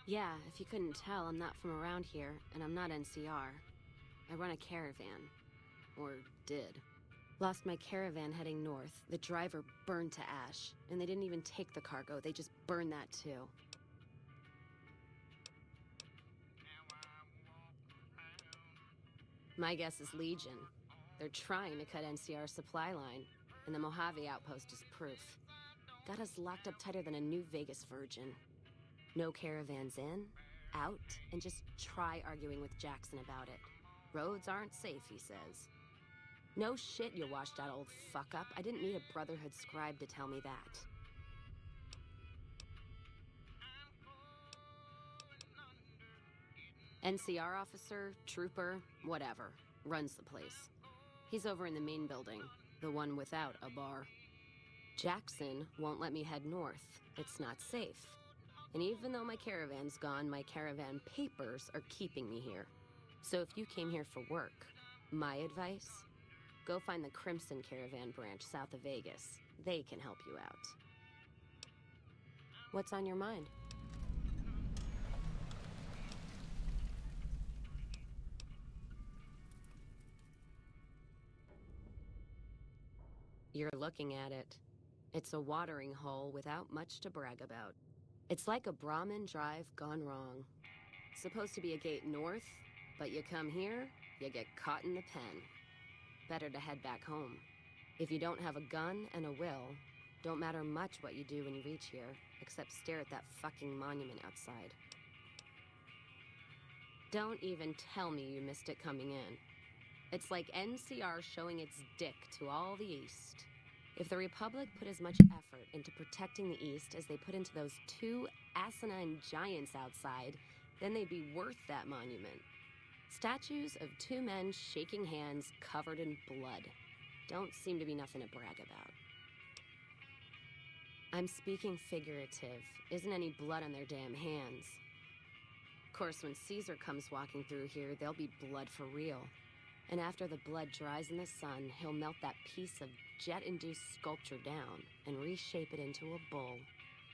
S8: Yeah, if you couldn't tell, I'm not from around here, and I'm not NCR. I run a caravan. Or did. Lost my caravan heading north. The driver burned to ash. And they didn't even take the cargo, they just burned that too. My guess is Legion. They're trying to cut NCR's supply line, and the Mojave outpost is proof. Got us locked up tighter than a New Vegas virgin. No caravans in, out, and just try arguing with Jackson about it. Roads aren't safe, he says. No shit, you washed out old fuck-up. I didn't need a Brotherhood scribe to tell me that. NCR officer, trooper, whatever, runs the place. He's over in the main building, the one without a bar. Jackson won't let me head north. It's not safe. And even though my caravan's gone, my caravan papers are keeping me here. So if you came here for work, my advice? Go find the Crimson Caravan branch south of Vegas. They can help you out. What's on your mind? You're looking at it. It's a watering hole without much to brag about. It's like a Brahmin drive gone wrong. Supposed to be a gate north, but you come here, you get caught in the pen. Better to head back home. If you don't have a gun and a will, don't matter much what you do when you reach here, except stare at that fucking monument outside. Don't even tell me you missed it coming in. It's like NCR showing its dick to all the East. If the Republic put as much effort into protecting the East as they put into those two asinine giants outside, then they'd be worth that monument. Statues of two men shaking hands covered in blood. Don't seem to be nothing to brag about. I'm speaking figurative. Isn't any blood on their damn hands. Of course, when Caesar comes walking through here, there'll be blood for real. And after the blood dries in the sun, he'll melt that piece of jet-induced sculpture down and reshape it into a bull,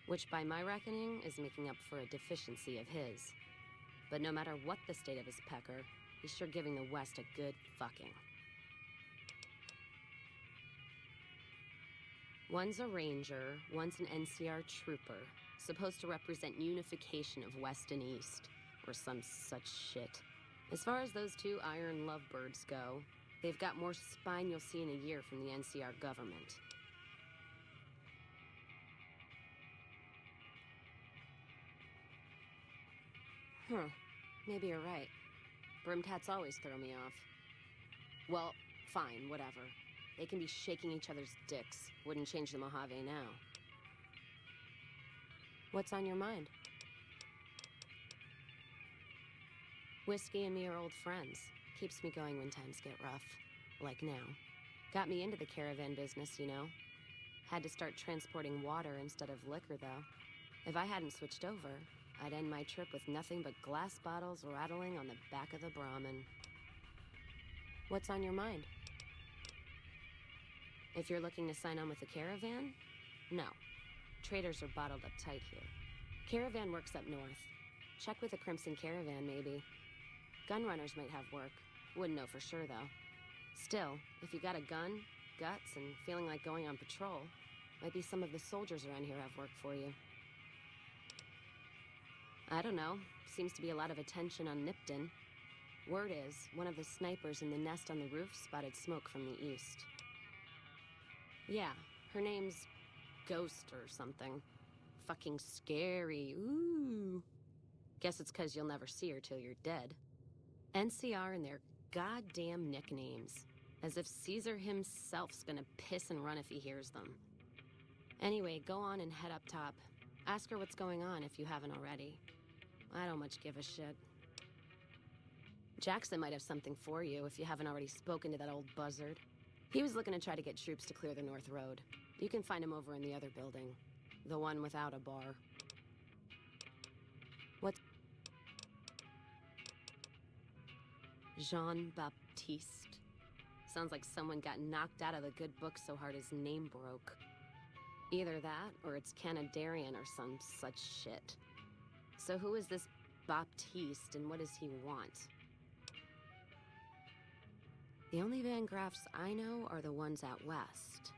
S8: which by my reckoning is making up for a deficiency of his. But no matter what the state of his pecker, he's sure giving the West a good fucking. One's a ranger, one's an NCR trooper, supposed to represent unification of West and East, or some such shit. As far as those two iron lovebirds go, they've got more spine you'll see in a year from the NCR government. Huh. Maybe you're right. Brimcats always throw me off. Well, fine, whatever. They can be shaking each other's dicks. Wouldn't change the Mojave now. What's on your mind? Whiskey and me are old friends. Keeps me going when times get rough. Like now. Got me into the caravan business, you know. Had to start transporting water instead of liquor, though. If I hadn't switched over, I'd end my trip with nothing but glass bottles rattling on the back of the Brahmin. What's on your mind? If you're looking to sign on with the caravan, no. Traders are bottled up tight here. Caravan works up north. Check with the Crimson Caravan, maybe. Gunrunners might have work. Wouldn't know for sure, though. Still, if you got a gun, guts, and feeling like going on patrol, might be some of the soldiers around here have work for you. I don't know. Seems to be a lot of attention on Nipton. Word is, one of the snipers in the nest on the roof spotted smoke from the east. Yeah, her name's Ghost or something. Fucking scary. Ooh. Guess it's 'cause you'll never see her till you're dead. NCR and their goddamn nicknames. As if Caesar himself's gonna piss and run if he hears them. Anyway, go on and head up top. Ask her what's going on if you haven't already. I don't much give a shit. Jackson might have something for you if you haven't already spoken to that old buzzard. He was looking to try to get troops to clear the North Road. You can find him over in the other building. The one without a bar. What? Jean-Baptiste. Sounds like someone got knocked out of the good book so hard his name broke. Either that, or it's Canadarian or some such shit. So who is this Baptiste, and what does he want? The only Van Graffs I know are the ones out west.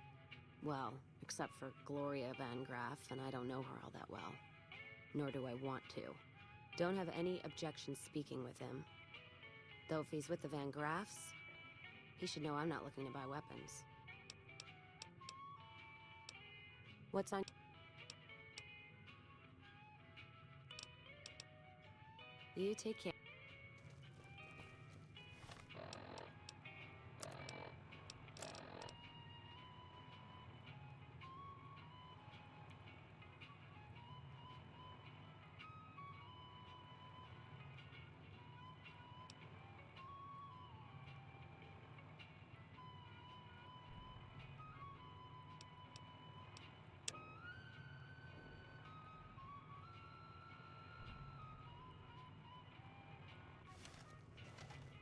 S8: Well, except for Gloria Van Graff, and I don't know her all that well. Nor do I want to. Don't have any objection speaking with him. Though if he's with the Van Graffs, he should know I'm not looking to buy weapons. What's on? You take care.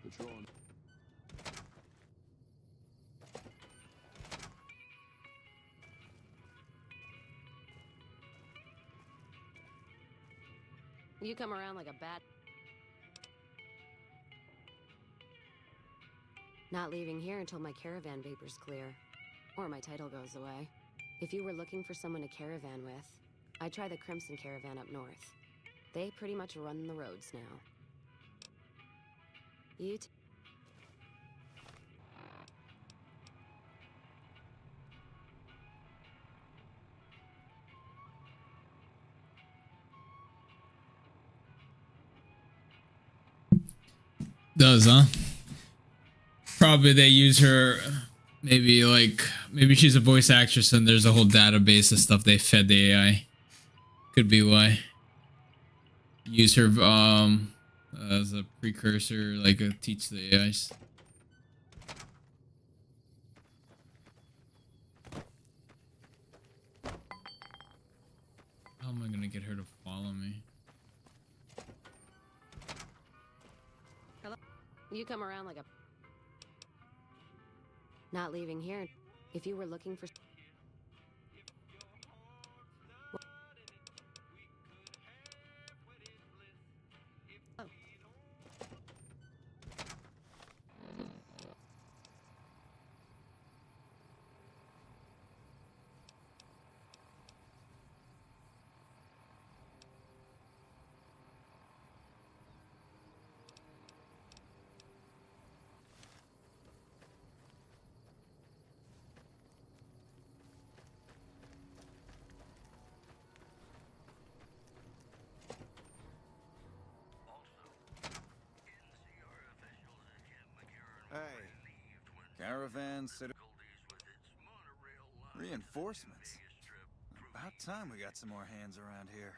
S3: Patrolling.
S8: You come around like a bat. Not leaving here until my caravan vapor's clear. Or my title goes away. If you were looking for someone to caravan with, I'd try the Crimson Caravan up north. They pretty much run the roads now. You
S1: Does, huh? Probably they use her, maybe she's a voice actress and there's a whole database of stuff they fed the AI. Could be why. Use her as a precursor, teach the AIs. How am I gonna get her to follow me?
S8: Hello? You come around like a... Not leaving here. If you were looking for... Oh.
S4: Caravan, reinforcements. About time we got some more hands around here.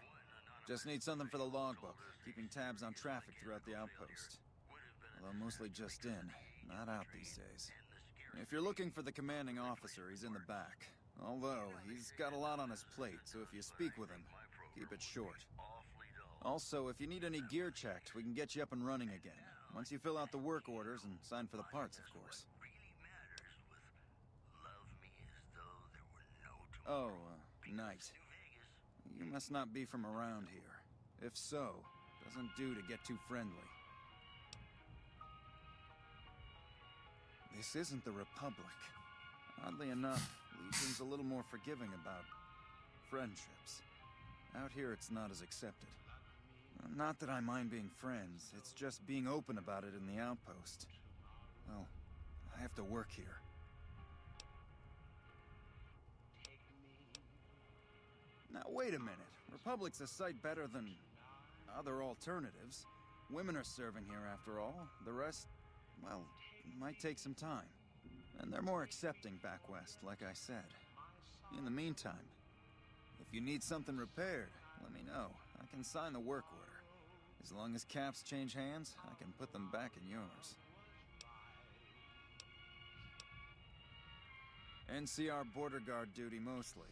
S4: Just need something for the logbook, keeping tabs on traffic throughout the outpost. although mostly just in, not out these days. If you're looking for the commanding officer, he's in the back. Although, he's got a lot on his plate, so if you speak with him, keep it short. Also, if you need any gear checked, we can get you up and running again. Once you fill out the work orders and sign for the parts, of course. Oh, Knight. You must not be from around here. If so, doesn't do to get too friendly. This isn't the Republic. Oddly enough, Legion's a little more forgiving about friendships. Out here, it's not as accepted. Not that I mind being friends, it's just being open about it in the outpost. Well, I have to work here. Now, wait a minute. Republic's a sight better than other alternatives. Women are serving here after all. The rest, well, might take some time. And they're more accepting back west, like I said. In the meantime, if you need something repaired, let me know. I can sign the work order. As long as caps change hands, I can put them back in yours. NCR border guard duty mostly.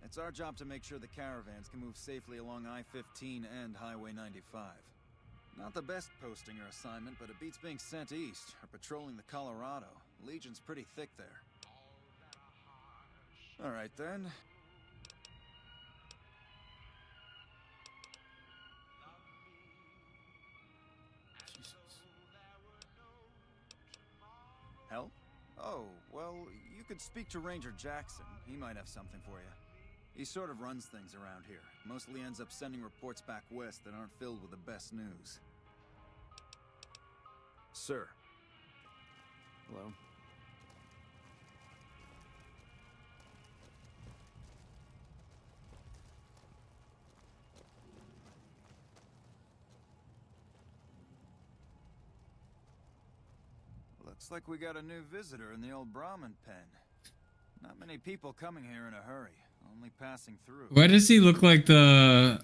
S4: It's our job to make sure the caravans can move safely along I-15 and Highway 95. Not the best posting or assignment, but it beats being sent east or patrolling the Colorado. Legion's pretty thick there. All right then. Help? Oh, well, you could speak to Ranger Jackson. He might have something for you. He sort of runs things around here. Mostly ends up sending reports back west that aren't filled with the best news. Sir.
S3: Hello?
S4: Looks like we got a new visitor in the old Brahmin pen. Not many people coming here in a hurry. Only passing through.
S1: Why does he look like the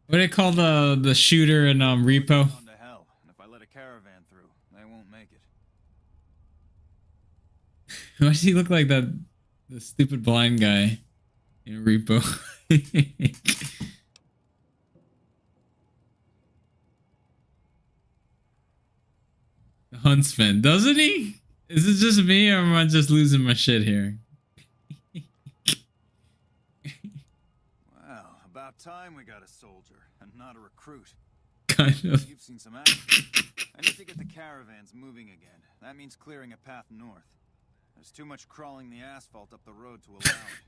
S1: what do they call the shooter in Repo?
S4: To hell. And if I let a caravan through, they won't make it.
S1: Why does he look like the stupid blind guy in Repo? The Huntsman, doesn't he? Is it just me or am I just losing my shit here?
S4: Wow, about time we got a soldier and not a recruit.
S1: Kind of.
S4: You've seen some action. I need to get the caravans moving again. That means clearing a path north. There's too much crawling the asphalt up the road to allow it.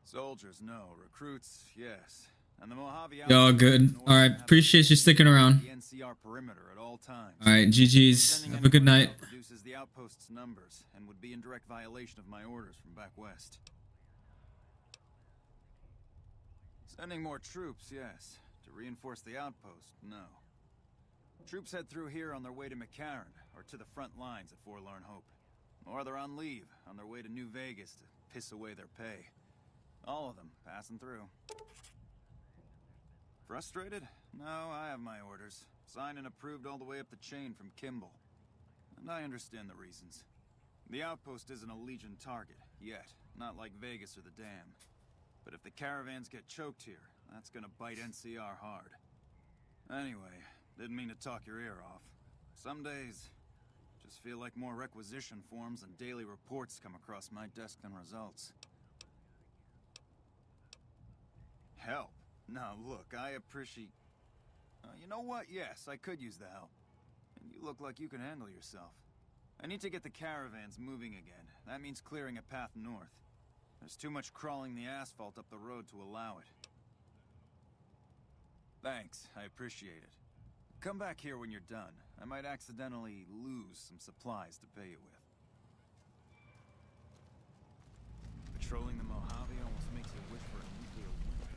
S4: Soldiers, no. Recruits, yes. And the Mojave
S1: Y'all good. All right, appreciate you sticking around.
S4: The NCR perimeter at all times.
S1: All right, GG's. Have a good night.
S4: Reduces the outpost's numbers and would be in direct violation of my orders from back west. Sending more troops, yes. To reinforce the outpost, no. Troops head through here on their way to McCarran, or to the front lines at Forlorn Hope. Or they're on leave, on their way to New Vegas to piss away their pay. All of them passing through. Frustrated? No, I have my orders. Signed and approved all the way up the chain from Kimball. And I understand the reasons. The outpost isn't a Legion target, yet. Not like Vegas or the Dam. But if the caravans get choked here, that's gonna bite NCR hard. Anyway, didn't mean to talk your ear off. Some days, just feel like more requisition forms and daily reports come across my desk than results. Help? Now look, I appreciate... you know what? Yes, I could use the help. And you look like you can handle yourself. I need to get the caravans moving again. That means clearing a path north. There's too much crawling the asphalt up the road to allow it. Thanks, I appreciate it. Come back here when you're done. I might accidentally lose some supplies to pay you with. Patrolling the Mojave almost makes you wish for a nuclear winter.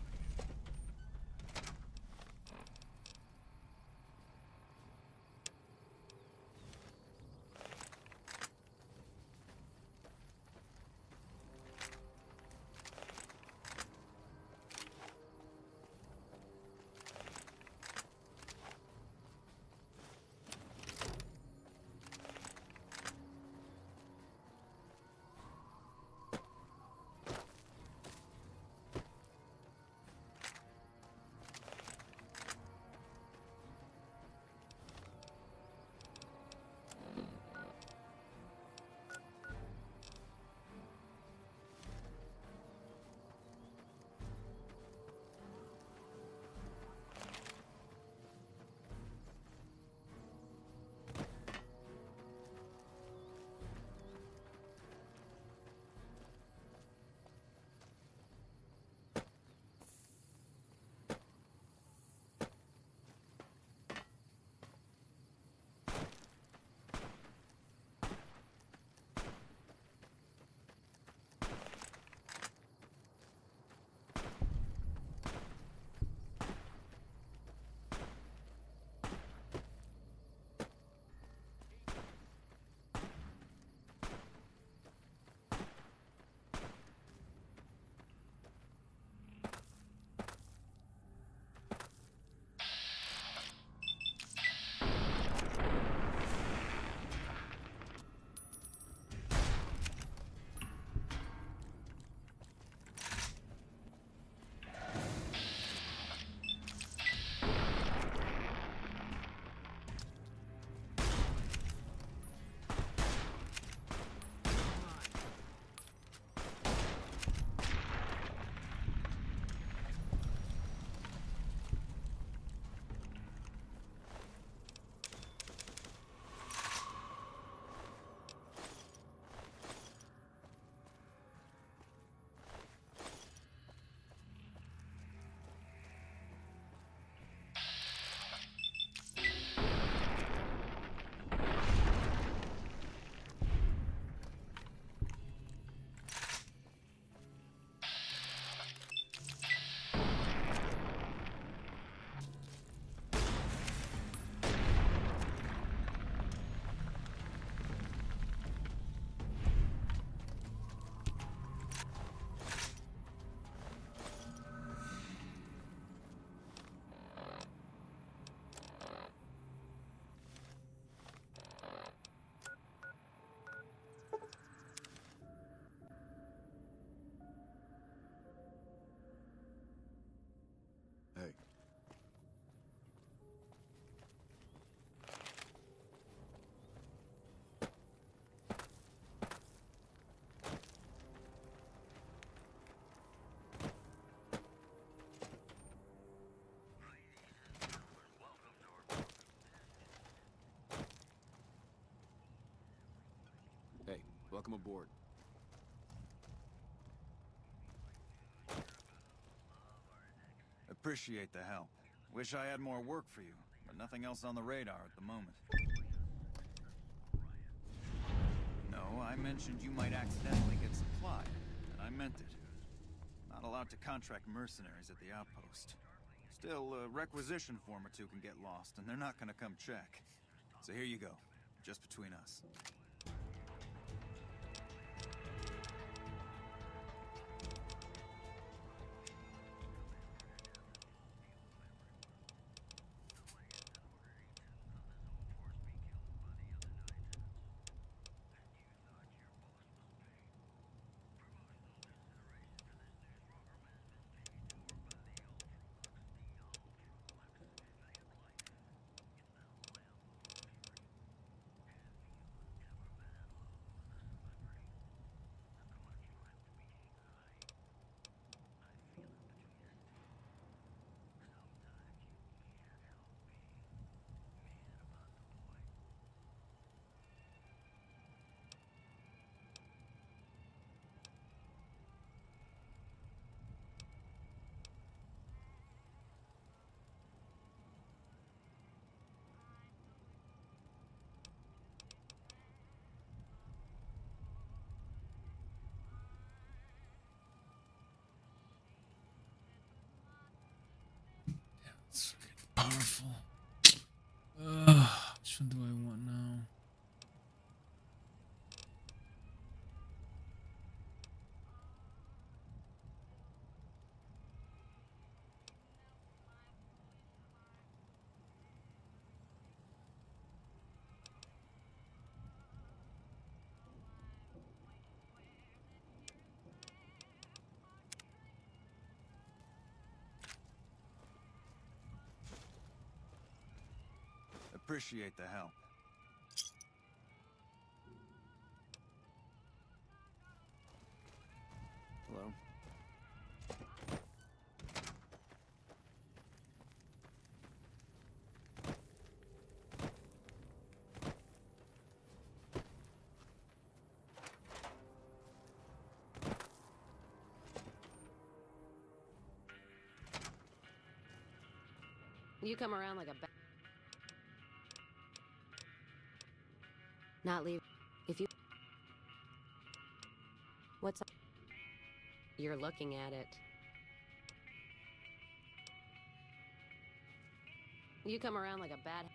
S3: Welcome aboard.
S4: Appreciate the help. Wish I had more work for you, but nothing else on the radar at the moment. No, I mentioned you might accidentally get supplied, and I meant it. Not allowed to contract mercenaries at the outpost. Still, a requisition form or two can get lost, and they're not gonna come check. So here you go, just between us.
S1: It's freaking powerful. Which one do I want now?
S4: Appreciate the help.
S3: Hello?
S8: You come around like a not leave. If you... What's up? You're looking at it. You come around like a bad...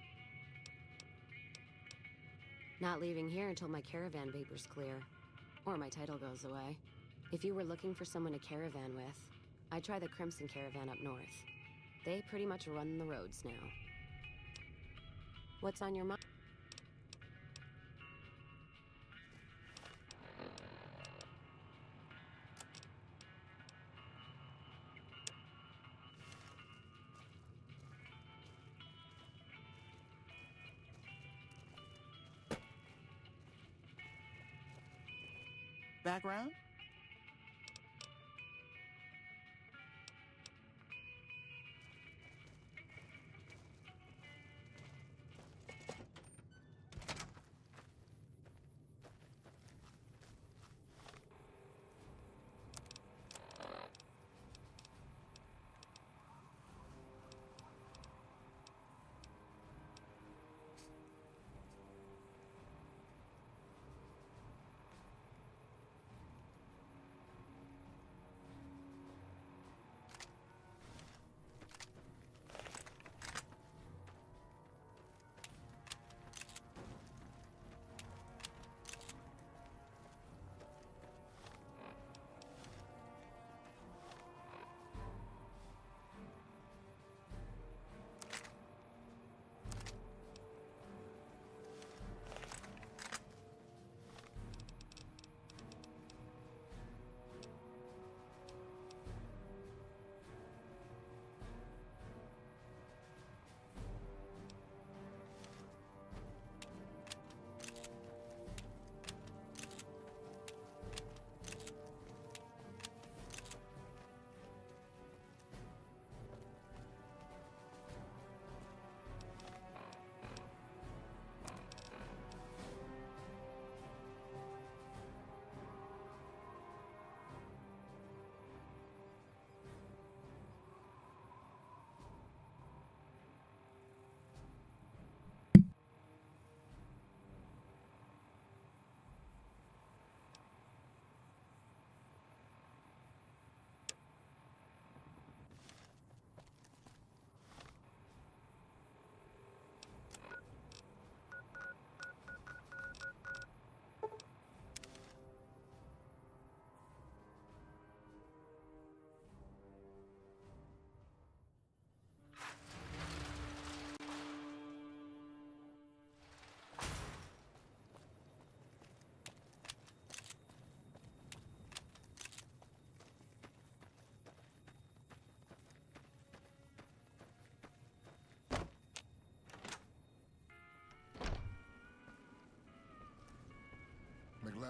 S8: Not leaving here until my caravan paper's clear. Or my title goes away. If you were looking for someone to caravan with, I'd try the Crimson Caravan up north. They pretty much run the roads now. What's on your mind?
S2: Background?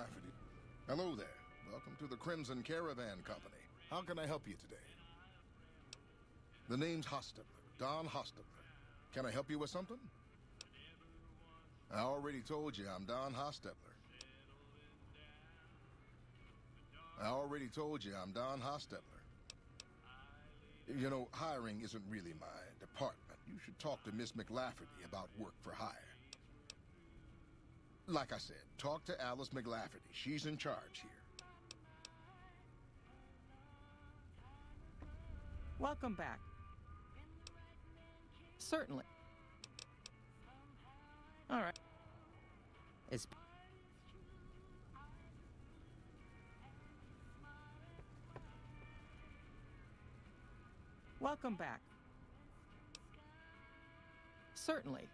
S5: McLafferty. Hello there. Welcome to the Crimson Caravan Company. How can I help you today? The name's Hostetler, Don Hostetler. Can I help you with something? I already told you I'm Don Hostetler. I already told you I'm Don Hostetler. You know, hiring isn't really my department. You should talk to Miss McLafferty about work for hire. Like I said, talk to Alice McLafferty. She's in charge here.
S9: Welcome back. Certainly. All right. It's... Welcome back. Certainly.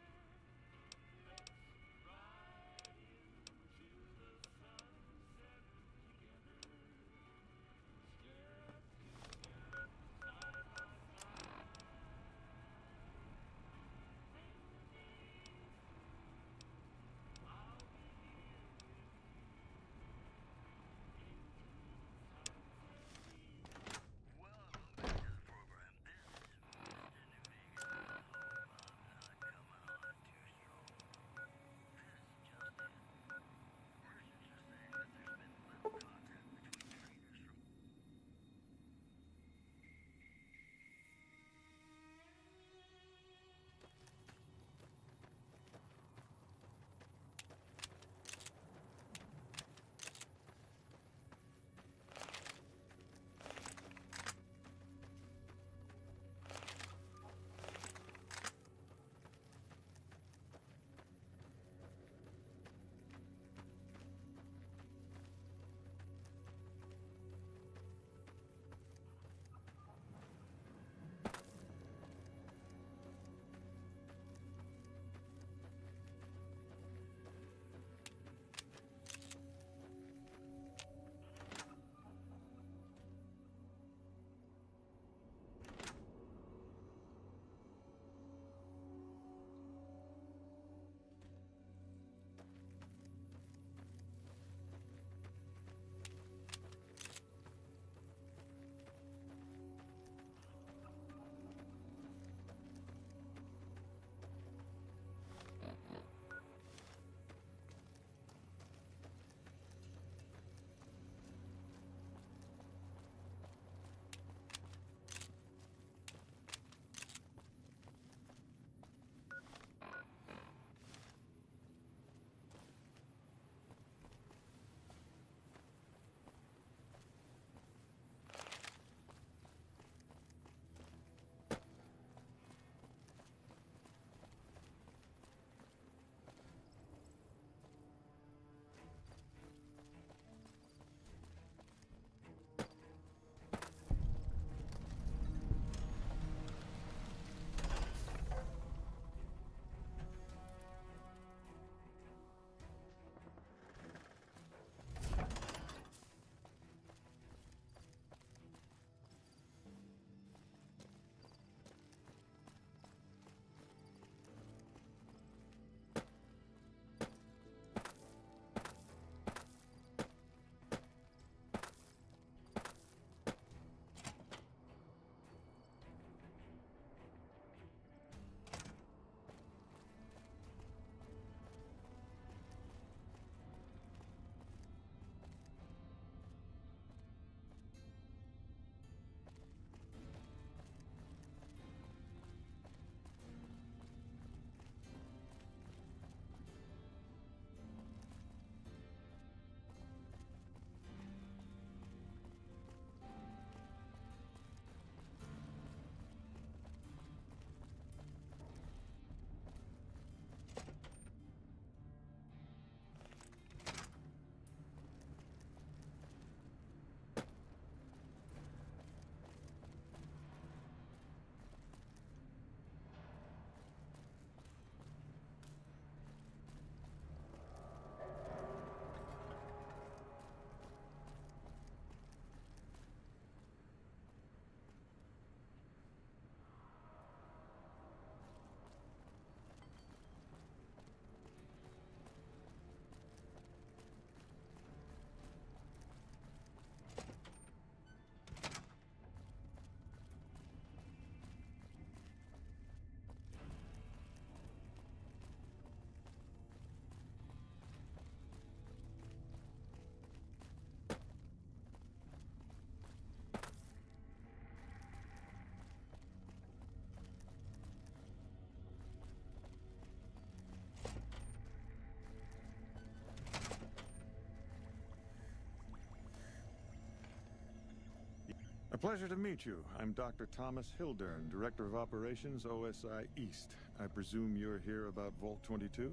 S14: A pleasure to meet you. I'm Dr. Thomas Hildern, Director of Operations, OSI East. I presume you're here about Vault 22?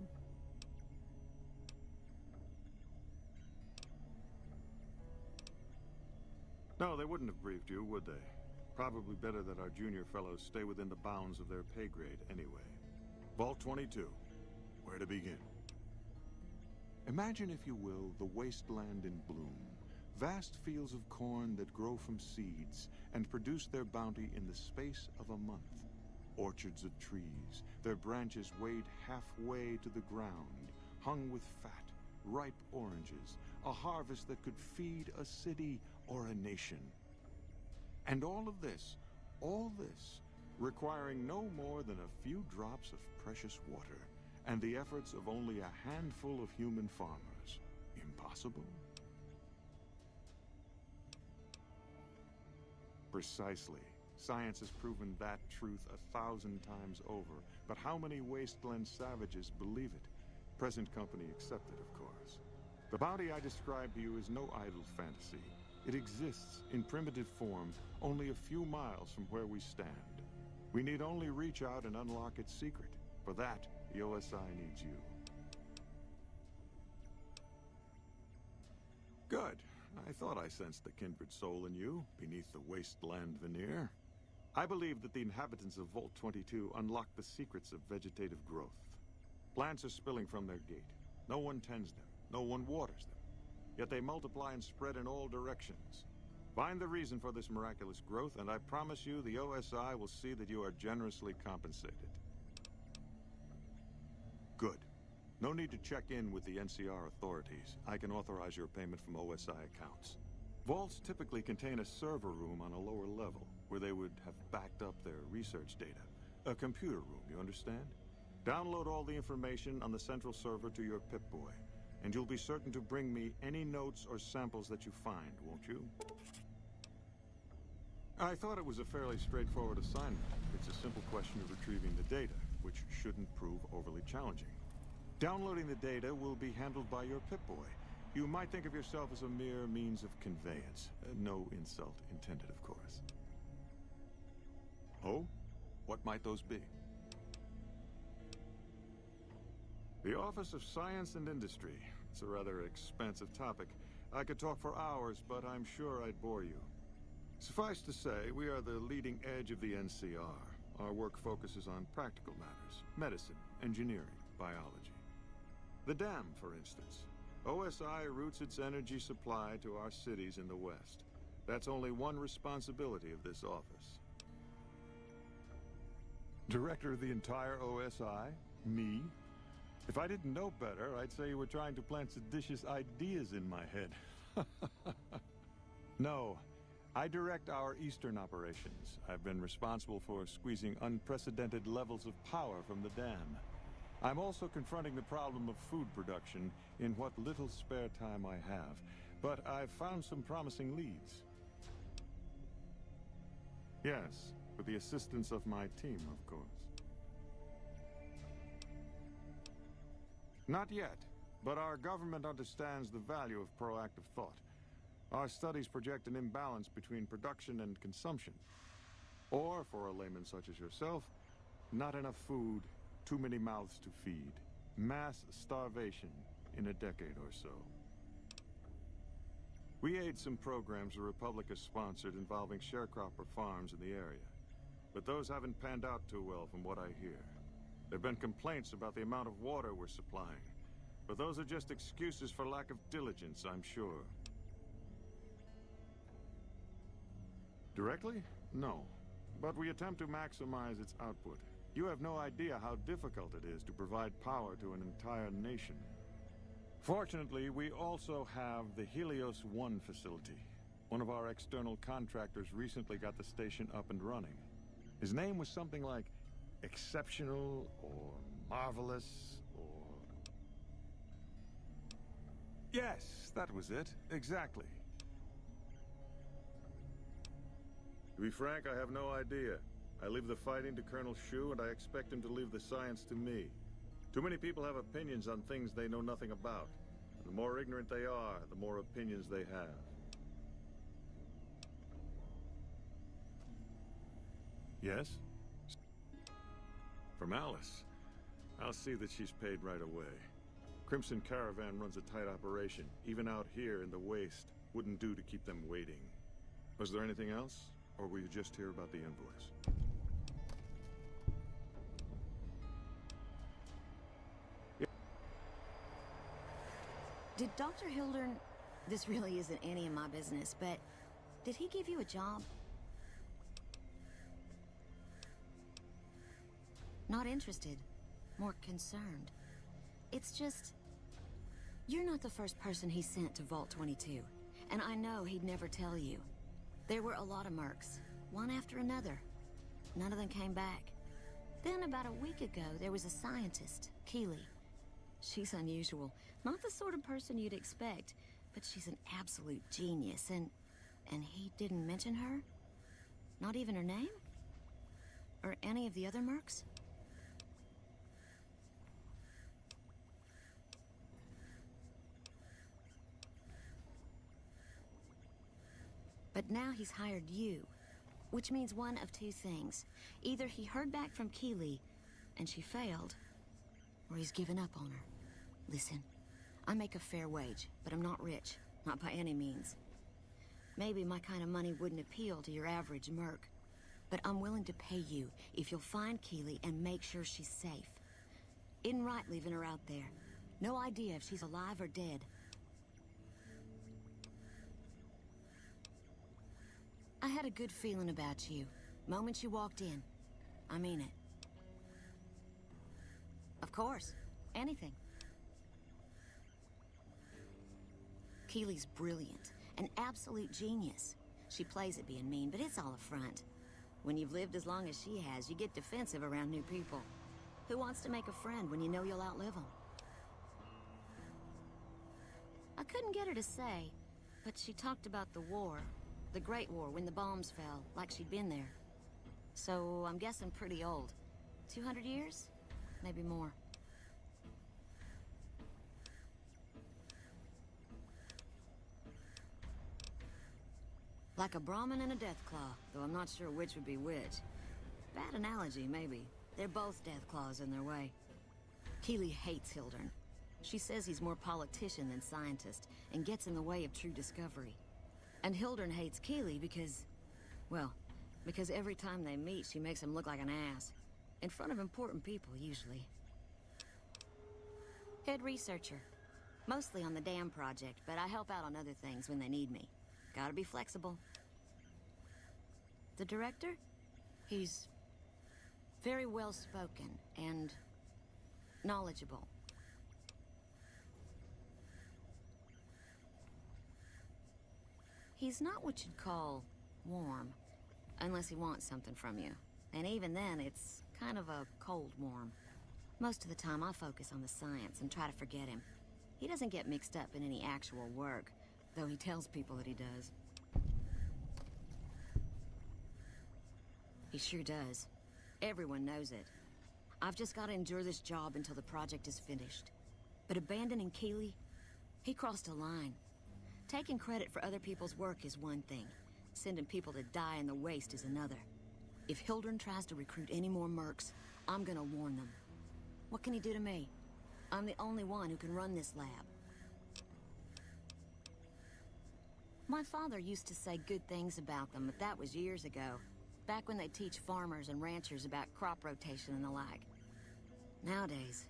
S14: No, they wouldn't have briefed you, would they? Probably better that our junior fellows stay within the bounds of their pay grade anyway. Vault 22. Where to begin? Imagine, if you will, the wasteland in bloom. Vast fields of corn that grow from seeds and produce their bounty in the space of a month. Orchards of trees, their branches weighed halfway to the ground, hung with fat, ripe oranges, a harvest that could feed a city or a nation. And all this, requiring no more than a few drops of precious water, and the efforts of only a handful of human farmers. Impossible? Precisely. Science has proven that truth 1,000 times over. But how many Wasteland savages believe it? Present company accepted, of course. The bounty I described to you is no idle fantasy. It exists in primitive form only a few miles from where we stand. We need only reach out and unlock its secret. For that, the OSI needs you. Good. I thought I sensed the kindred soul in you, beneath the wasteland veneer. I believe that the inhabitants of Vault 22 unlock the secrets of vegetative growth. Plants are spilling from their gate. No one tends them. No one waters them. Yet they multiply and spread in all directions. Find the reason for this miraculous growth, and I promise you the OSI will see that you are generously compensated. Good. No need to check in with the NCR authorities. I can authorize your payment from OSI accounts. Vaults typically contain a server room on a lower level, where they would have backed up their research data. A computer room, you understand? Download all the information on the central server to your Pip-Boy, and you'll be certain to bring me any notes or samples that you find, won't you? I thought it was a fairly straightforward assignment. It's a simple question of retrieving the data, which shouldn't prove overly challenging. Downloading the data will be handled by your Pip-Boy. You might think of yourself as a mere means of conveyance. No insult intended, of course. Oh? What might those be? The Office of Science and Industry. It's a rather expansive topic. I could talk for hours, but I'm sure I'd bore you. Suffice to say, we are the leading edge of the NCR. Our work focuses on practical matters: medicine, engineering, biology. The dam, for instance. OSI routes its energy supply to our cities in the West. That's only one responsibility of this office. Director of the entire OSI? Me? If I didn't know better, I'd say you were trying to plant seditious ideas in my head. No. I direct our eastern operations. I've been responsible for squeezing unprecedented levels of power from the dam. I'm also confronting the problem of food production in what little spare time I have, but I've found some promising leads. Yes, with the assistance of my team, of course. Not yet, but our government understands the value of proactive thought. Our studies project an imbalance between production and consumption. Or, for a layman such as yourself, not enough food, too many mouths to feed. Mass starvation in a decade or so. We aid some programs the Republic has sponsored involving sharecropper farms in the area. But those haven't panned out too well from what I hear. There have been complaints about the amount of water we're supplying. But those are just excuses for lack of diligence, I'm sure. Directly? No. But we attempt to maximize its output. You have no idea how difficult it is to provide power to an entire nation. Fortunately, we also have the Helios 1 facility. One of our external contractors recently got the station up and running. His name was something like exceptional or marvelous or... Yes, that was it. Exactly. To be frank, I have no idea. I leave the fighting to Colonel Shu, and I expect him to leave the science to me. Too many people have opinions on things they know nothing about. And the more ignorant they are, the more opinions they have. Yes? From Alice. I'll see that she's paid right away. Crimson Caravan runs a tight operation. Even out here in the waste, wouldn't do to keep them waiting. Was there anything else? Or were you just here about the invoice?
S12: Did Dr. Hildern... This really isn't any of my business, but... Did he give you a job? Not interested. More concerned. It's just... You're not the first person he sent to Vault 22. And I know he'd never tell you. There were a lot of mercs. One after another. None of them came back. Then about a week ago, there was a scientist, Keeley. She's unusual. Not the sort of person you'd expect, but she's an absolute genius, and he didn't mention her? Not even her name? Or any of the other mercs? But now he's hired you, which means one of two things. Either he heard back from Keeley, and she failed, or he's given up on her. Listen, I make a fair wage, but I'm not rich. Not by any means. Maybe my kind of money wouldn't appeal to your average merc, but I'm willing to pay you if you'll find Keeley and make sure she's safe. Isn't right leaving her out there. No idea if she's alive or dead. I had a good feeling about you. Moment you walked in. I mean it. Of course. Anything. Keeley's brilliant. An absolute genius. She plays at being mean, but it's all a front. When you've lived as long as she has, you get defensive around new people. Who wants to make a friend when you know you'll outlive them? I couldn't get her to say, but she talked about the war. The Great War, when the bombs fell, like she'd been there. So, I'm guessing pretty old. 200 years? Maybe more. Like a Brahmin and a Deathclaw, though I'm not sure which would be which. Bad analogy, maybe. They're both Deathclaws in their way. Keeley hates Hildern. She says he's more politician than scientist, and gets in the way of true discovery. And Hildern hates Keeley because... well, because every time they meet, she makes him look like an ass. In front of important people, usually. Head researcher. Mostly on the dam project, but I help out on other things when they need me. Gotta be flexible. The director? He's very well-spoken and knowledgeable. He's not what you'd call warm, unless he wants something from you. And even then, it's kind of a cold warm. Most of the time, I focus on the science and try to forget him. He doesn't get mixed up in any actual work, though he tells people that he does. He sure does. Everyone knows it. I've just got to endure this job until the project is finished. But abandoning Keeley, he crossed a line. Taking credit for other people's work is one thing. Sending people to die in the waste is another. If Hildern tries to recruit any more mercs, I'm gonna warn them. What can he do to me? I'm the only one who can run this lab. My father used to say good things about them, but that was years ago. Back when they teach farmers and ranchers about crop rotation and the like. Nowadays,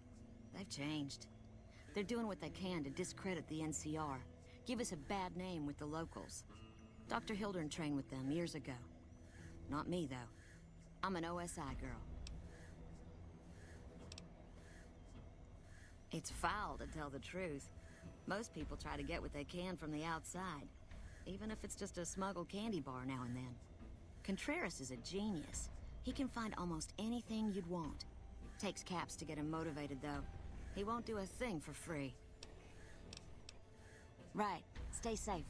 S12: they've changed. They're doing what they can to discredit the NCR. Give us a bad name with the locals. Dr. Hildern trained with them years ago. Not me, though. I'm an OSI girl. It's foul to tell the truth. Most people try to get what they can from the outside, even if it's just a smuggled candy bar now and then. Contreras is a genius. He can find almost anything you'd want. Takes caps to get him motivated, though. He won't do a thing for free. Right. Stay safe.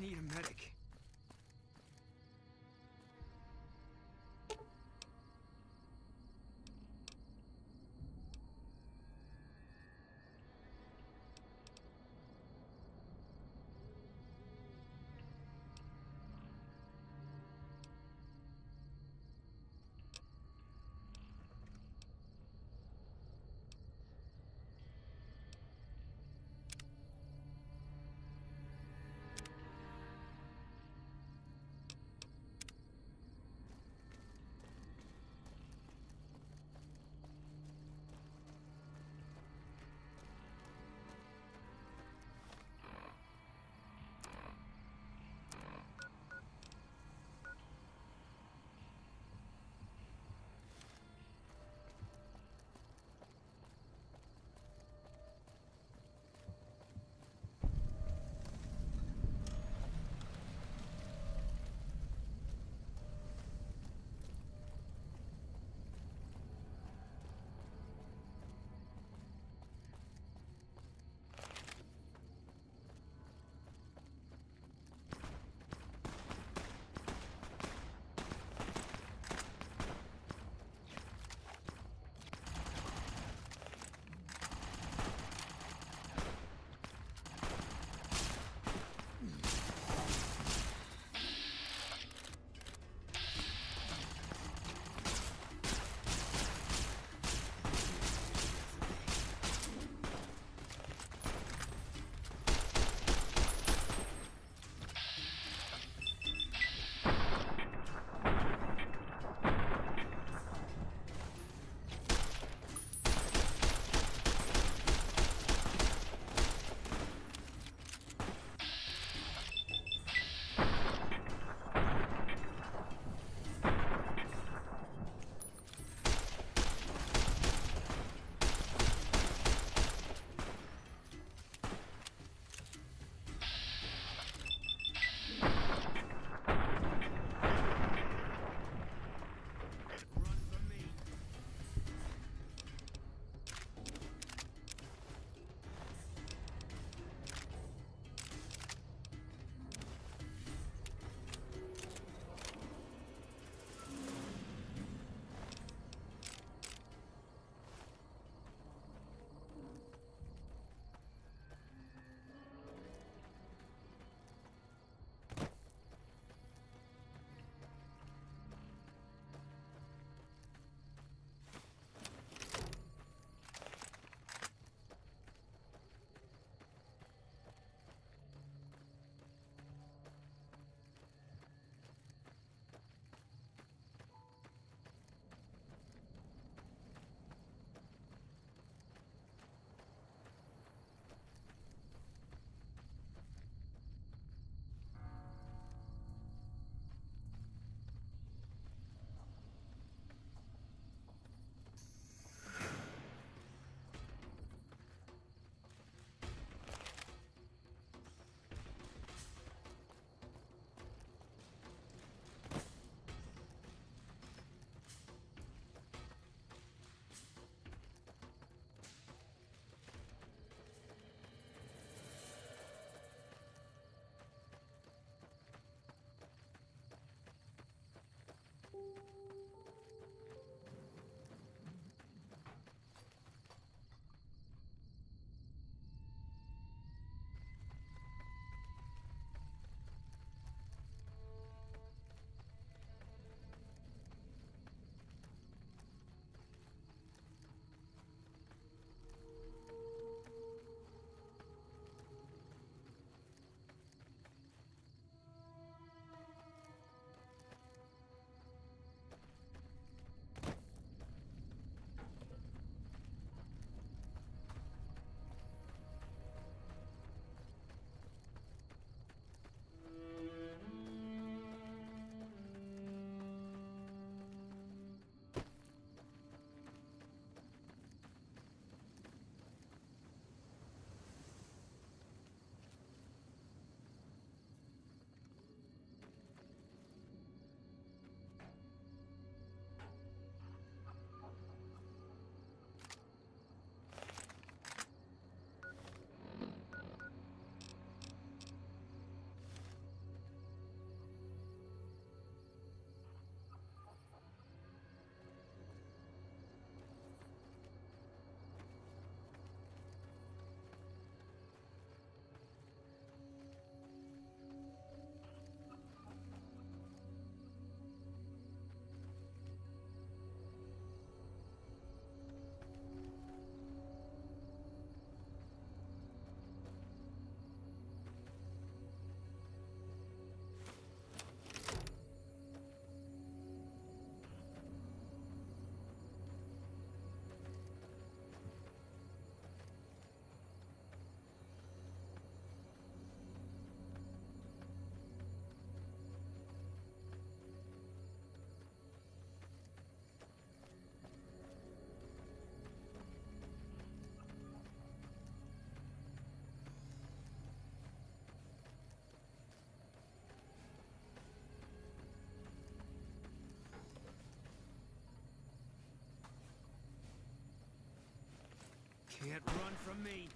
S18: need a medic.
S17: Can't run from me.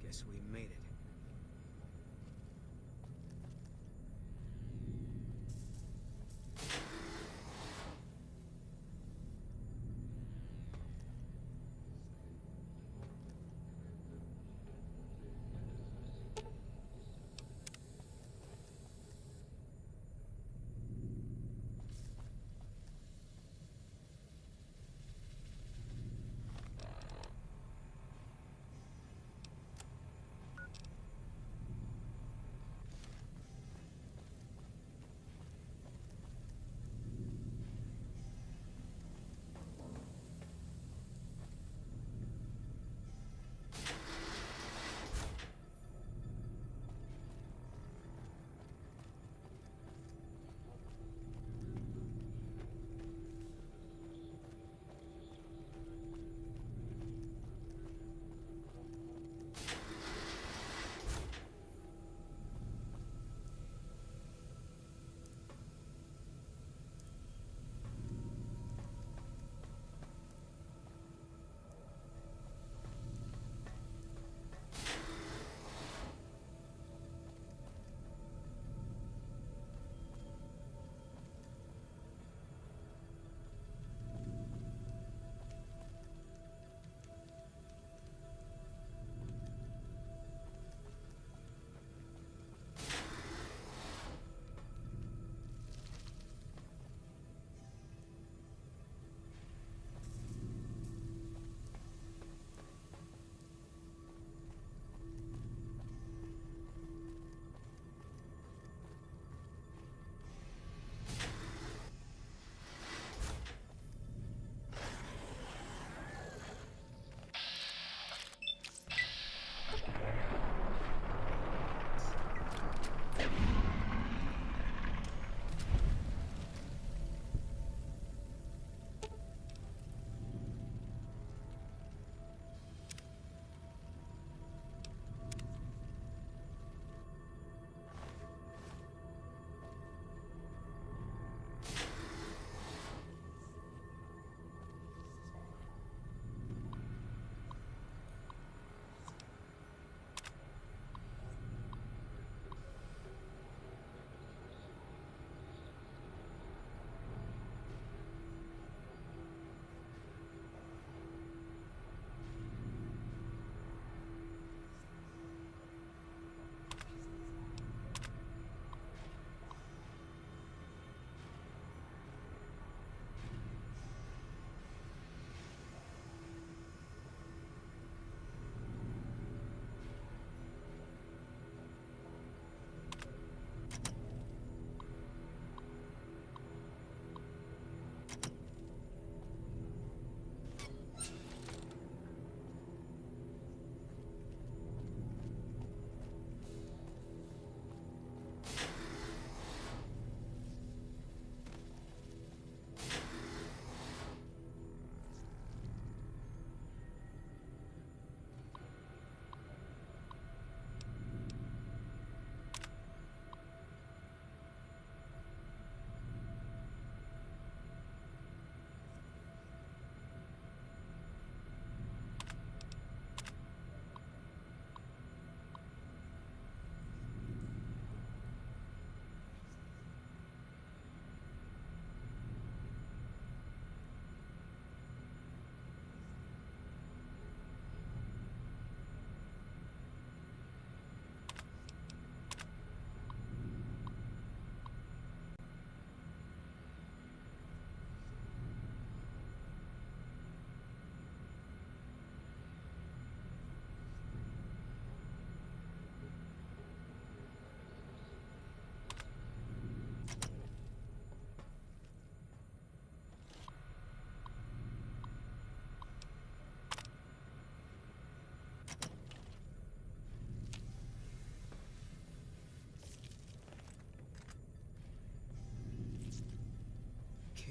S17: Guess we made it.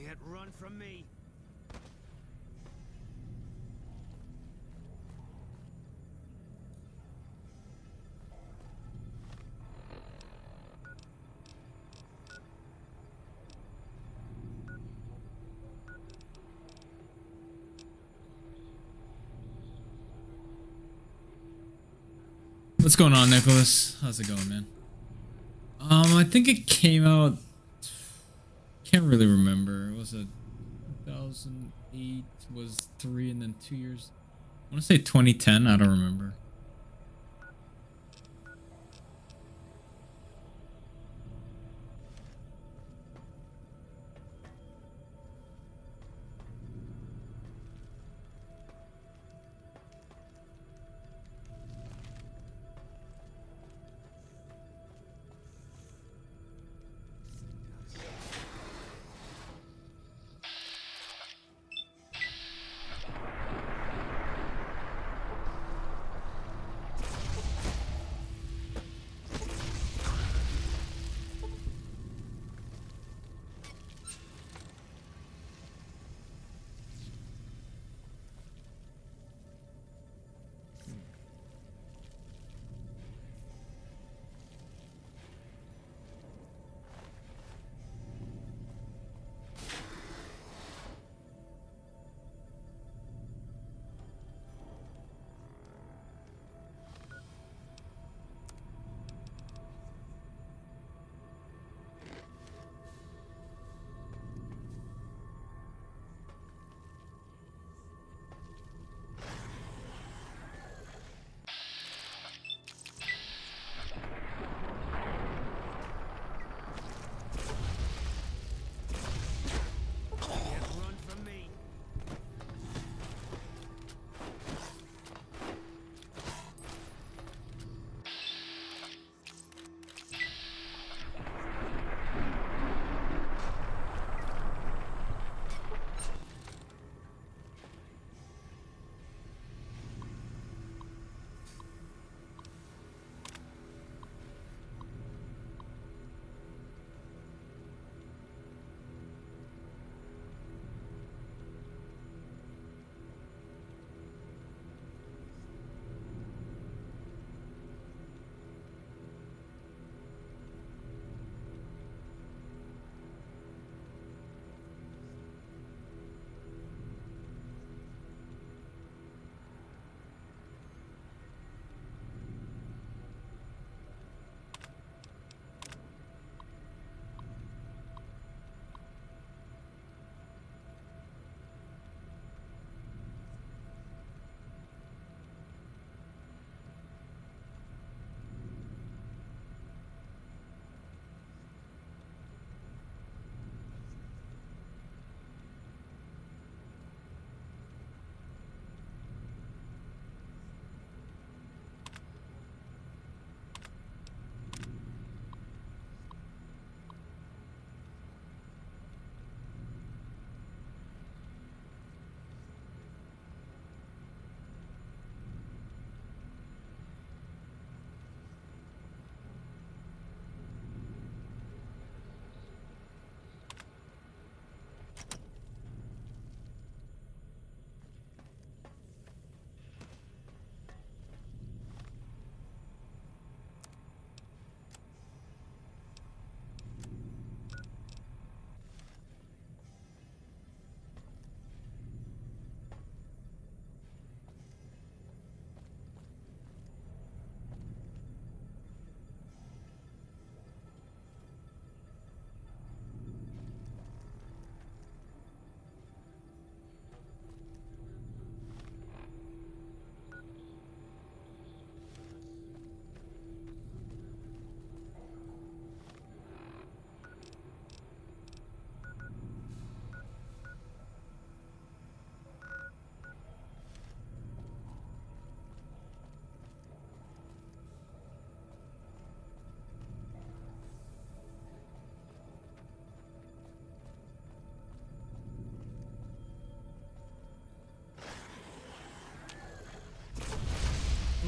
S17: Can't run from me.
S1: What's going on, Nicholas? How's it going, man? I think it came out. Can't really remember. Was it 2008? Was 3 and then 2 years? I want to say 2010. I don't remember.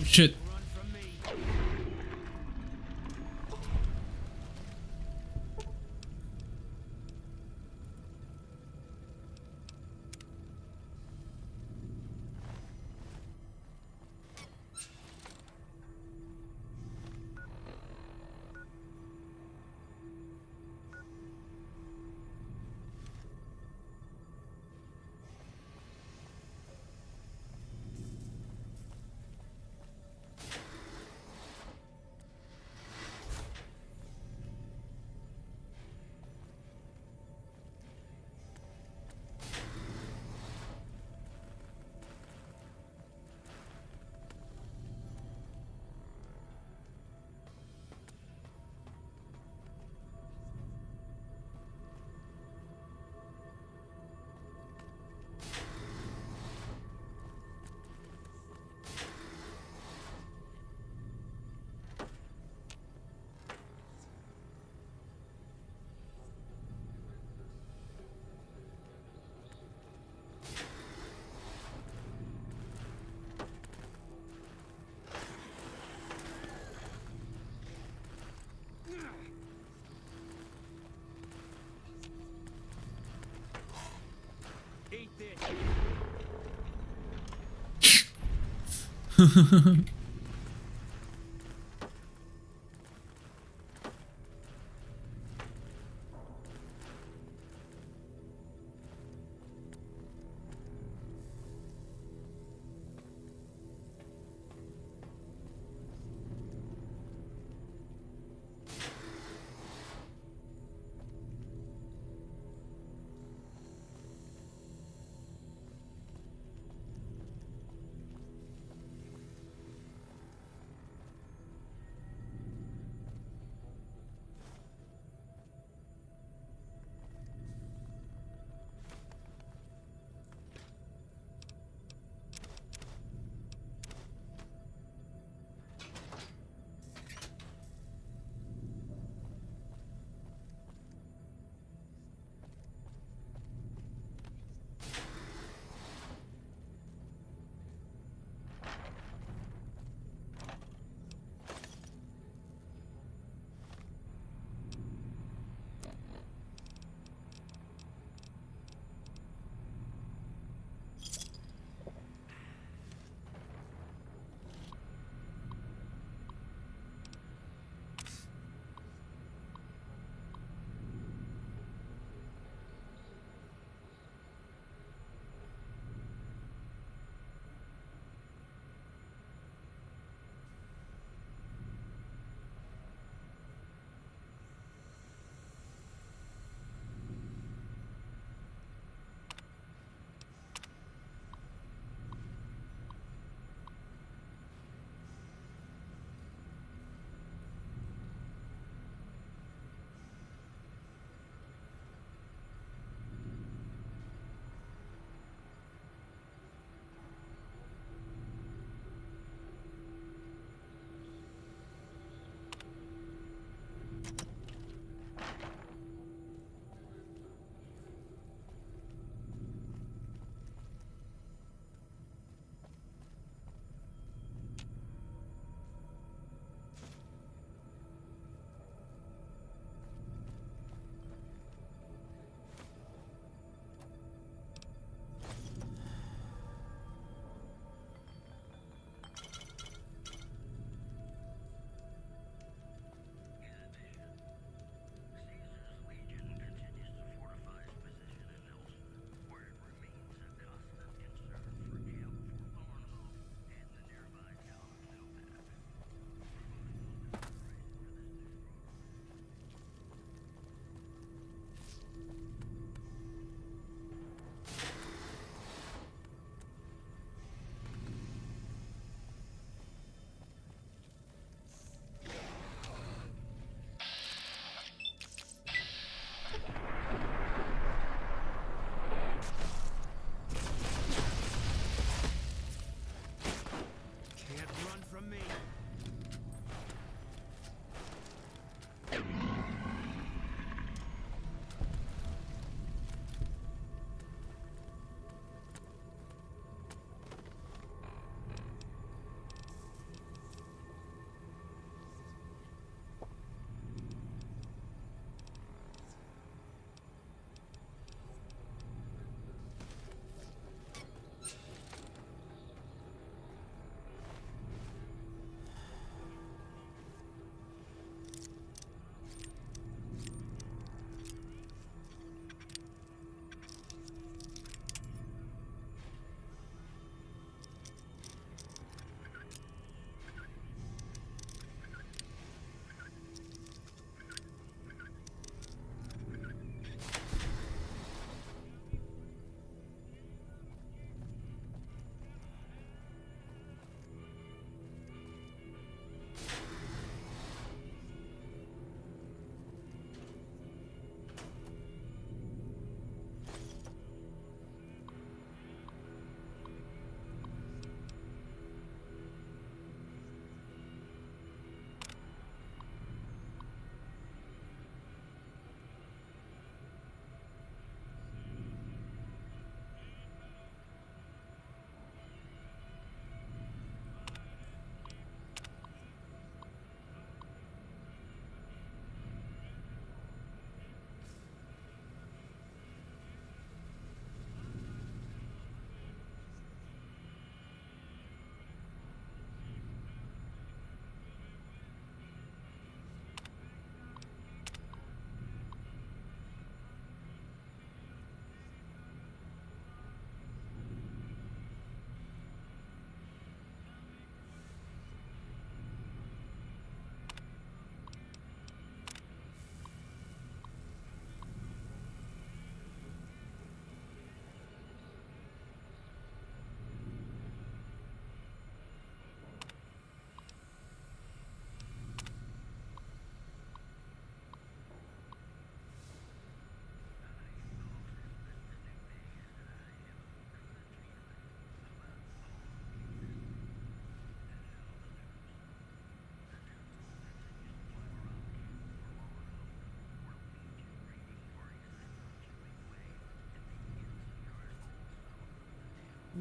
S1: Oh shit.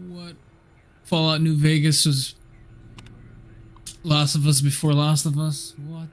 S1: What? Fallout New Vegas was Last of Us before Last of Us? What?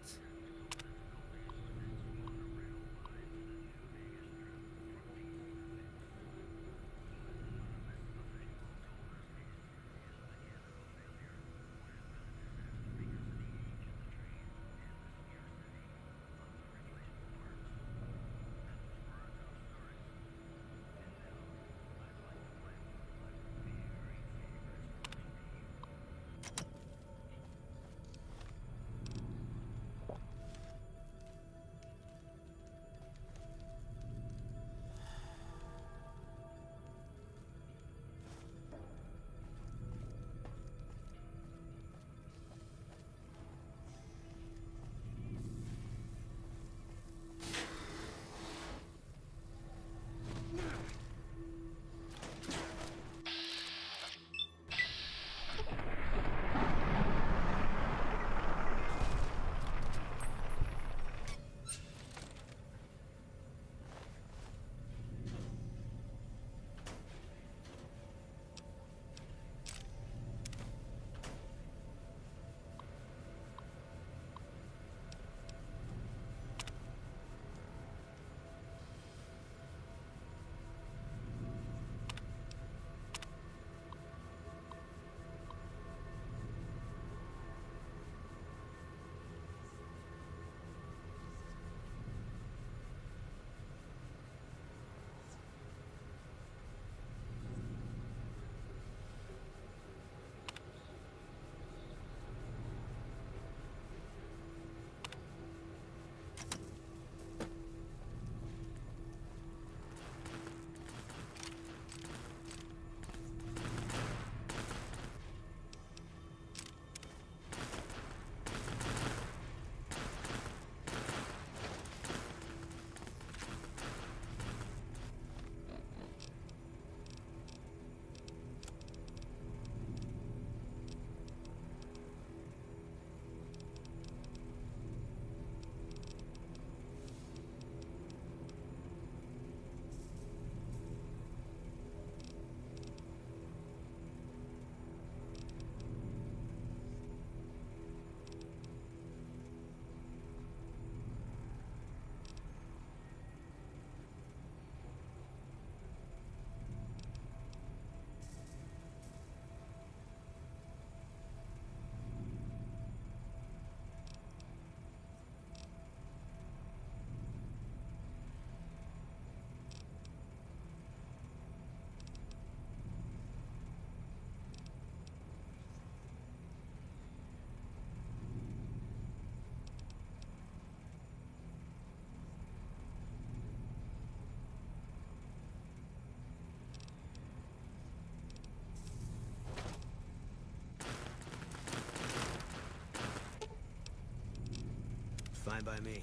S3: Fine by me.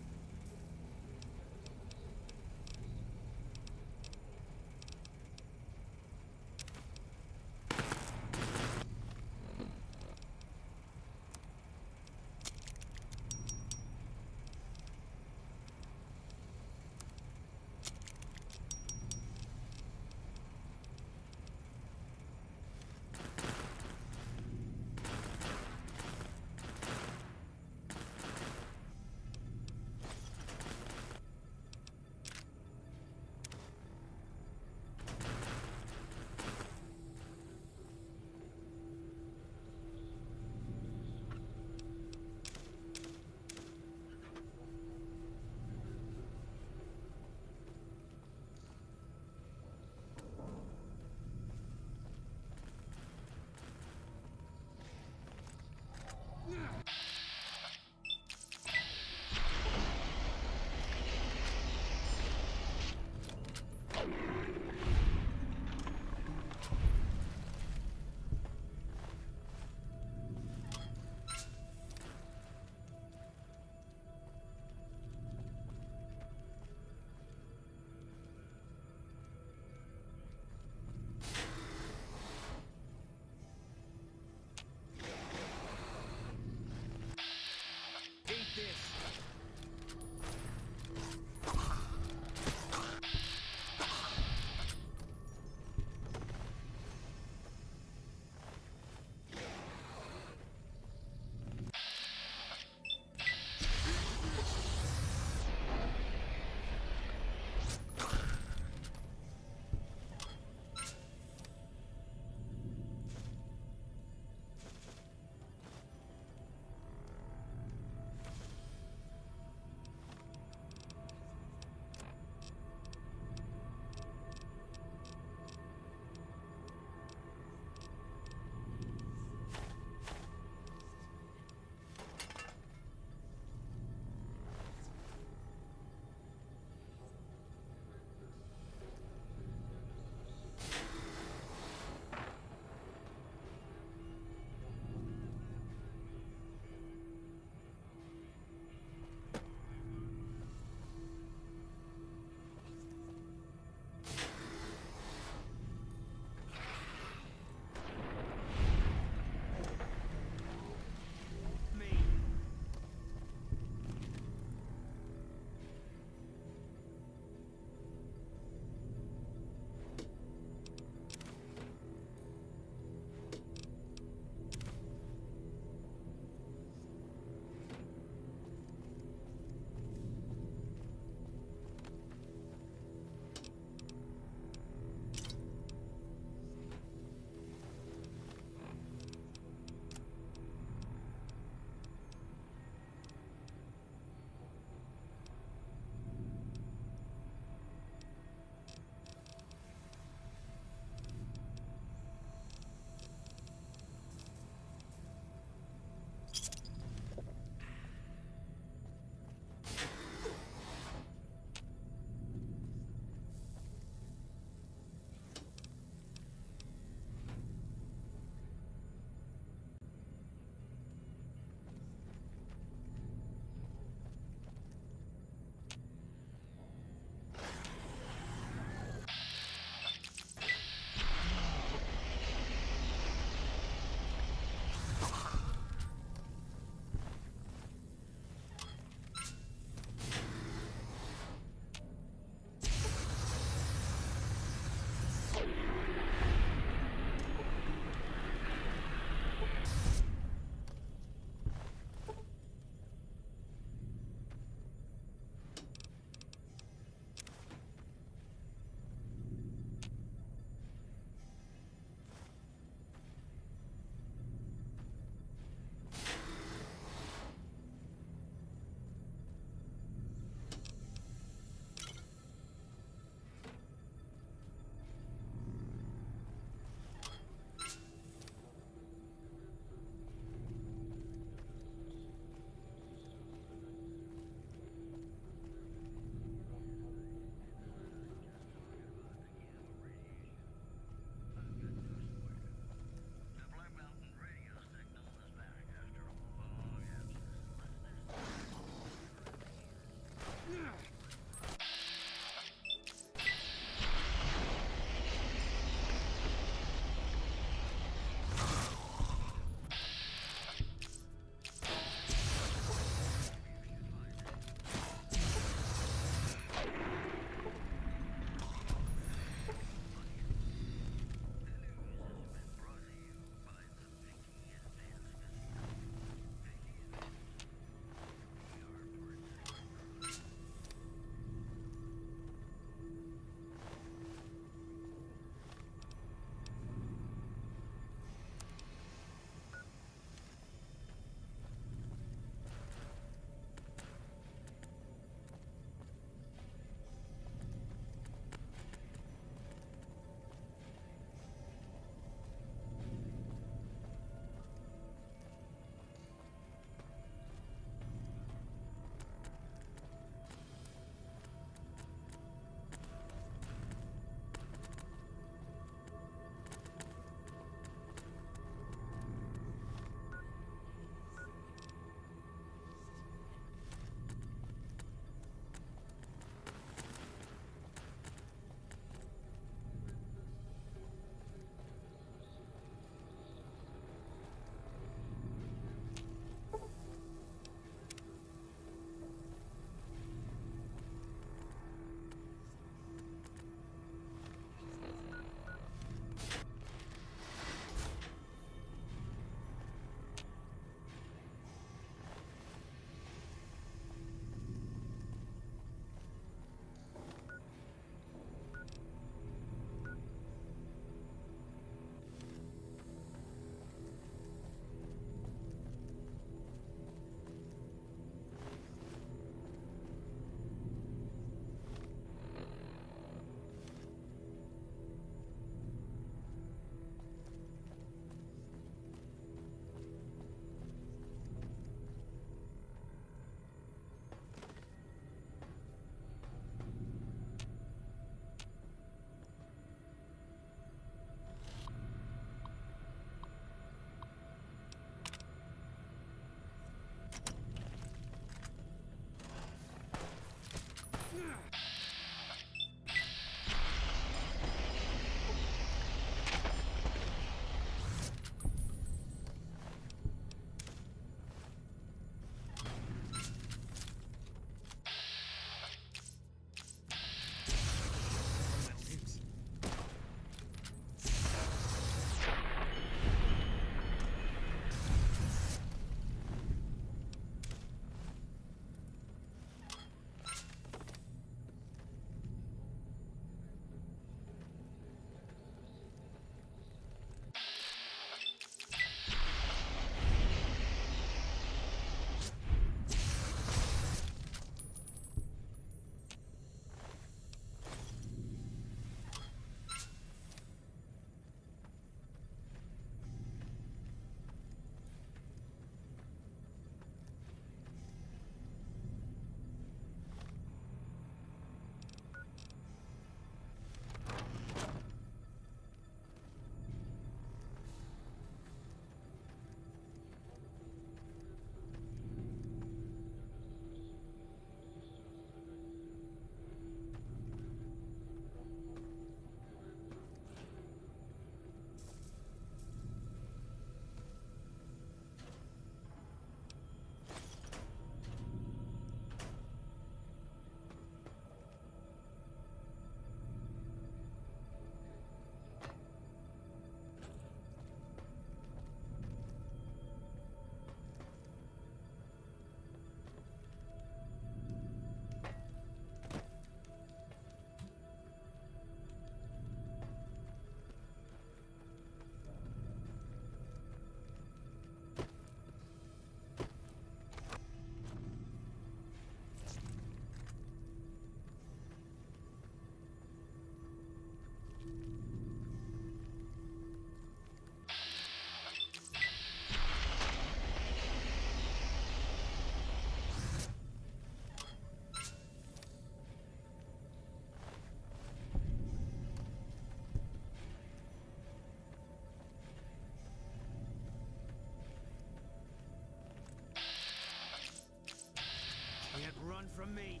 S17: can't run from me.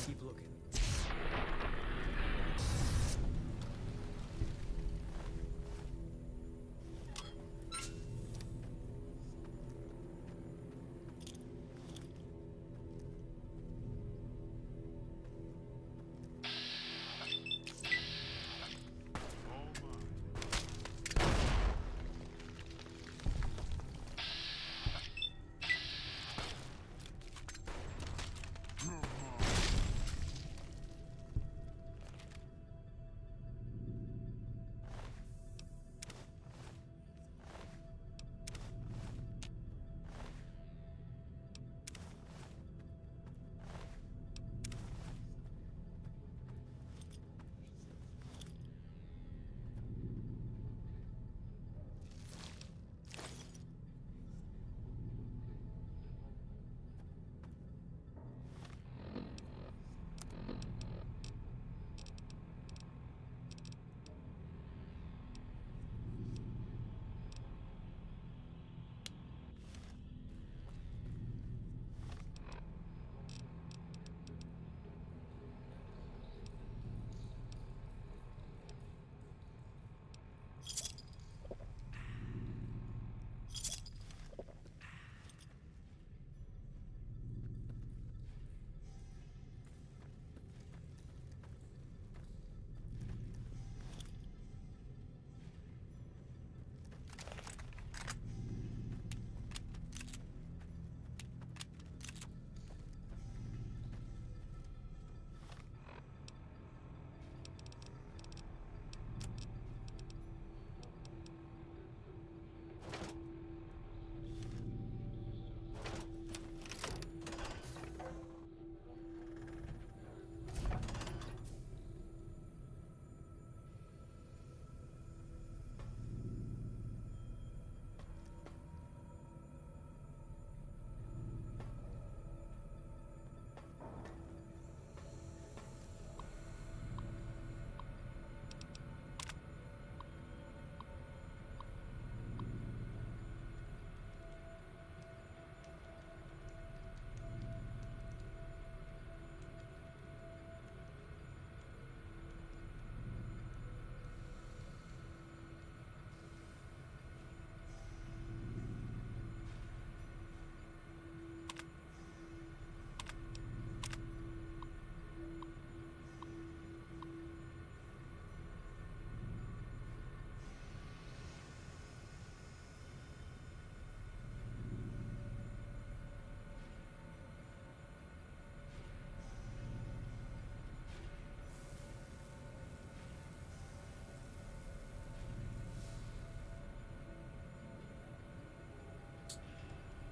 S17: Keep looking.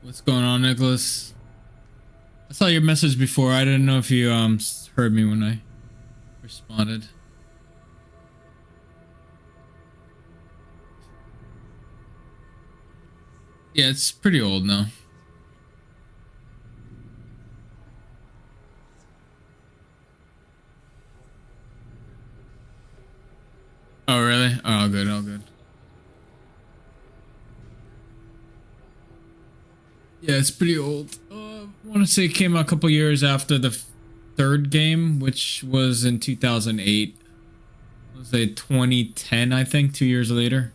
S1: What's going on, Nicholas? I saw your message before. I didn't know if you heard me when I responded. Yeah, it's pretty old now. Oh, really? Oh, good. Oh, good. Yeah, it's pretty old. I want to say it came out a couple years after the third game, which was in 2008. It was 2010, I think, 2 years later.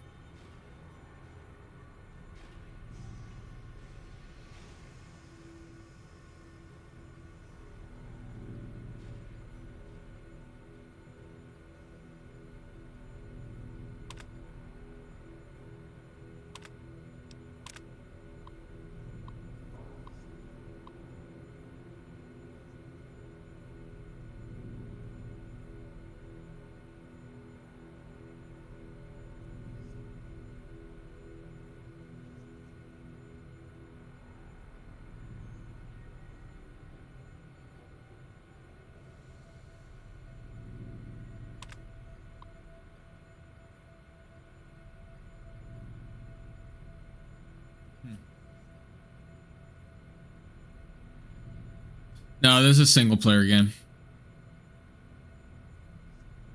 S1: No, this is a single player game.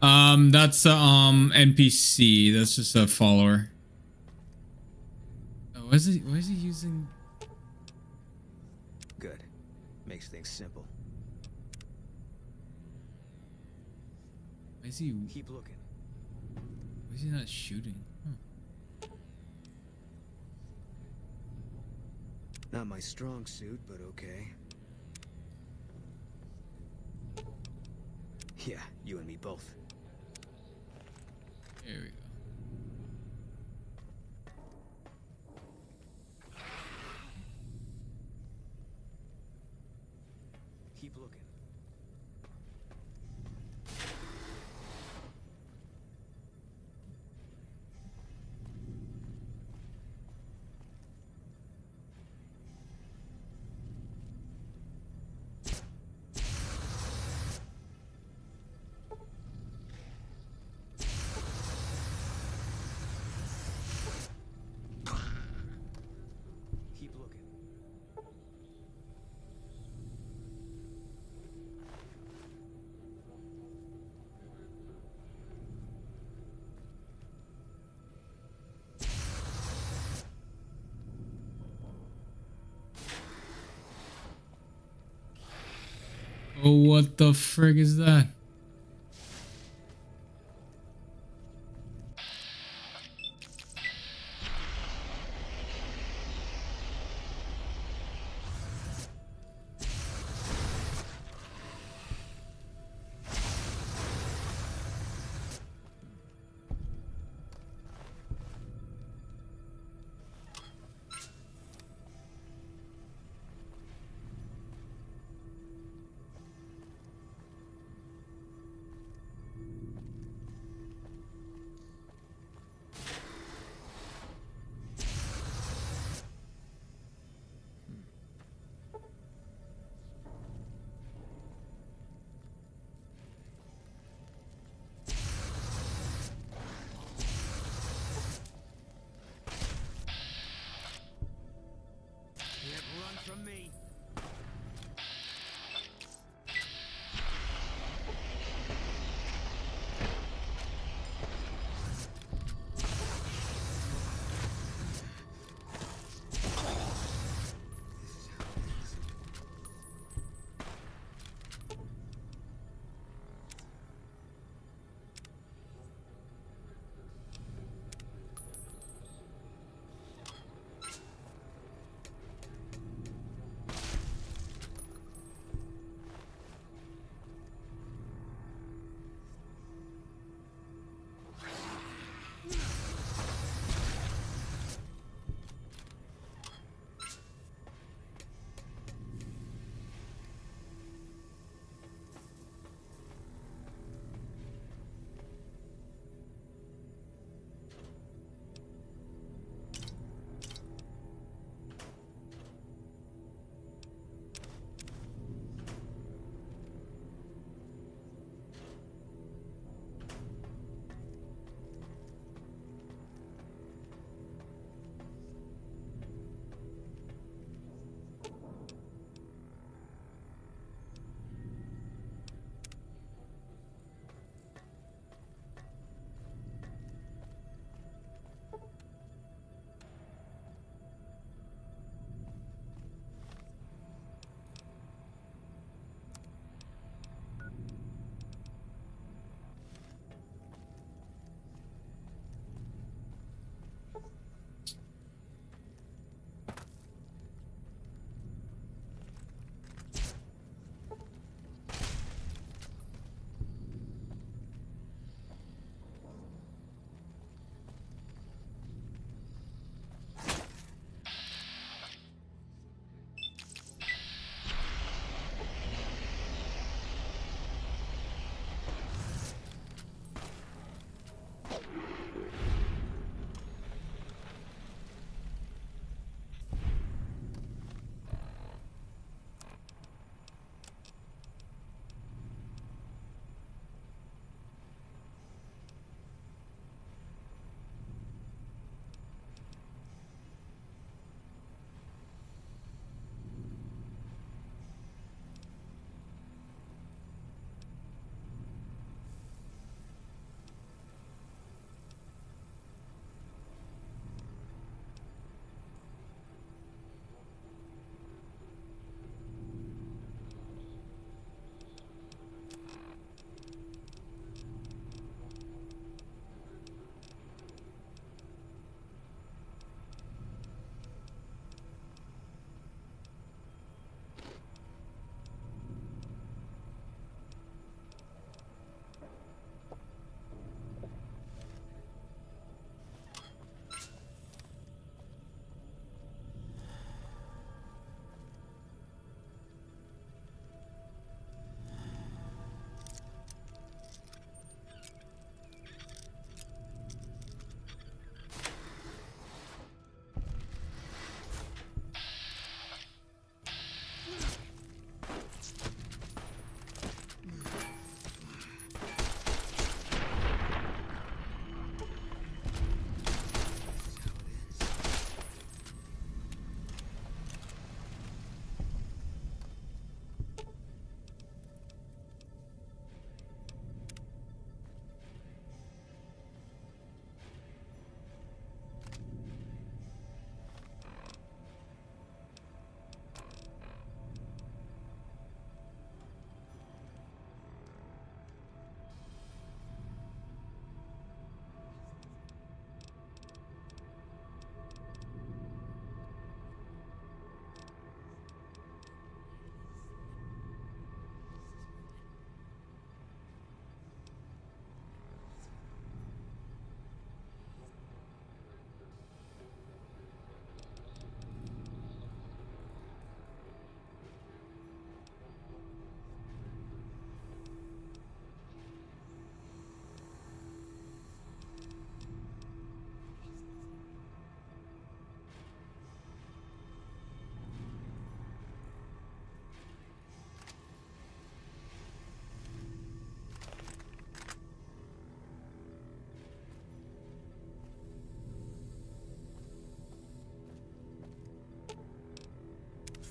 S1: That's NPC. That's just a follower. Oh, why is he using?
S18: Good. Makes things simple.
S1: Why is he?
S18: Keep looking.
S1: Why is he not shooting? Huh.
S18: Not my strong suit, but okay. Yeah, you and me both.
S1: There we go.
S18: Keep looking. Keep looking.
S1: Oh, what the frig is that?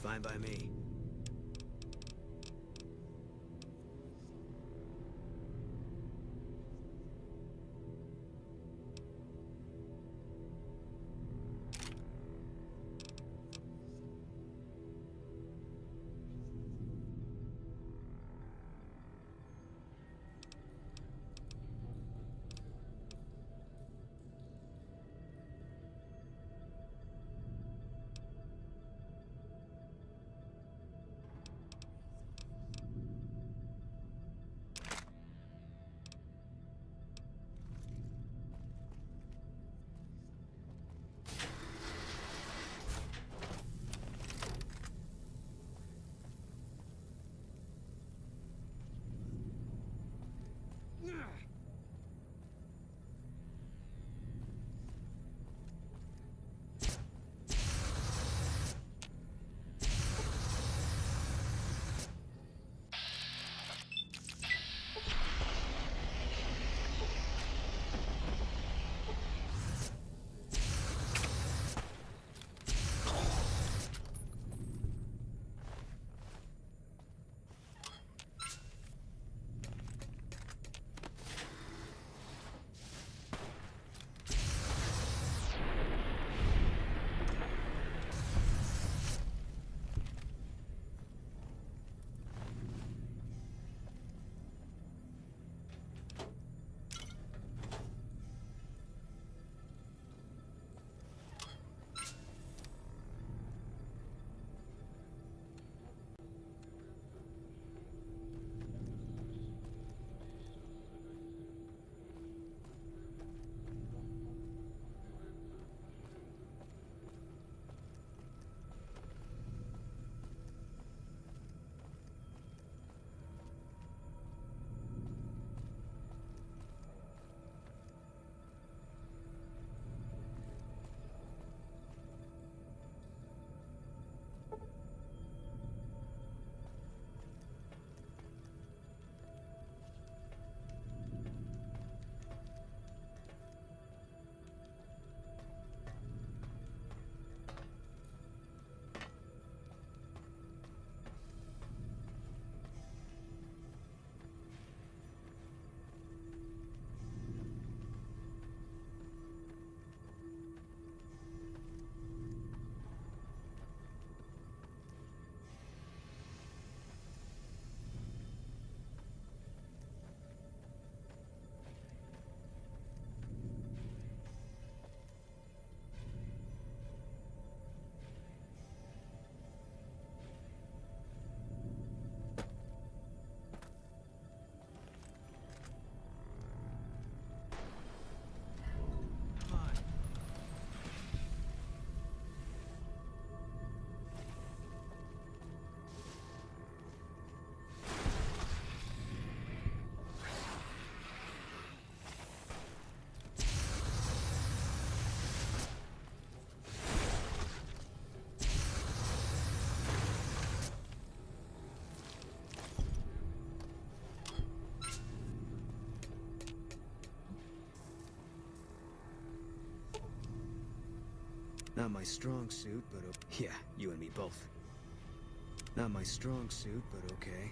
S18: Fine by me. Not my strong suit, but yeah, you and me both. Not my strong suit, but okay.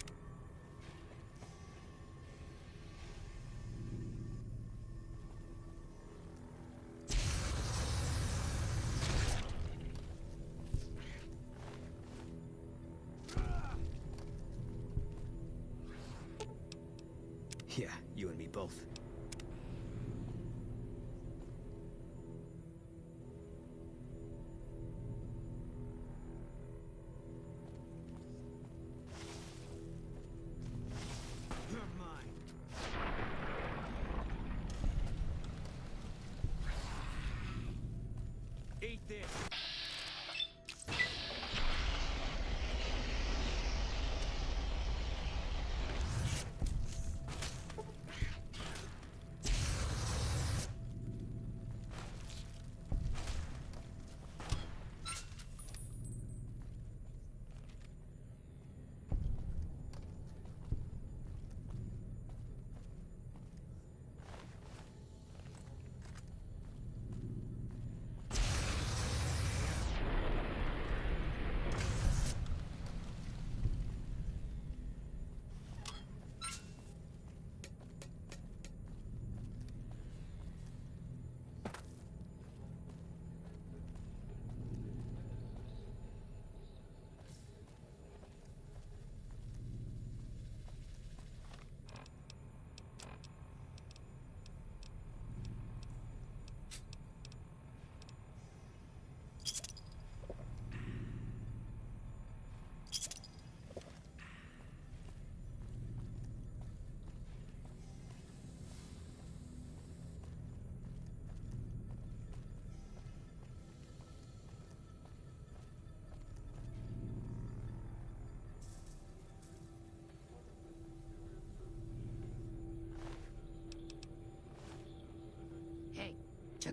S18: Yeah, you and me both.
S17: Eat this!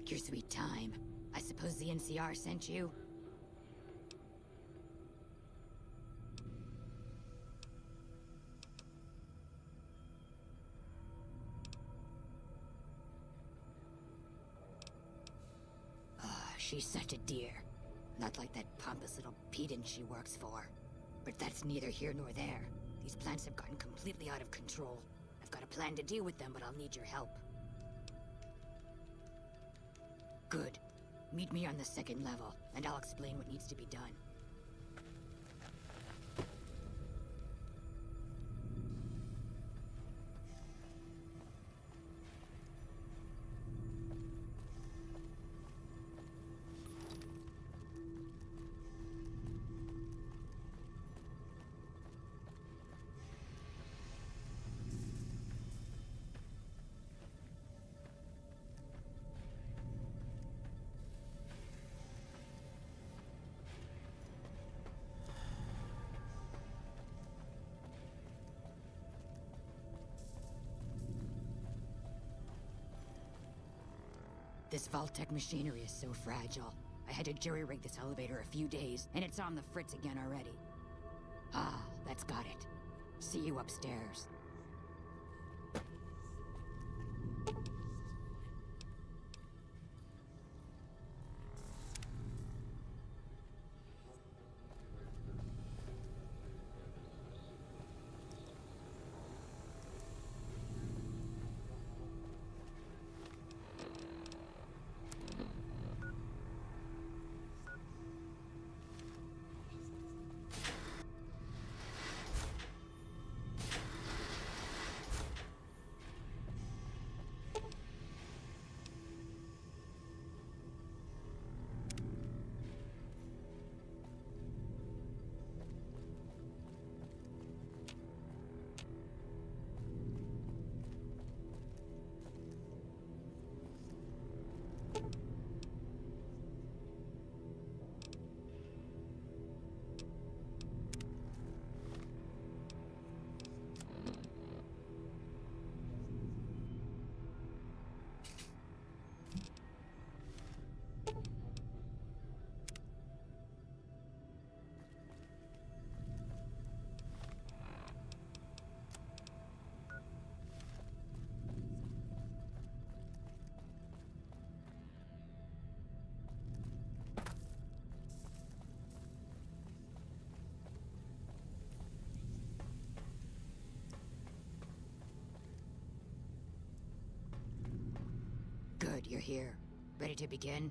S16: Took your sweet time. I suppose the NCR sent you? She's such a dear. Not like that pompous little pedant she works for. But that's neither here nor there. These plants have gotten completely out of control. I've got a plan to deal with them, but I'll need your help. Good. Meet me on the second level, and I'll explain what needs to be done. This Vault-Tec machinery is so fragile. I had to jury-rig this elevator a few days, and it's on the fritz again already. Ah, that's got it. See you upstairs. Good, you're here. Ready to begin?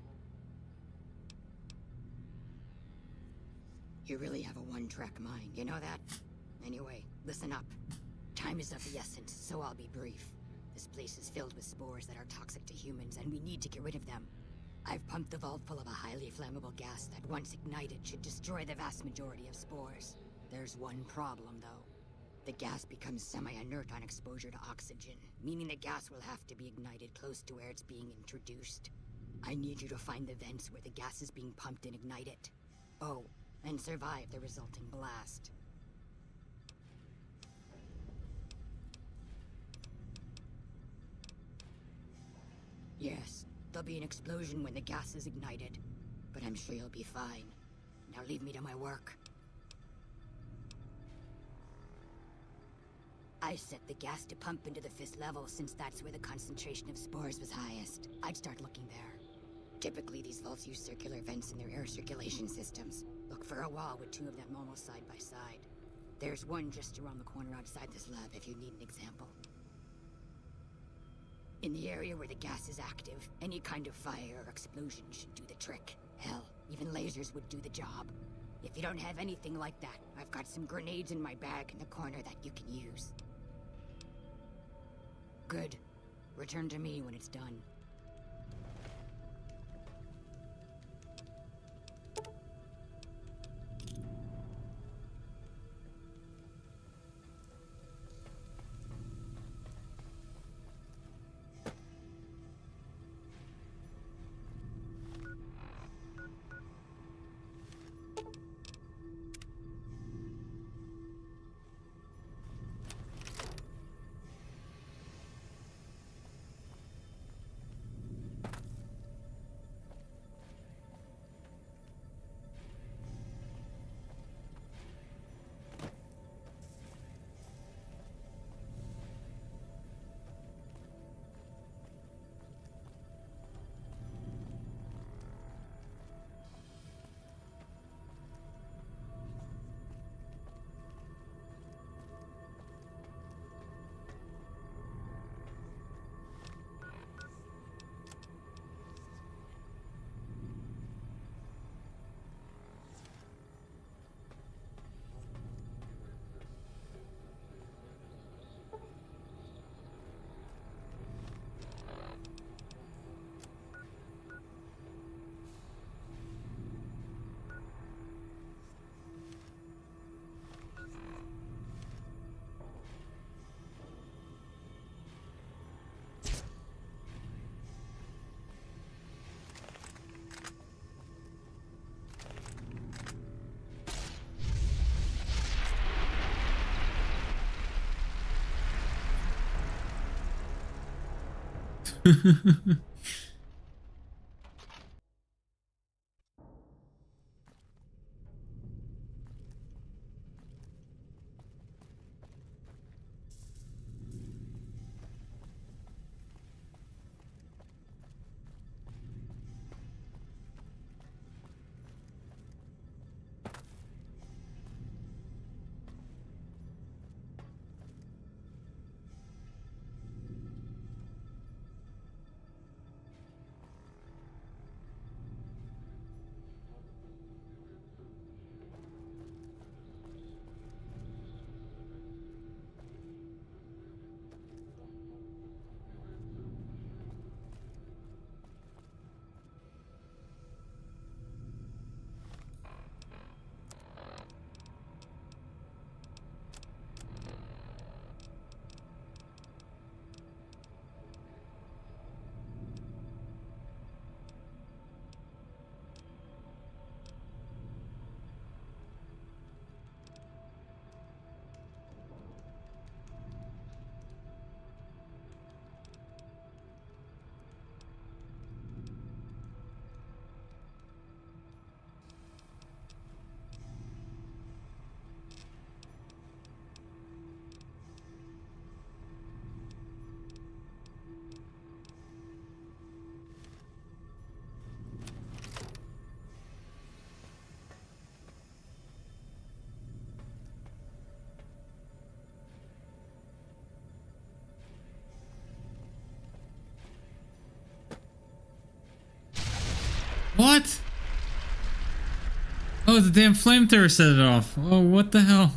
S16: You really have a one-track mind, you know that? Anyway, listen up. Time is of the essence, so I'll be brief. This place is filled with spores that are toxic to humans, and we need to get rid of them. I've pumped the vault full of a highly flammable gas that, once ignited, should destroy the vast majority of spores. There's one problem, though. The gas becomes semi-inert on exposure to oxygen, meaning the gas will have to be ignited close to where it's being introduced. I need you to find the vents where the gas is being pumped and ignite it. Oh, and survive the resulting blast. Yes, there'll be an explosion when the gas is ignited, but I'm sure you'll be fine. Now leave me to my work. I set the gas to pump into the 5th level since that's where the concentration of spores was highest. I'd start looking there. Typically, these vaults use circular vents in their air circulation systems. Look for a wall with 2 of them almost side by side. There's one just around the corner outside this lab if you need an example. In the area where the gas is active, any kind of fire or explosion should do the trick. Hell, even lasers would do the job. If you don't have anything like that, I've got some grenades in my bag in the corner that you can use. Good. Return to me when it's done.
S1: What? Oh, the damn flamethrower set it off. Oh, what the hell?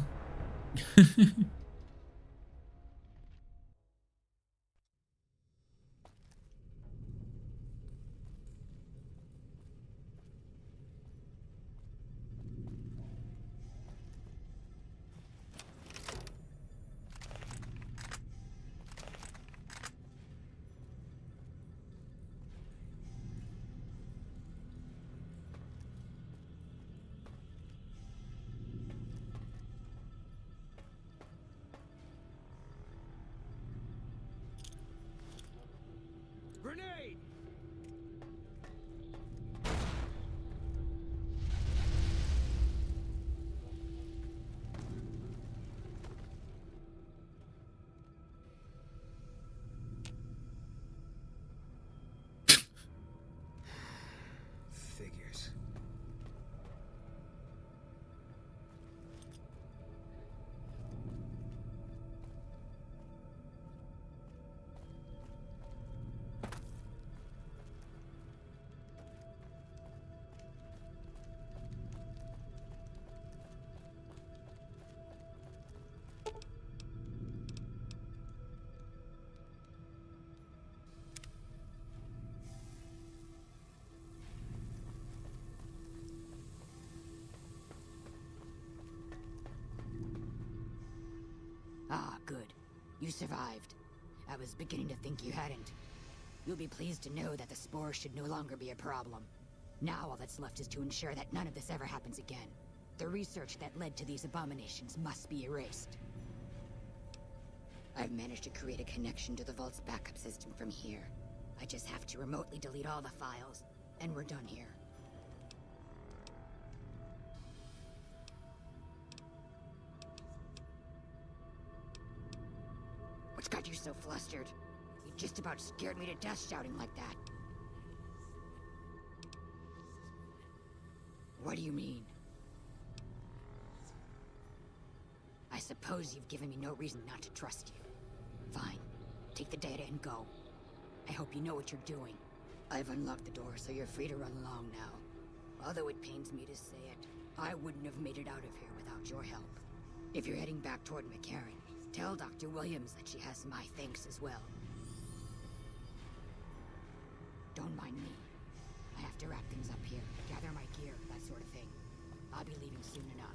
S17: Grenade!
S18: Figures.
S16: Ah, good. You survived. I was beginning to think you hadn't. You'll be pleased to know that the spore should no longer be a problem. Now all that's left is to ensure that none of this ever happens again. The research that led to these abominations must be erased. I've managed to create a connection to the Vault's backup system from here. I just have to remotely delete all the files, and we're done here. What's got you so flustered? You just about scared me to death shouting like that. What do you mean? I suppose you've given me no reason not to trust you. Fine. Take the data and go. I hope you know what you're doing. I've unlocked the door, so you're free to run along now. Although it pains me to say it, I wouldn't have made it out of here without your help. If you're heading back toward McCarran, tell Dr. Williams that she has my thanks as well. Don't mind me. I have to wrap things up here, gather my gear, that sort of thing. I'll be leaving soon enough.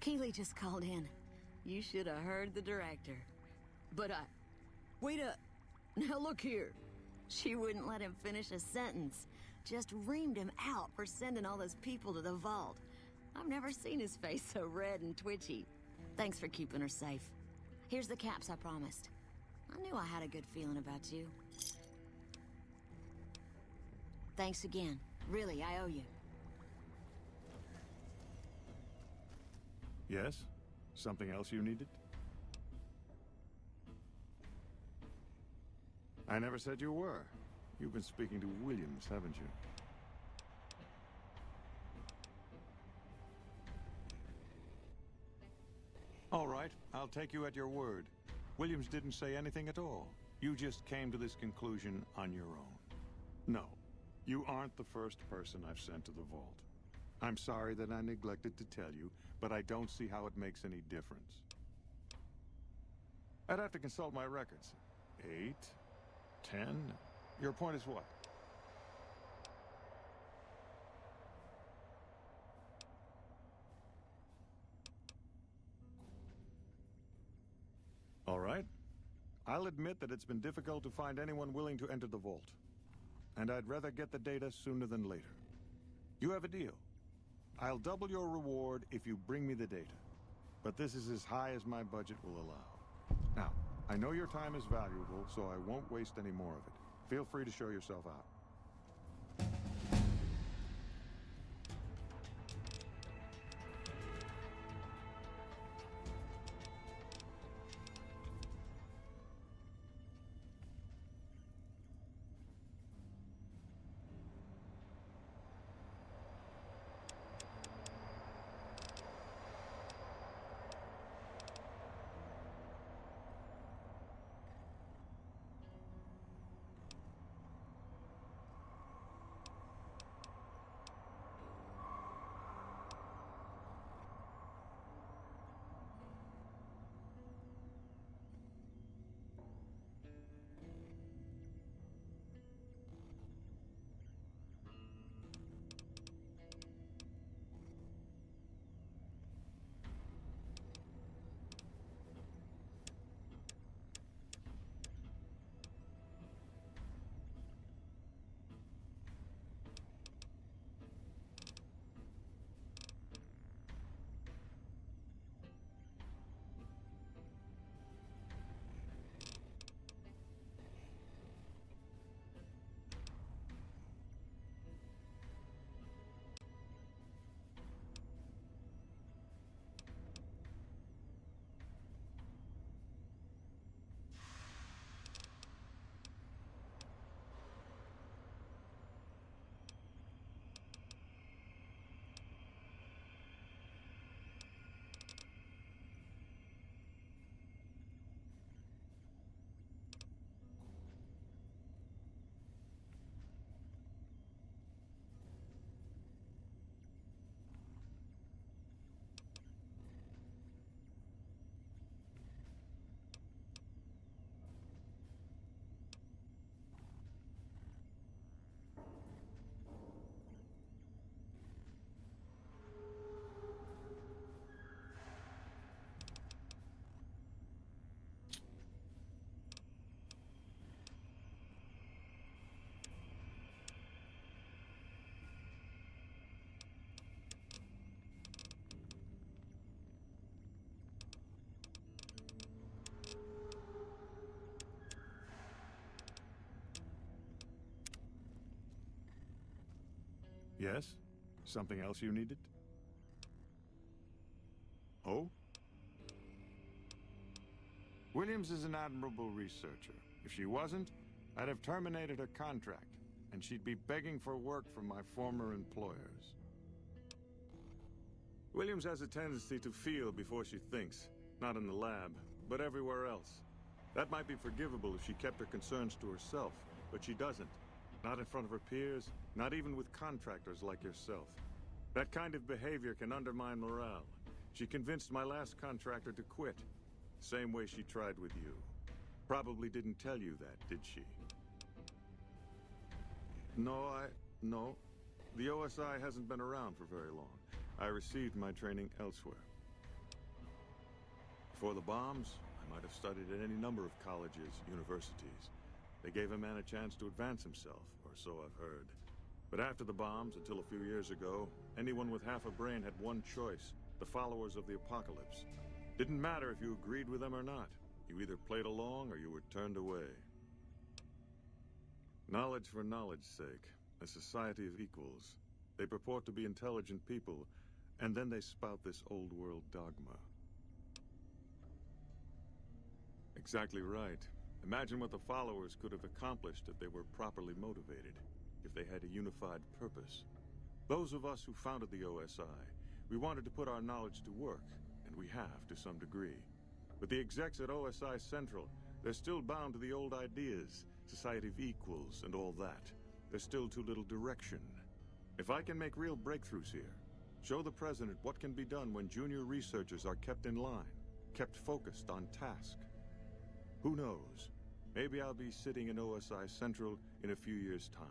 S12: Keeley just called in. You should have heard the director. But wait up. Now look here. She wouldn't let him finish a sentence. Just reamed him out for sending all those people to the vault. I've never seen his face so red and twitchy. Thanks for keeping her safe. Here's the caps I promised. I knew I had a good feeling about you. Thanks again. Really, I owe you.
S7: Yes? Something else you needed? I never said you were. You've been speaking to Williams, haven't you? All right, I'll take you at your word. Williams didn't say anything at all. You just came to this conclusion on your own. No, you aren't the first person I've sent to the vault. I'm sorry that I neglected to tell you, but I don't see how it makes any difference. I'd have to consult my records. 8, 10... Your point is what? All right. I'll admit that it's been difficult to find anyone willing to enter the vault. And I'd rather get the data sooner than later. You have a deal. I'll double your reward if you bring me the data. But this is as high as my budget will allow. Now, I know your time is valuable, so I won't waste any more of it. Feel free to show yourself out. Yes? Something else you needed? Oh? Williams is an admirable researcher. If she wasn't, I'd have terminated her contract, and she'd be begging for work from my former employers. Williams has a tendency to feel before she thinks, not in the lab, but everywhere else. That might be forgivable if she kept her concerns to herself, but she doesn't. Not in front of her peers, not even with contractors like yourself. That kind of behavior can undermine morale. She convinced my last contractor to quit. Same way she tried with you. Probably didn't tell you that, did she? No. The OSI hasn't been around for very long. I received my training elsewhere. Before the bombs, I might have studied at any number of colleges, universities. They gave a man a chance to advance himself, or so I've heard. But after the bombs, until a few years ago, anyone with half a brain had one choice: the followers of the apocalypse. Didn't matter if you agreed with them or not. You either played along or you were turned away. Knowledge for knowledge's sake. A society of equals. They purport to be intelligent people, and then they spout this old-world dogma. Exactly right. Imagine what the followers could have accomplished if they were properly motivated, if they had a unified purpose. Those of us who founded the OSI, we wanted to put our knowledge to work, and we have to some degree. But the execs at OSI Central, they're still bound to the old ideas, society of equals and all that. There's still too little direction. If I can make real breakthroughs here, show the President what can be done when junior researchers are kept in line, kept focused on task. Who knows? Maybe I'll be sitting in OSI Central in a few years' time,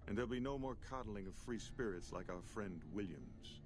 S7: and there'll be no more coddling of free spirits like our friend Williams.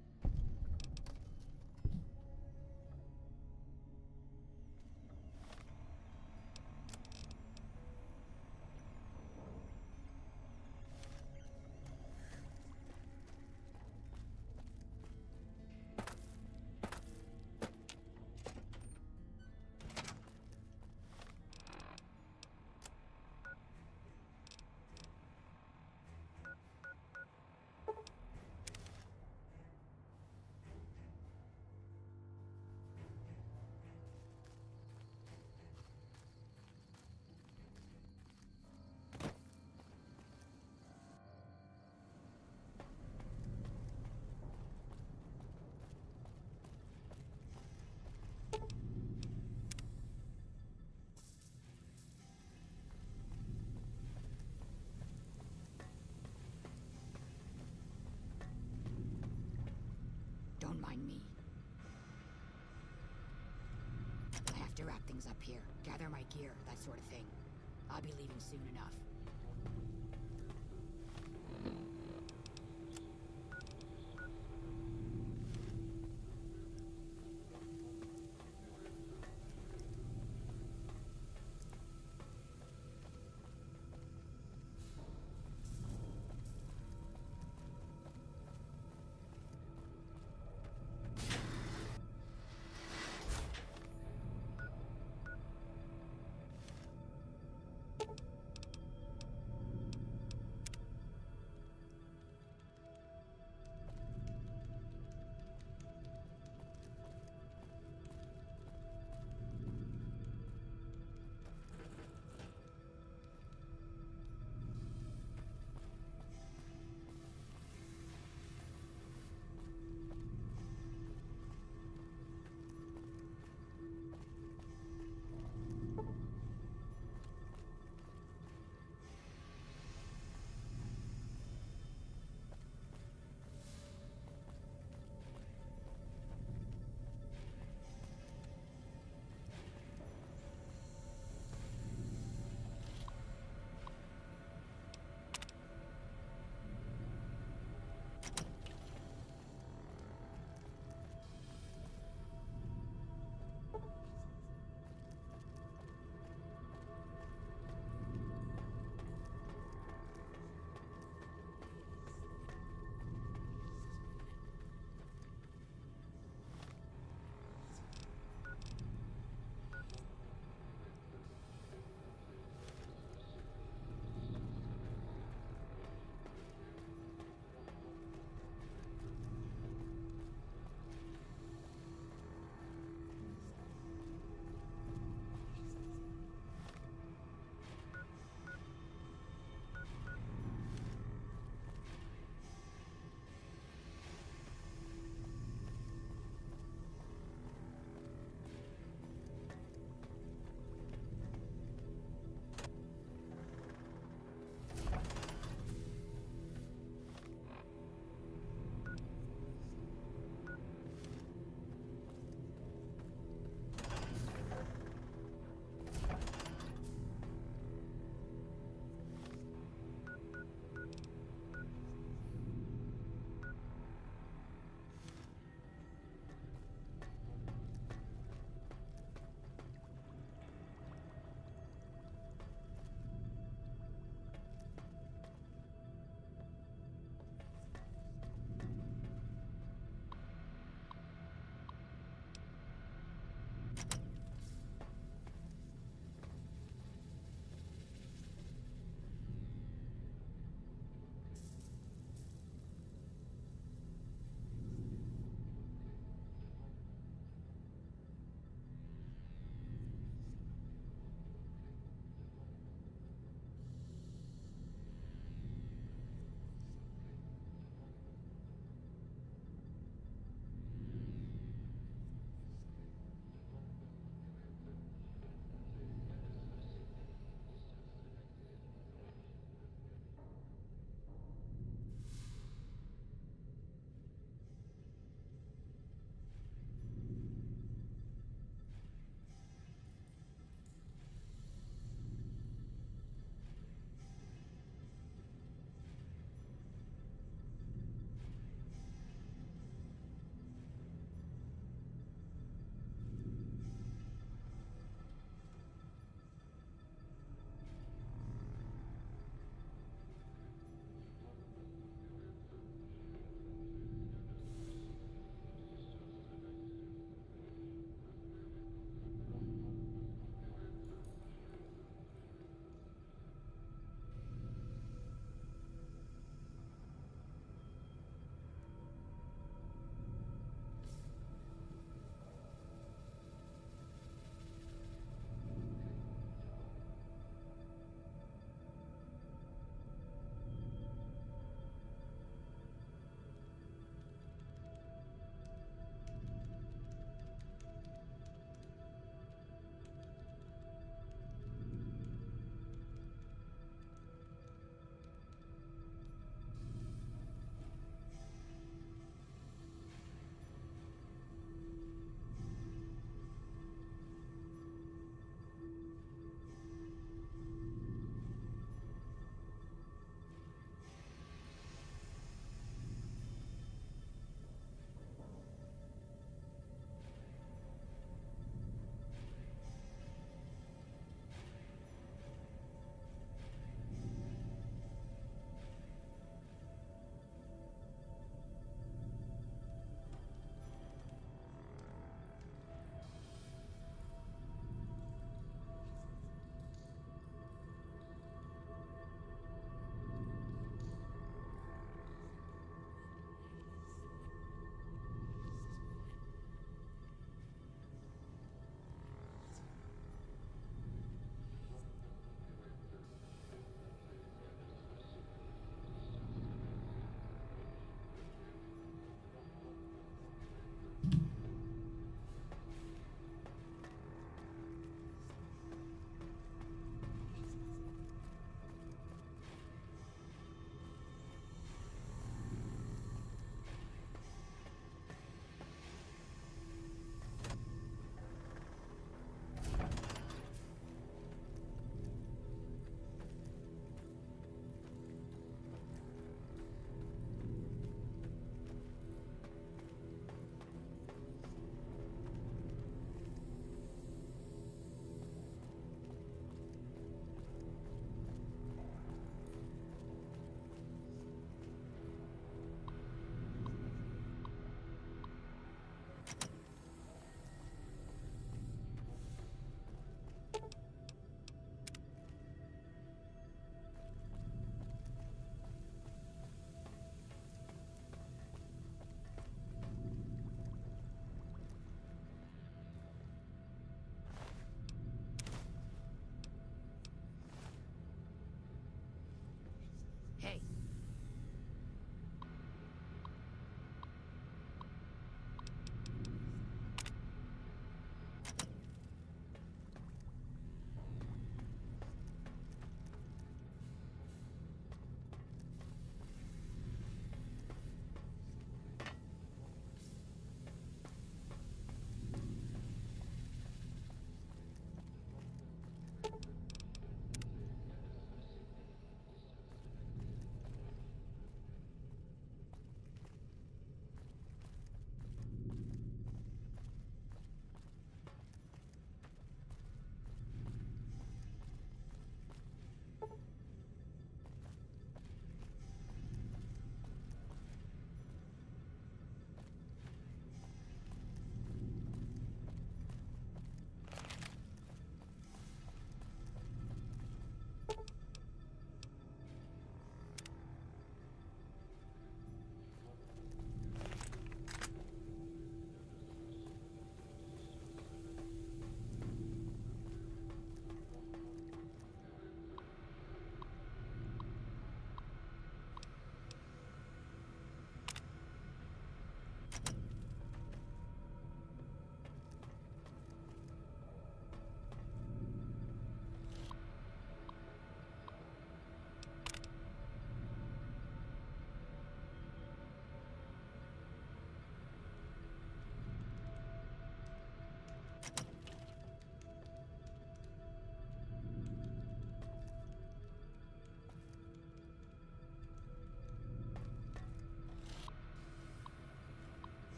S16: Don't mind me. I have to wrap things up here, gather my gear, that sort of thing. I'll be leaving soon enough.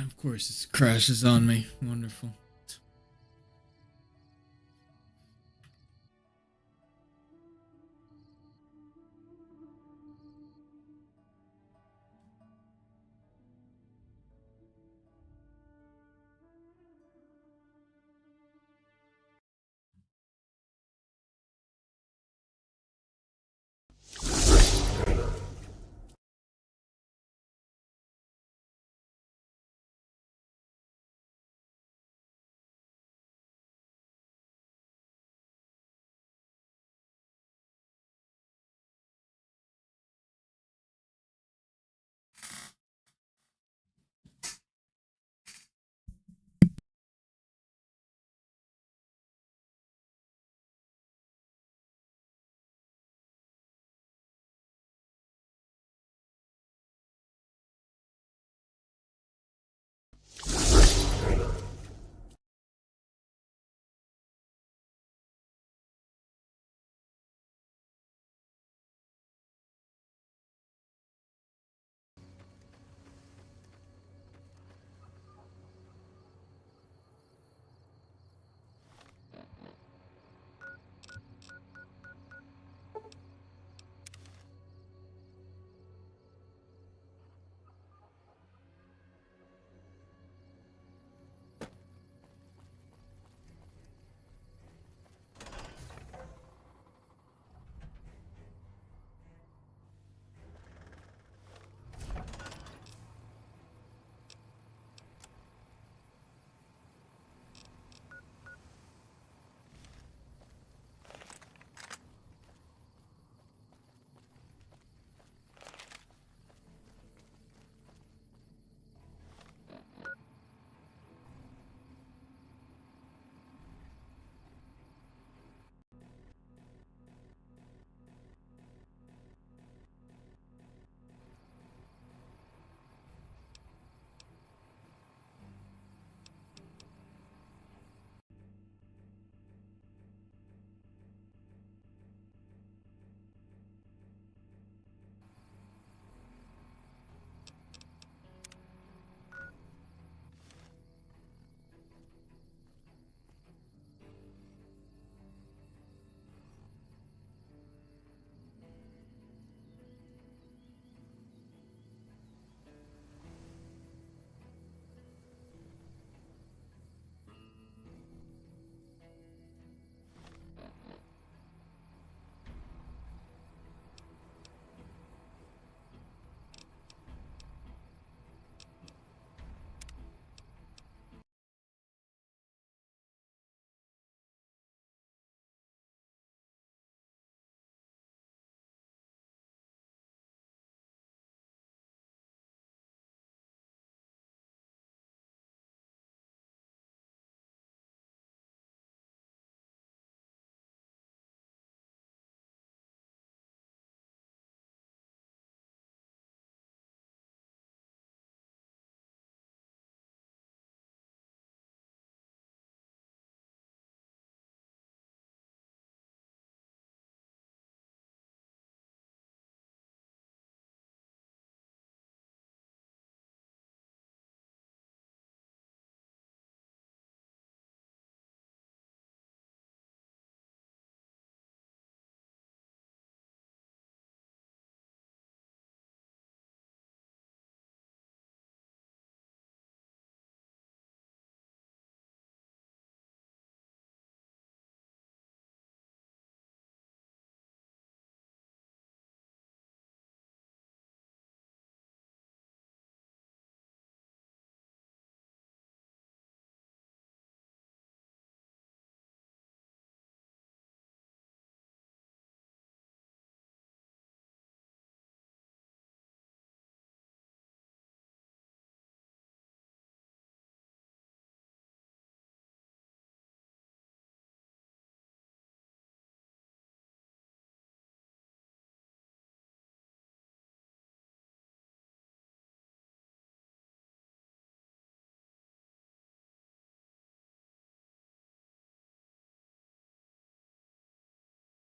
S1: Of course, it crashes on me. Wonderful.